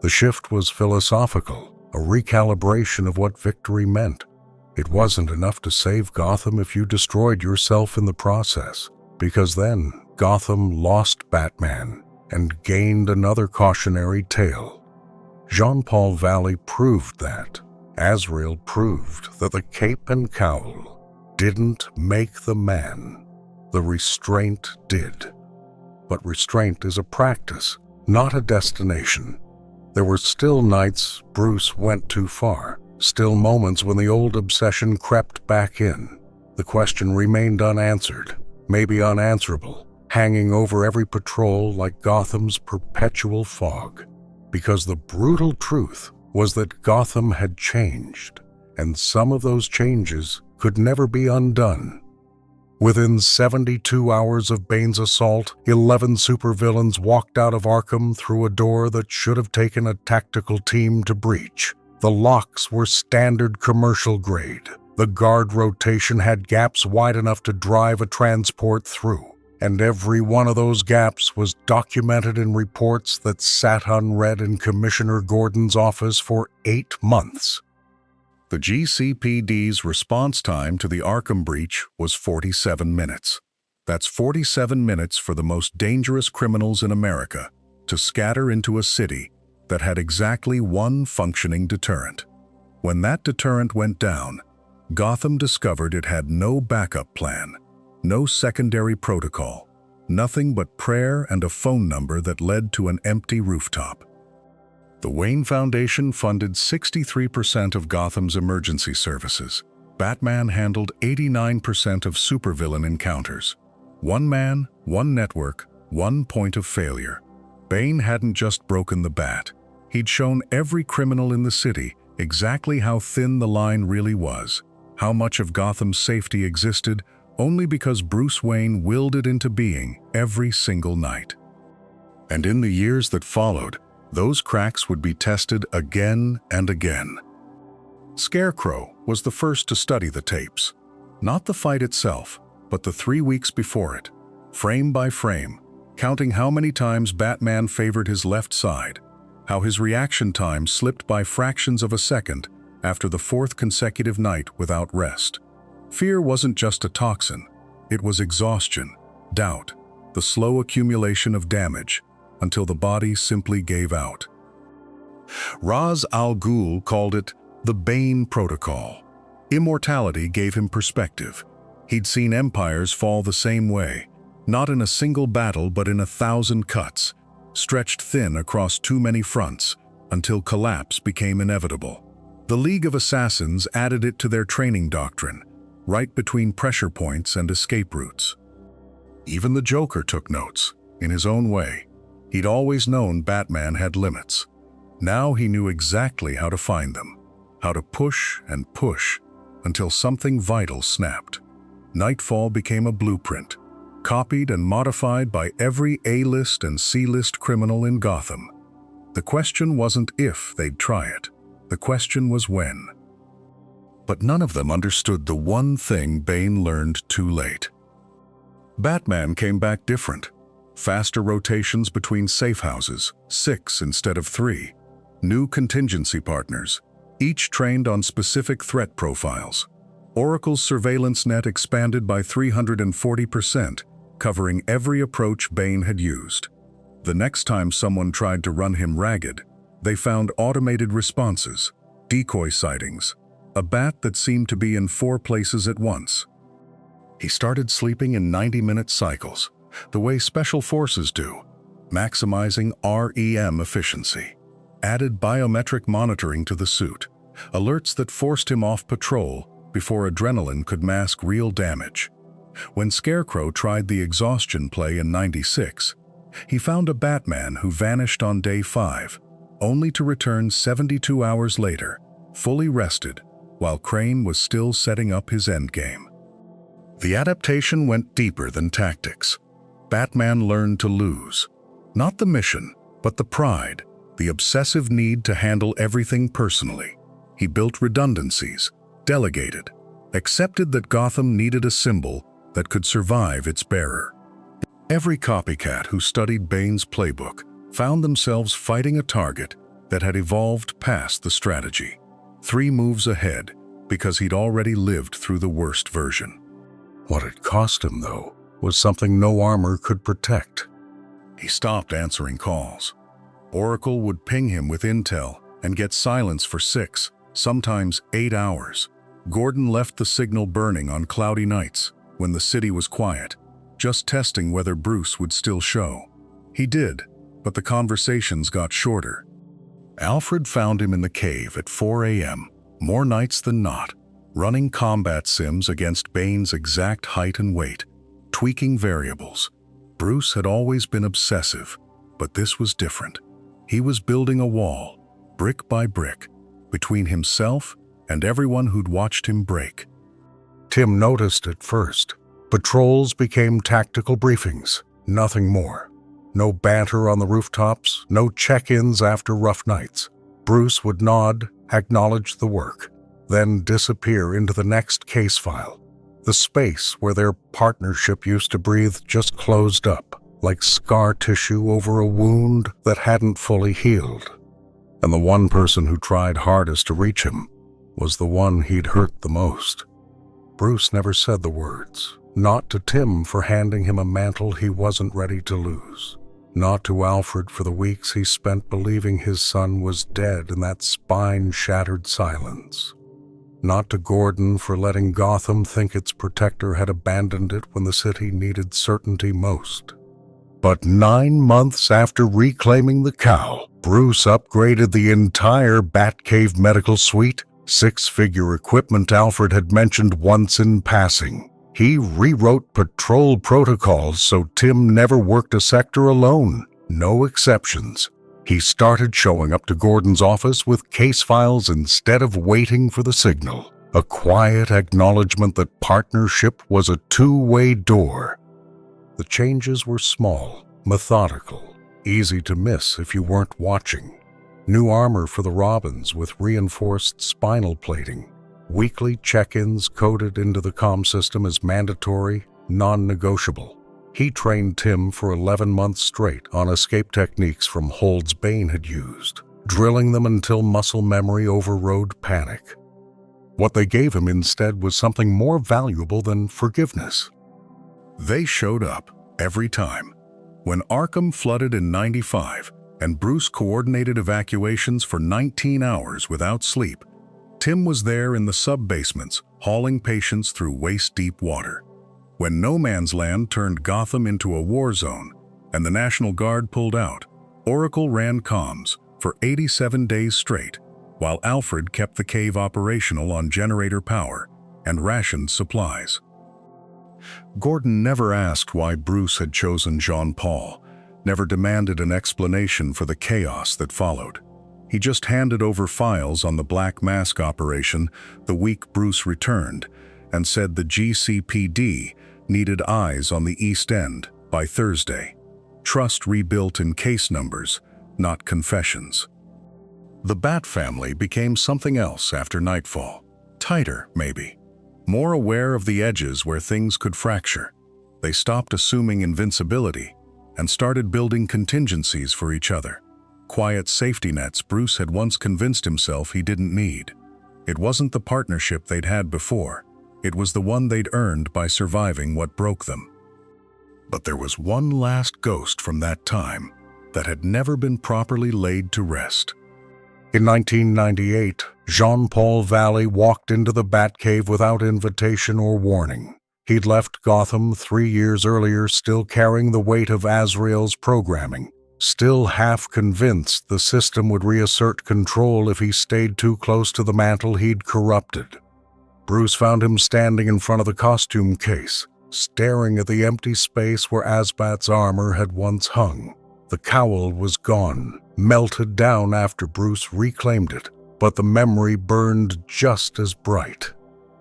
The shift was philosophical, a recalibration of what victory meant. It wasn't enough to save Gotham if you destroyed yourself in the process, because then Gotham lost Batman and gained another cautionary tale. Jean-Paul Valley proved that. Azrael proved that the cape and cowl didn't make the man. The restraint did. But restraint is a practice, not a destination. There were still nights Bruce went too far, still moments when the old obsession crept back in. The question remained unanswered, maybe unanswerable, hanging over every patrol like Gotham's perpetual fog. Because the brutal truth was that Gotham had changed, and some of those changes could never be undone. Within 72 hours of Bane's assault, 11 supervillains walked out of Arkham through a door that should have taken a tactical team to breach. The locks were standard commercial grade. The guard rotation had gaps wide enough to drive a transport through. And every one of those gaps was documented in reports that sat unread in Commissioner Gordon's office for 8 months. The GCPD's response time to the Arkham breach was 47 minutes. That's 47 minutes for the most dangerous criminals in America to scatter into a city that had exactly one functioning deterrent. When that deterrent went down, Gotham discovered it had no backup plan, no secondary protocol, nothing but prayer and a phone number that led to an empty rooftop. The Wayne Foundation funded 63% of Gotham's emergency services. Batman handled 89% of supervillain encounters. One man, one network, one point of failure. Bane hadn't just broken the bat. He'd shown every criminal in the city exactly how thin the line really was, how much of Gotham's safety existed only because Bruce Wayne willed it into being every single night. And in the years that followed, those cracks would be tested again and again. Scarecrow was the first to study the tapes. Not the fight itself, but the 3 weeks before it, frame by frame, counting how many times Batman favored his left side, how his reaction time slipped by fractions of a second after the fourth consecutive night without rest. Fear wasn't just a toxin, it was exhaustion, doubt, the slow accumulation of damage until the body simply gave out. Ra's al Ghul called it the Bane Protocol. Immortality gave him perspective. He'd seen empires fall the same way, not in a single battle but in 1,000 cuts, stretched thin across too many fronts until collapse became inevitable. The League of Assassins added it to their training doctrine, right between pressure points and escape routes. Even the Joker took notes, in his own way. He'd always known Batman had limits. Now he knew exactly how to find them, how to push and push until something vital snapped. Knightfall became a blueprint, copied and modified by every A-list and C-list criminal in Gotham. The question wasn't if they'd try it, the question was when. But none of them understood the one thing Bane learned too late. Batman came back different. Faster rotations between safe houses, 6 instead of 3. New contingency partners, each trained on specific threat profiles. Oracle's surveillance net expanded by 340%, covering every approach Bane had used. The next time someone tried to run him ragged, they found automated responses, decoy sightings, a bat that seemed to be in 4 places at once. He started sleeping in 90-minute cycles, the way special forces do, maximizing REM efficiency. Added biometric monitoring to the suit, alerts that forced him off patrol before adrenaline could mask real damage. When Scarecrow tried the exhaustion play in '96, he found a Batman who vanished on day 5, only to return 72 hours later, fully rested, while Crane was still setting up his endgame. The adaptation went deeper than tactics. Batman learned to lose. Not the mission, but the pride, the obsessive need to handle everything personally. He built redundancies, delegated, accepted that Gotham needed a symbol that could survive its bearer. Every copycat who studied Bane's playbook found themselves fighting a target that had evolved past the strategy, 3 moves ahead, because he'd already lived through the worst version. What it cost him, though, was something no armor could protect. He stopped answering calls. Oracle would ping him with intel and get silence for 6, sometimes 8 hours. Gordon left the signal burning on cloudy nights when the city was quiet, just testing whether Bruce would still show. He did, but the conversations got shorter. Alfred found him in the cave at 4 a.m., more nights than not, running combat sims against Bane's exact height and weight, tweaking variables. Bruce had always been obsessive, but this was different. He was building a wall, brick by brick, between himself and everyone who'd watched him break. Tim noticed at first. Patrols became tactical briefings, nothing more. No banter on the rooftops, no check-ins after rough nights. Bruce would nod, acknowledge the work, then disappear into the next case file. The space where their partnership used to breathe just closed up, like scar tissue over a wound that hadn't fully healed. And the one person who tried hardest to reach him was the one he'd hurt the most. Bruce never said the words, not to Tim for handing him a mantle he wasn't ready to lose, not to Alfred for the weeks he spent believing his son was dead in that spine-shattered silence, not to Gordon for letting Gotham think its protector had abandoned it when the city needed certainty most. But 9 months after reclaiming the cowl, Bruce upgraded the entire Batcave medical suite, 6-figure equipment Alfred had mentioned once in passing. He rewrote patrol protocols so Tim never worked a sector alone, no exceptions. He started showing up to Gordon's office with case files instead of waiting for the signal, a quiet acknowledgement that partnership was a two-way door. The changes were small, methodical, easy to miss if you weren't watching. New armor for the Robins with reinforced spinal plating. Weekly check-ins coded into the comm system as mandatory, non-negotiable. He trained Tim for 11 months straight on escape techniques from holds Bane had used, drilling them until muscle memory overrode panic. What they gave him instead was something more valuable than forgiveness. They showed up every time. When Arkham flooded in '95 and Bruce coordinated evacuations for 19 hours without sleep, Tim was there in the sub-basements, hauling patients through waist-deep water. When No Man's Land turned Gotham into a war zone and the National Guard pulled out, Oracle ran comms for 87 days straight, while Alfred kept the cave operational on generator power and rationed supplies. Gordon never asked why Bruce had chosen Jean-Paul, never demanded an explanation for the chaos that followed. He just handed over files on the Black Mask operation the week Bruce returned and said the GCPD needed eyes on the East End by Thursday. Trust rebuilt in case numbers, not confessions. The Bat family became something else after Nightfall. Tighter, maybe. More aware of the edges where things could fracture. They stopped assuming invincibility and started building contingencies for each other. Quiet safety nets Bruce had once convinced himself he didn't need. It wasn't the partnership they'd had before. It was the one they'd earned by surviving what broke them. But there was one last ghost from that time that had never been properly laid to rest. In 1998, Jean-Paul Valley walked into the Batcave without invitation or warning. He'd left Gotham 3 years earlier still carrying the weight of Azrael's programming, still half convinced the system would reassert control if he stayed too close to the mantle he'd corrupted. Bruce found him standing in front of the costume case, staring at the empty space where Asbat's armor had once hung. The cowl was gone, melted down after Bruce reclaimed it, but the memory burned just as bright.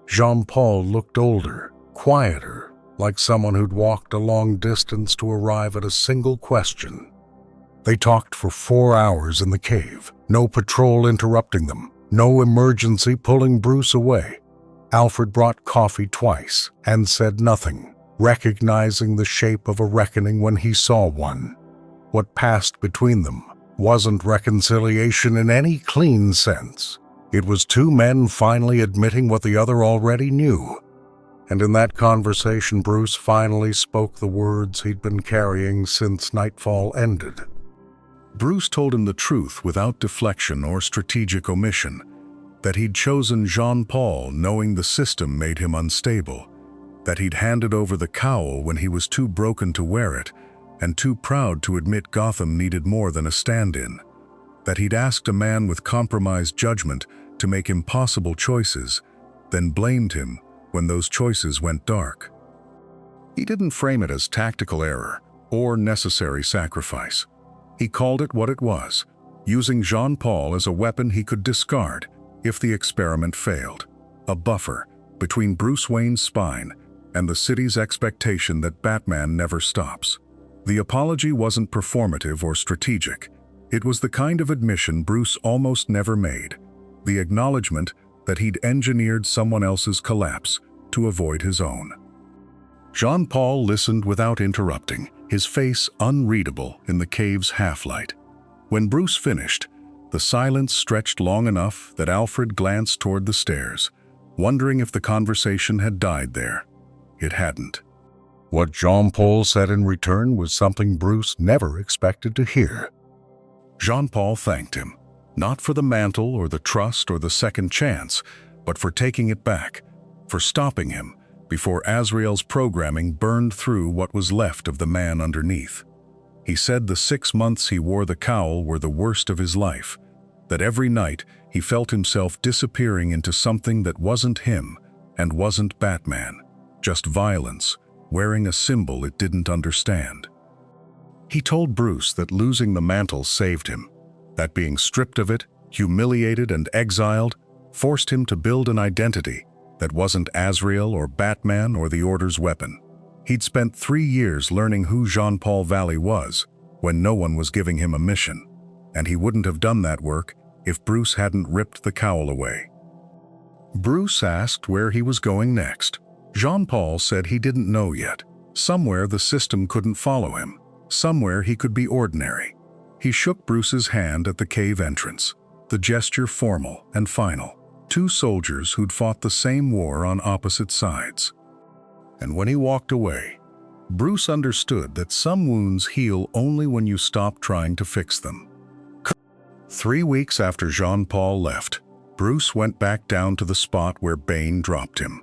Jean-Paul looked older, quieter, like someone who'd walked a long distance to arrive at a single question. They talked for 4 hours in the cave, no patrol interrupting them, no emergency pulling Bruce away. Alfred brought coffee twice and said nothing, recognizing the shape of a reckoning when he saw one. What passed between them wasn't reconciliation in any clean sense. It was two men finally admitting what the other already knew. And in that conversation, Bruce finally spoke the words he'd been carrying since Nightfall ended. Bruce told him the truth without deflection or strategic omission, that he'd chosen Jean-Paul knowing the system made him unstable, that he'd handed over the cowl when he was too broken to wear it and too proud to admit Gotham needed more than a stand-in, that he'd asked a man with compromised judgment to make impossible choices, then blamed him when those choices went dark. He didn't frame it as tactical error or necessary sacrifice. He called it what it was, using Jean-Paul as a weapon he could discard if the experiment failed, a buffer between Bruce Wayne's spine and the city's expectation that Batman never stops. The apology wasn't performative or strategic. It was the kind of admission Bruce almost never made, the acknowledgement that he'd engineered someone else's collapse to avoid his own. Jean-Paul listened without interrupting, his face unreadable in the cave's half-light. When Bruce finished, the silence stretched long enough that Alfred glanced toward the stairs, wondering if the conversation had died there. It hadn't. What Jean-Paul said in return was something Bruce never expected to hear. Jean-Paul thanked him, not for the mantle or the trust or the second chance, but for taking it back, for stopping him before Azrael's programming burned through what was left of the man underneath. He said the 6 months he wore the cowl were the worst of his life, that every night he felt himself disappearing into something that wasn't him and wasn't Batman, just violence, wearing a symbol it didn't understand. He told Bruce that losing the mantle saved him, that being stripped of it, humiliated and exiled, forced him to build an identity that wasn't Azrael or Batman or the Order's weapon. He'd spent 3 years learning who Jean-Paul Valley was when no one was giving him a mission, and he wouldn't have done that work if Bruce hadn't ripped the cowl away. Bruce asked where he was going next. Jean-Paul said he didn't know yet. Somewhere the system couldn't follow him. Somewhere he could be ordinary. He shook Bruce's hand at the cave entrance, the gesture formal and final. Two soldiers who'd fought the same war on opposite sides. And when he walked away, Bruce understood that some wounds heal only when you stop trying to fix them. 3 weeks after Jean-Paul left, Bruce went back down to the spot where Bane dropped him.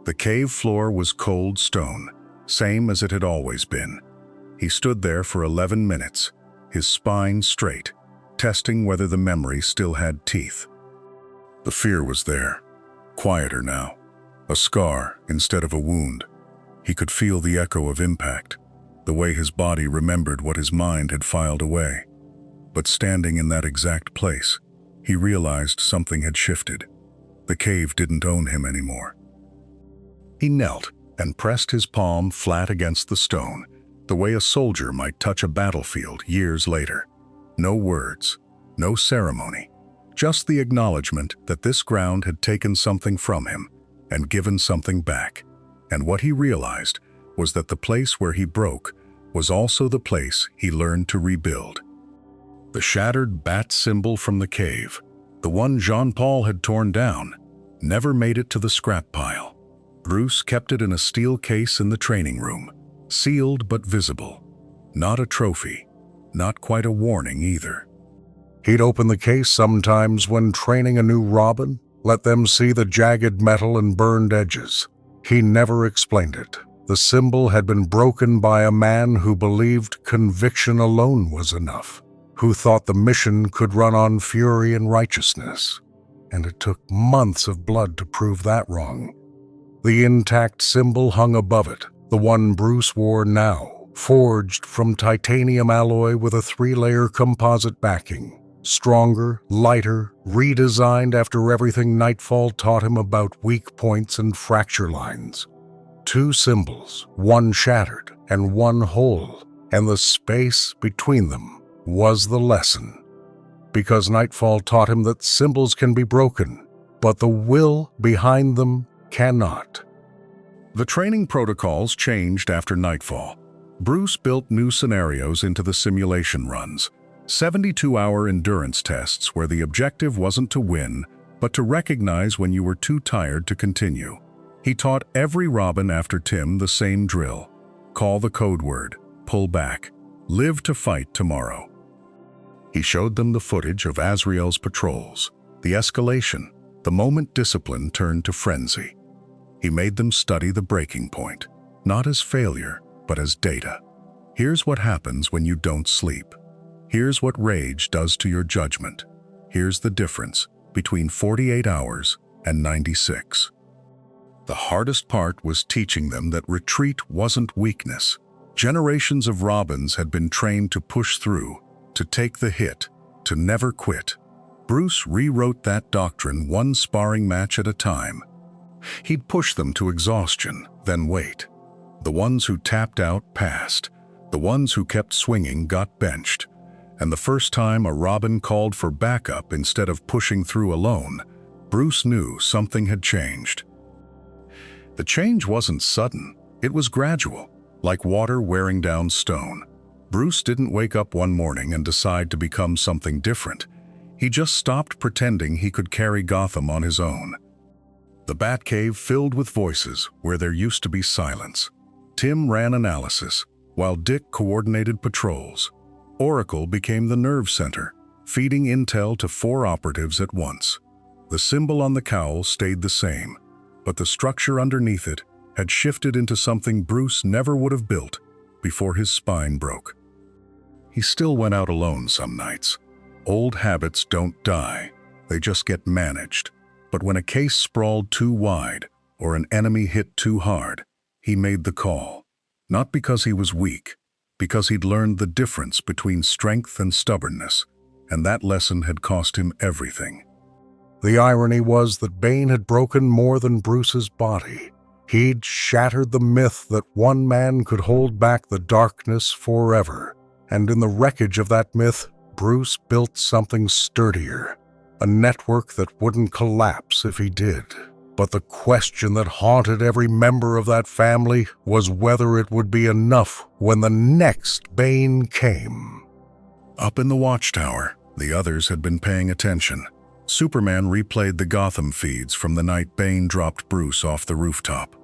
The cave floor was cold stone, same as it had always been. He stood there for 11 minutes, his spine straight, testing whether the memory still had teeth. The fear was there, quieter now, a scar instead of a wound. He could feel the echo of impact, the way his body remembered what his mind had filed away. But standing in that exact place, he realized something had shifted. The cave didn't own him anymore. He knelt and pressed his palm flat against the stone, the way a soldier might touch a battlefield years later. No words, no ceremony, just the acknowledgement that this ground had taken something from him and given something back. And what he realized was that the place where he broke was also the place he learned to rebuild. The shattered bat symbol from the cave, the one Jean-Paul had torn down, never made it to the scrap pile. Bruce kept it in a steel case in the training room, sealed but visible. Not a trophy, not quite a warning either. He'd open the case sometimes when training a new Robin, let them see the jagged metal and burned edges. He never explained it. The symbol had been broken by a man who believed conviction alone was enough, who thought the mission could run on fury and righteousness. And it took months of blood to prove that wrong. The intact symbol hung above it, the one Bruce wore now, forged from titanium alloy with a 3-layer composite backing. Stronger, lighter, redesigned after everything KNIGHTFALL taught him about weak points and fracture lines. 2 symbols, one shattered and one whole, and the space between them was the lesson. Because KNIGHTFALL taught him that symbols can be broken, but the will behind them cannot. The training protocols changed after nightfall. Bruce built new scenarios into the simulation runs, 72-hour endurance tests where the objective wasn't to win, but to recognize when you were too tired to continue. He taught every Robin after Tim the same drill. Call the code word, pull back, live to fight tomorrow. He showed them the footage of Azrael's patrols, the escalation, the moment discipline turned to frenzy. He made them study the breaking point, not as failure, but as data. Here's what happens when you don't sleep. Here's what rage does to your judgment. Here's the difference between 48 hours and 96. The hardest part was teaching them that retreat wasn't weakness. Generations of Robins had been trained to push through, to take the hit, to never quit. Bruce rewrote that doctrine one sparring match at a time. He'd push them to exhaustion, then wait. The ones who tapped out passed. The ones who kept swinging got benched. And the first time a Robin called for backup instead of pushing through alone, Bruce knew something had changed. The change wasn't sudden, it was gradual, like water wearing down stone. Bruce didn't wake up one morning and decide to become something different. He just stopped pretending he could carry Gotham on his own. The Batcave filled with voices where there used to be silence. Tim ran analysis, while Dick coordinated patrols. Oracle became the nerve center, feeding intel to 4 operatives at once. The symbol on the cowl stayed the same, but the structure underneath it had shifted into something Bruce never would have built before his spine broke. He still went out alone some nights. Old habits don't die, they just get managed. But when a case sprawled too wide or an enemy hit too hard, he made the call. Not because he was weak, because he'd learned the difference between strength and stubbornness, and that lesson had cost him everything. The irony was that Bane had broken more than Bruce's body. He'd shattered the myth that one man could hold back the darkness forever. And in the wreckage of that myth, Bruce built something sturdier, a network that wouldn't collapse if he did. But the question that haunted every member of that family was whether it would be enough when the next Bane came. Up in the watchtower, the others had been paying attention. Superman replayed the Gotham feeds from the night Bane dropped Bruce off the rooftop.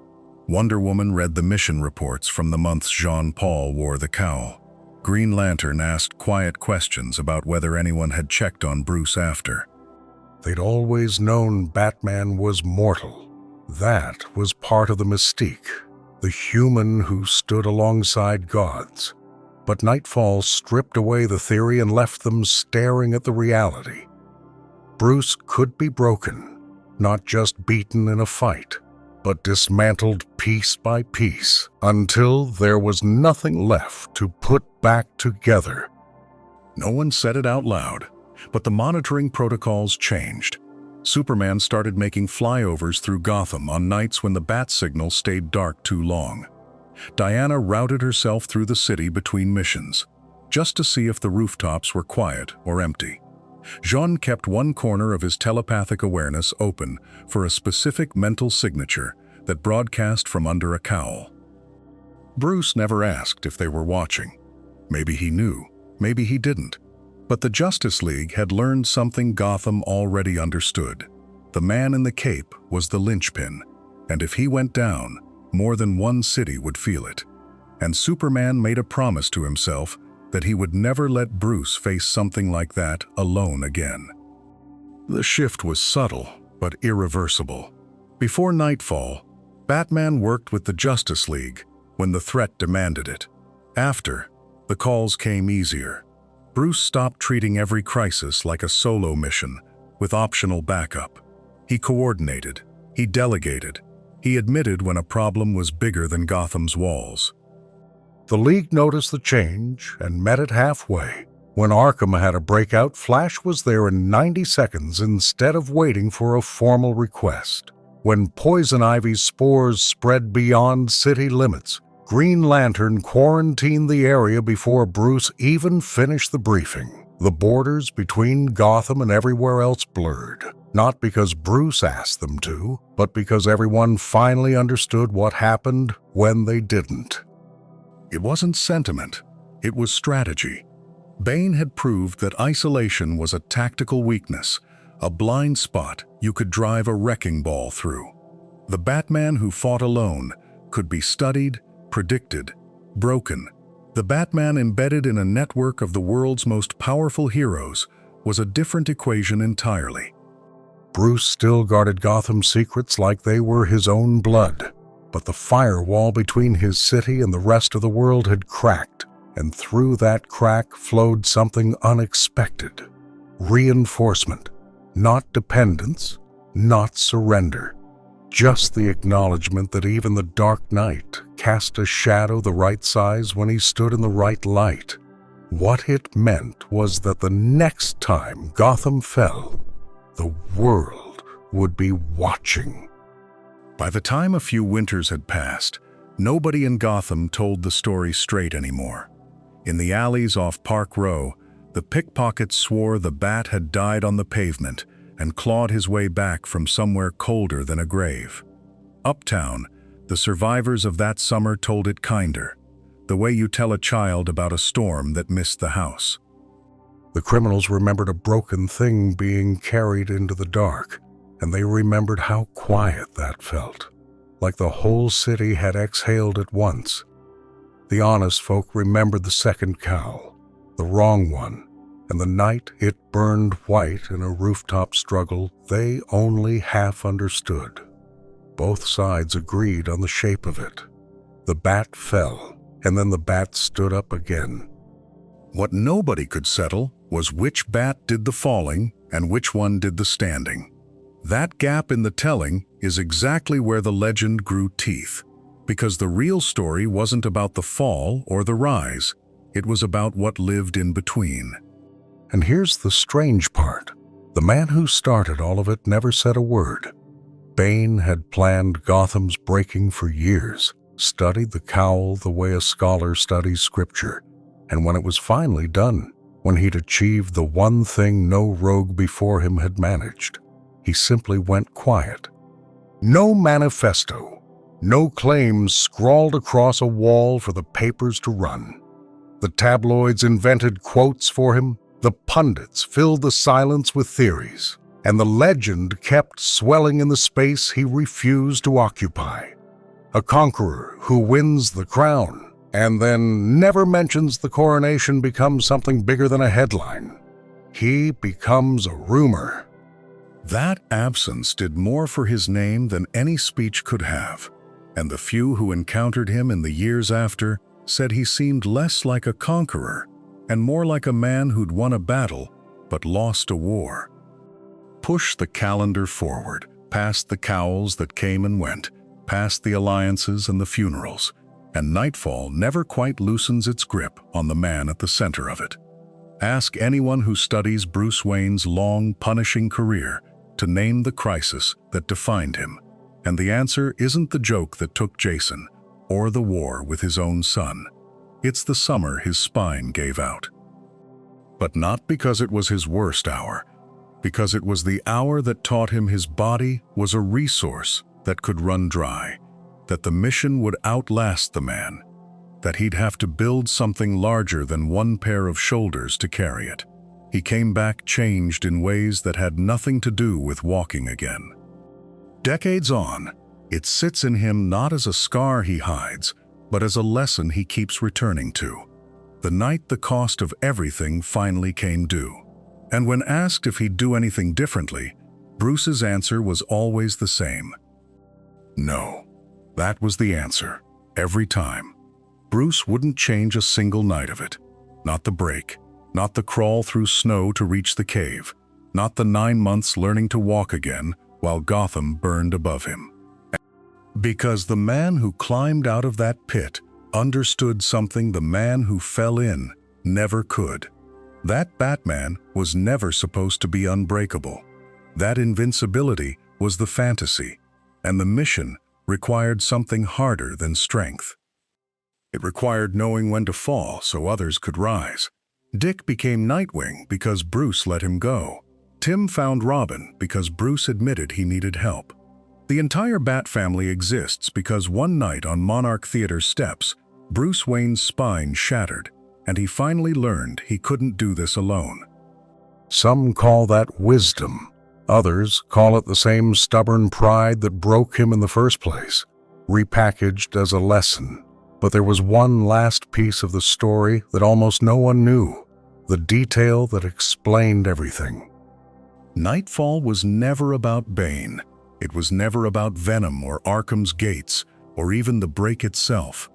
Wonder Woman read the mission reports from the months Jean-Paul wore the cowl. Green Lantern asked quiet questions about whether anyone had checked on Bruce after. They'd always known Batman was mortal. That was part of the mystique, the human who stood alongside gods. But KNIGHTFALL stripped away the theory and left them staring at the reality. Bruce could be broken, not just beaten in a fight, but dismantled piece by piece until there was nothing left to put back together. No one said it out loud, but the monitoring protocols changed. Superman started making flyovers through Gotham on nights when the bat signal stayed dark too long. Diana routed herself through the city between missions, just to see if the rooftops were quiet or empty. Jean kept one corner of his telepathic awareness open for a specific mental signature that broadcast from under a cowl. Bruce never asked if they were watching. Maybe he knew, maybe he didn't. But the Justice League had learned something Gotham already understood. The man in the cape was the linchpin, and if he went down, more than one city would feel it. And Superman made a promise to himself that he would never let Bruce face something like that alone again. The shift was subtle, but irreversible. Before nightfall, Batman worked with the Justice League when the threat demanded it. After, the calls came easier. Bruce stopped treating every crisis like a solo mission with optional backup. He coordinated, he delegated, he admitted when a problem was bigger than Gotham's walls. The League noticed the change and met it halfway. When Arkham had a breakout, Flash was there in 90 seconds instead of waiting for a formal request. When Poison Ivy's spores spread beyond city limits, Green Lantern quarantined the area before Bruce even finished the briefing. The borders between Gotham and everywhere else blurred, not because Bruce asked them to, but because everyone finally understood what happened when they didn't. It wasn't sentiment, it was strategy. Bane had proved that isolation was a tactical weakness, a blind spot you could drive a wrecking ball through. The Batman who fought alone could be studied, predicted, broken. The Batman embedded in a network of the world's most powerful heroes was a different equation entirely. Bruce still guarded Gotham's secrets like they were his own blood, but the firewall between his city and the rest of the world had cracked, and through that crack flowed something unexpected. Reinforcement, not dependence, not surrender. Just the acknowledgement that even the Dark Knight cast a shadow the right size when he stood in the right light. What it meant was that the next time Gotham fell, the world would be watching. By the time a few winters had passed, nobody in Gotham told the story straight anymore. In the alleys off Park Row, the pickpockets swore the Bat had died on the pavement and clawed his way back from somewhere colder than a grave. Uptown, the survivors of that summer told it kinder, the way you tell a child about a storm that missed the house. The criminals remembered a broken thing being carried into the dark, and they remembered how quiet that felt, like the whole city had exhaled at once. The honest folk remembered the second cowl, the wrong one, and the night it burned white in a rooftop struggle they only half understood. Both sides agreed on the shape of it. The Bat fell, and then the Bat stood up again. What nobody could settle was which Bat did the falling and which one did the standing. That gap in the telling is exactly where the legend grew teeth, because the real story wasn't about the fall or the rise, it was about what lived in between. And here's the strange part. The man who started all of it never said a word. Bane had planned Gotham's breaking for years, studied the cowl the way a scholar studies scripture, and when it was finally done, when he'd achieved the one thing no rogue before him had managed, he simply went quiet. No manifesto, no claims scrawled across a wall for the papers to run. The tabloids invented quotes for him, the pundits filled the silence with theories, and the legend kept swelling in the space he refused to occupy. A conqueror who wins the crown and then never mentions the coronation becomes something bigger than a headline. He becomes a rumor. That absence did more for his name than any speech could have, and the few who encountered him in the years after said he seemed less like a conqueror and more like a man who'd won a battle but lost a war. Push the calendar forward, past the cowls that came and went, past the alliances and the funerals, and nightfall never quite loosens its grip on the man at the center of it. Ask anyone who studies Bruce Wayne's long, punishing career to name the crisis that defined him, and the answer isn't the joke that took Jason or the war with his own son. It's the summer his spine gave out. But not because it was his worst hour, because it was the hour that taught him his body was a resource that could run dry, that the mission would outlast the man, that he'd have to build something larger than one pair of shoulders to carry it. He came back changed in ways that had nothing to do with walking again. Decades on, it sits in him not as a scar he hides, but as a lesson he keeps returning to. The night the cost of everything finally came due. And when asked if he'd do anything differently, Bruce's answer was always the same. No. That was the answer, every time. Bruce wouldn't change a single night of it. Not the break, not the crawl through snow to reach the cave, not the 9 months learning to walk again while Gotham burned above him. Because the man who climbed out of that pit understood something the man who fell in never could. That Batman was never supposed to be unbreakable. That invincibility was the fantasy, and the mission required something harder than strength. It required knowing when to fall so others could rise. Dick became Nightwing because Bruce let him go. Tim found Robin because Bruce admitted he needed help. The entire Bat family exists because one night on Monarch Theater's steps, Bruce Wayne's spine shattered, and he finally learned he couldn't do this alone. Some call that wisdom. Others call it the same stubborn pride that broke him in the first place, repackaged as a lesson. But there was one last piece of the story that almost no one knew, the detail that explained everything. Nightfall was never about Bane. It was never about Venom or Arkham's gates, or even the break itself.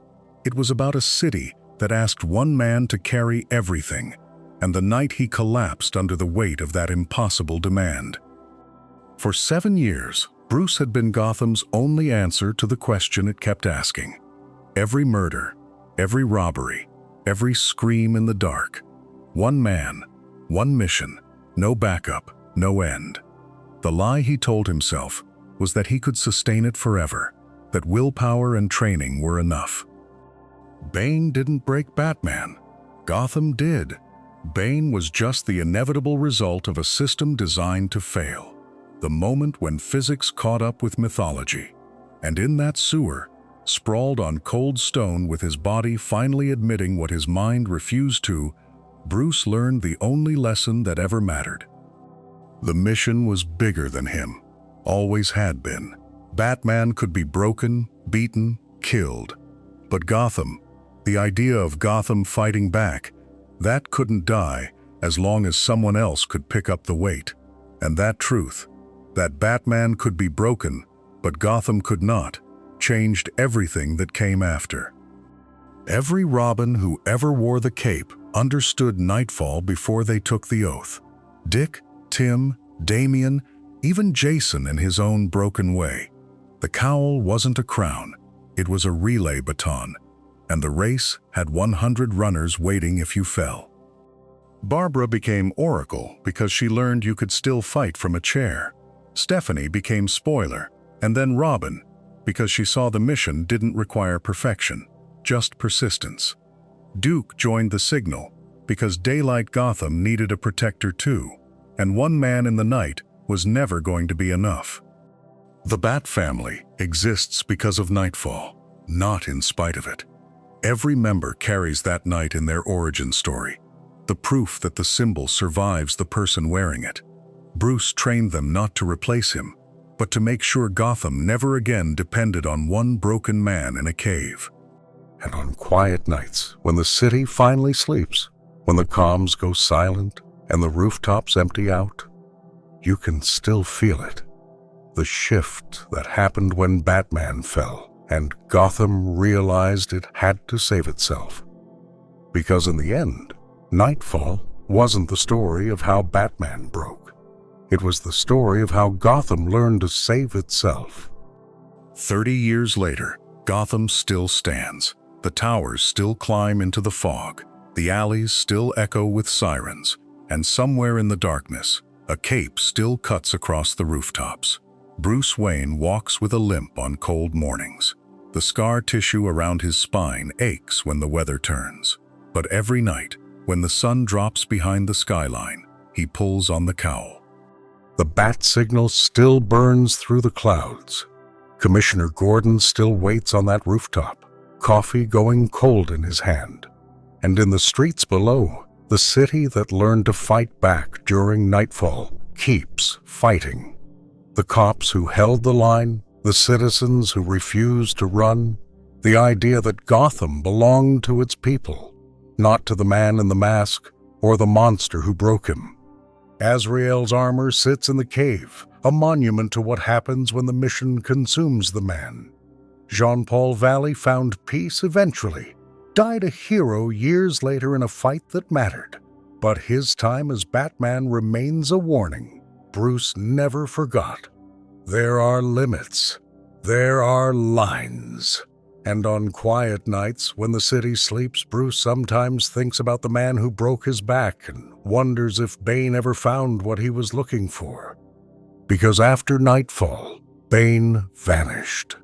It was about a city that asked one man to carry everything, and the night he collapsed under the weight of that impossible demand. For 7 years, Bruce had been Gotham's only answer to the question it kept asking. Every murder, every robbery, every scream in the dark. One man, one mission, no backup, no end. The lie he told himself was that he could sustain it forever, that willpower and training were enough. Bane didn't break Batman. Gotham did. Bane was just the inevitable result of a system designed to fail. The moment when physics caught up with mythology. And in that sewer, sprawled on cold stone with his body finally admitting what his mind refused to, Bruce learned the only lesson that ever mattered. The mission was bigger than him, always had been. Batman could be broken, beaten, killed. But Gotham, the idea of Gotham fighting back, that couldn't die as long as someone else could pick up the weight. And that truth, that Batman could be broken, but Gotham could not, changed everything that came after. Every Robin who ever wore the cape understood Nightfall before they took the oath. Dick, Tim, Damian, even Jason in his own broken way. The cowl wasn't a crown, it was a relay baton, and the race had 100 runners waiting if you fell. Barbara became Oracle because she learned you could still fight from a chair. Stephanie became Spoiler, and then Robin, because she saw the mission didn't require perfection, just persistence. Duke joined the Signal because Daylight Gotham needed a protector too, and one man in the night was never going to be enough. The Bat family exists because of Nightfall, not in spite of it. Every member carries that night in their origin story, the proof that the symbol survives the person wearing it. Bruce trained them not to replace him, but to make sure Gotham never again depended on one broken man in a cave. And on quiet nights, when the city finally sleeps, when the comms go silent and the rooftops empty out, you can still feel it. The shift that happened when Batman fell and Gotham realized it had to save itself. Because in the end, Nightfall wasn't the story of how Batman broke. It was the story of how Gotham learned to save itself. 30 years later, Gotham still stands. The towers still climb into the fog. The alleys still echo with sirens. And somewhere in the darkness, a cape still cuts across the rooftops. Bruce Wayne walks with a limp on cold mornings. The scar tissue around his spine aches when the weather turns. But every night, when the sun drops behind the skyline, he pulls on the cowl. The bat signal still burns through the clouds. Commissioner Gordon still waits on that rooftop, coffee going cold in his hand. And in the streets below, the city that learned to fight back during Nightfall keeps fighting. The cops who held the line, the citizens who refused to run, the idea that Gotham belonged to its people, not to the man in the mask or the monster who broke him. Azrael's armor sits in the cave, a monument to what happens when the mission consumes the man. Jean-Paul Valley found peace eventually, died a hero years later in a fight that mattered. But his time as Batman remains a warning. Bruce never forgot. There are limits. There are lines. And on quiet nights, when the city sleeps, Bruce sometimes thinks about the man who broke his back and wonders if Bane ever found what he was looking for. Because after Nightfall, Bane vanished.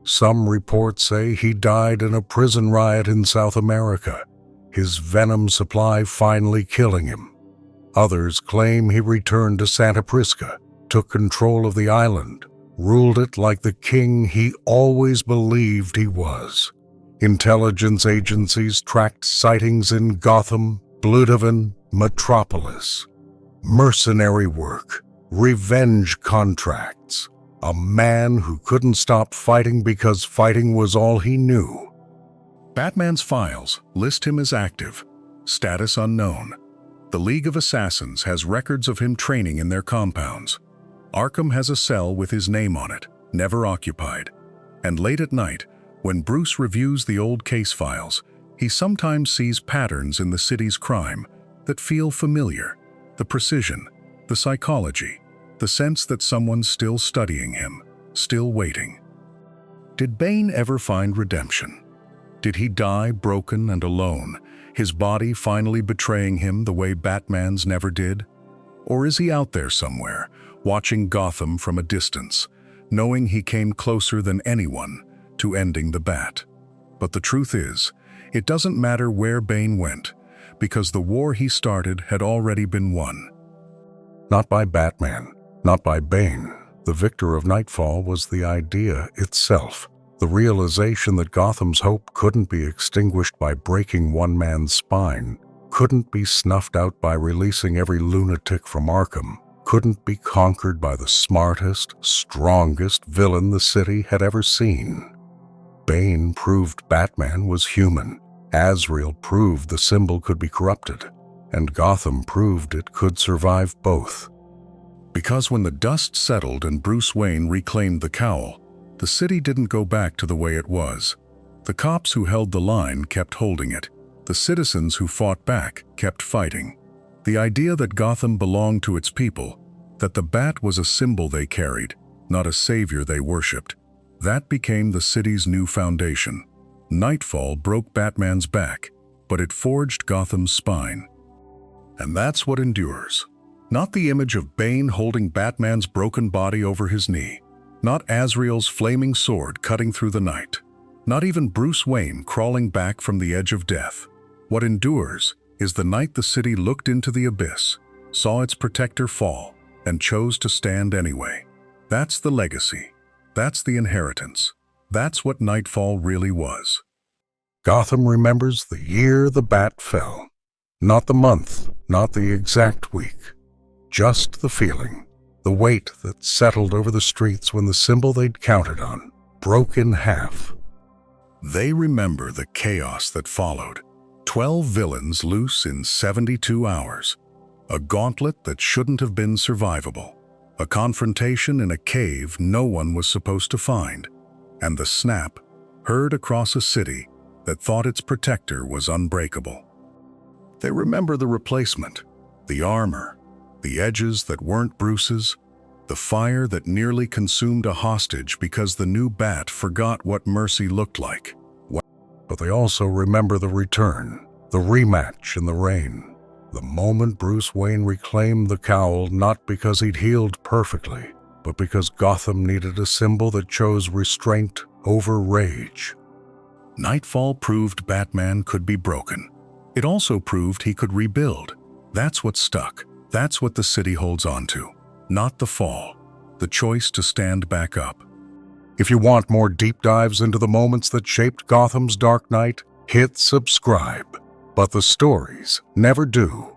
Some reports say he died in a prison riot in South America, his venom supply finally killing him. Others claim he returned to Santa Prisca, took control of the island, ruled it like the king he always believed he was. Intelligence agencies tracked sightings in Gotham, Blüdhaven, Metropolis. Mercenary work, revenge contracts. A man who couldn't stop fighting because fighting was all he knew. Batman's files list him as active, status unknown. The League of Assassins has records of him training in their compounds. Arkham has a cell with his name on it, never occupied. And late at night, when Bruce reviews the old case files, he sometimes sees patterns in the city's crime that feel familiar. The precision, the psychology, the sense that someone's still studying him, still waiting. Did Bane ever find redemption? Did he die broken and alone, his body finally betraying him the way Batman's never did? Or is he out there somewhere, watching Gotham from a distance, knowing he came closer than anyone to ending the Bat? But the truth is, it doesn't matter where Bane went, because the war he started had already been won. Not by Batman, not by Bane. The victor of Nightfall was the idea itself. The realization that Gotham's hope couldn't be extinguished by breaking one man's spine, couldn't be snuffed out by releasing every lunatic from Arkham, couldn't be conquered by the smartest, strongest villain the city had ever seen. Bane proved Batman was human. Azrael proved the symbol could be corrupted. And Gotham proved it could survive both. Because when the dust settled and Bruce Wayne reclaimed the cowl, the city didn't go back to the way it was. The cops who held the line kept holding it. The citizens who fought back kept fighting. The idea that Gotham belonged to its people, that the Bat was a symbol they carried, not a savior they worshipped, that became the city's new foundation. Nightfall broke Batman's back, but it forged Gotham's spine. And that's what endures. Not the image of Bane holding Batman's broken body over his knee. Not Azrael's flaming sword cutting through the night. Not even Bruce Wayne crawling back from the edge of death. What endures is the night the city looked into the abyss, saw its protector fall, and chose to stand anyway. That's the legacy. That's the inheritance. That's what Nightfall really was. Gotham remembers the year the bat fell. Not the month, not the exact week. Just the feeling, the weight that settled over the streets when the symbol they'd counted on broke in half. They remember the chaos that followed. 12 villains loose in 72 hours. A gauntlet that shouldn't have been survivable. A confrontation in a cave no one was supposed to find. And the snap heard across a city that thought its protector was unbreakable. They remember the replacement, the armor, the edges that weren't Bruce's, the fire that nearly consumed a hostage because the new bat forgot what mercy looked like. But they also remember the return, the rematch in the rain, the moment Bruce Wayne reclaimed the cowl not because he'd healed perfectly, but because Gotham needed a symbol that chose restraint over rage. Nightfall proved Batman could be broken. It also proved he could rebuild. That's what stuck. That's what the city holds on to. Not the fall, the choice to stand back up. If you want more deep dives into the moments that shaped Gotham's Dark Knight, hit subscribe. But the stories never do.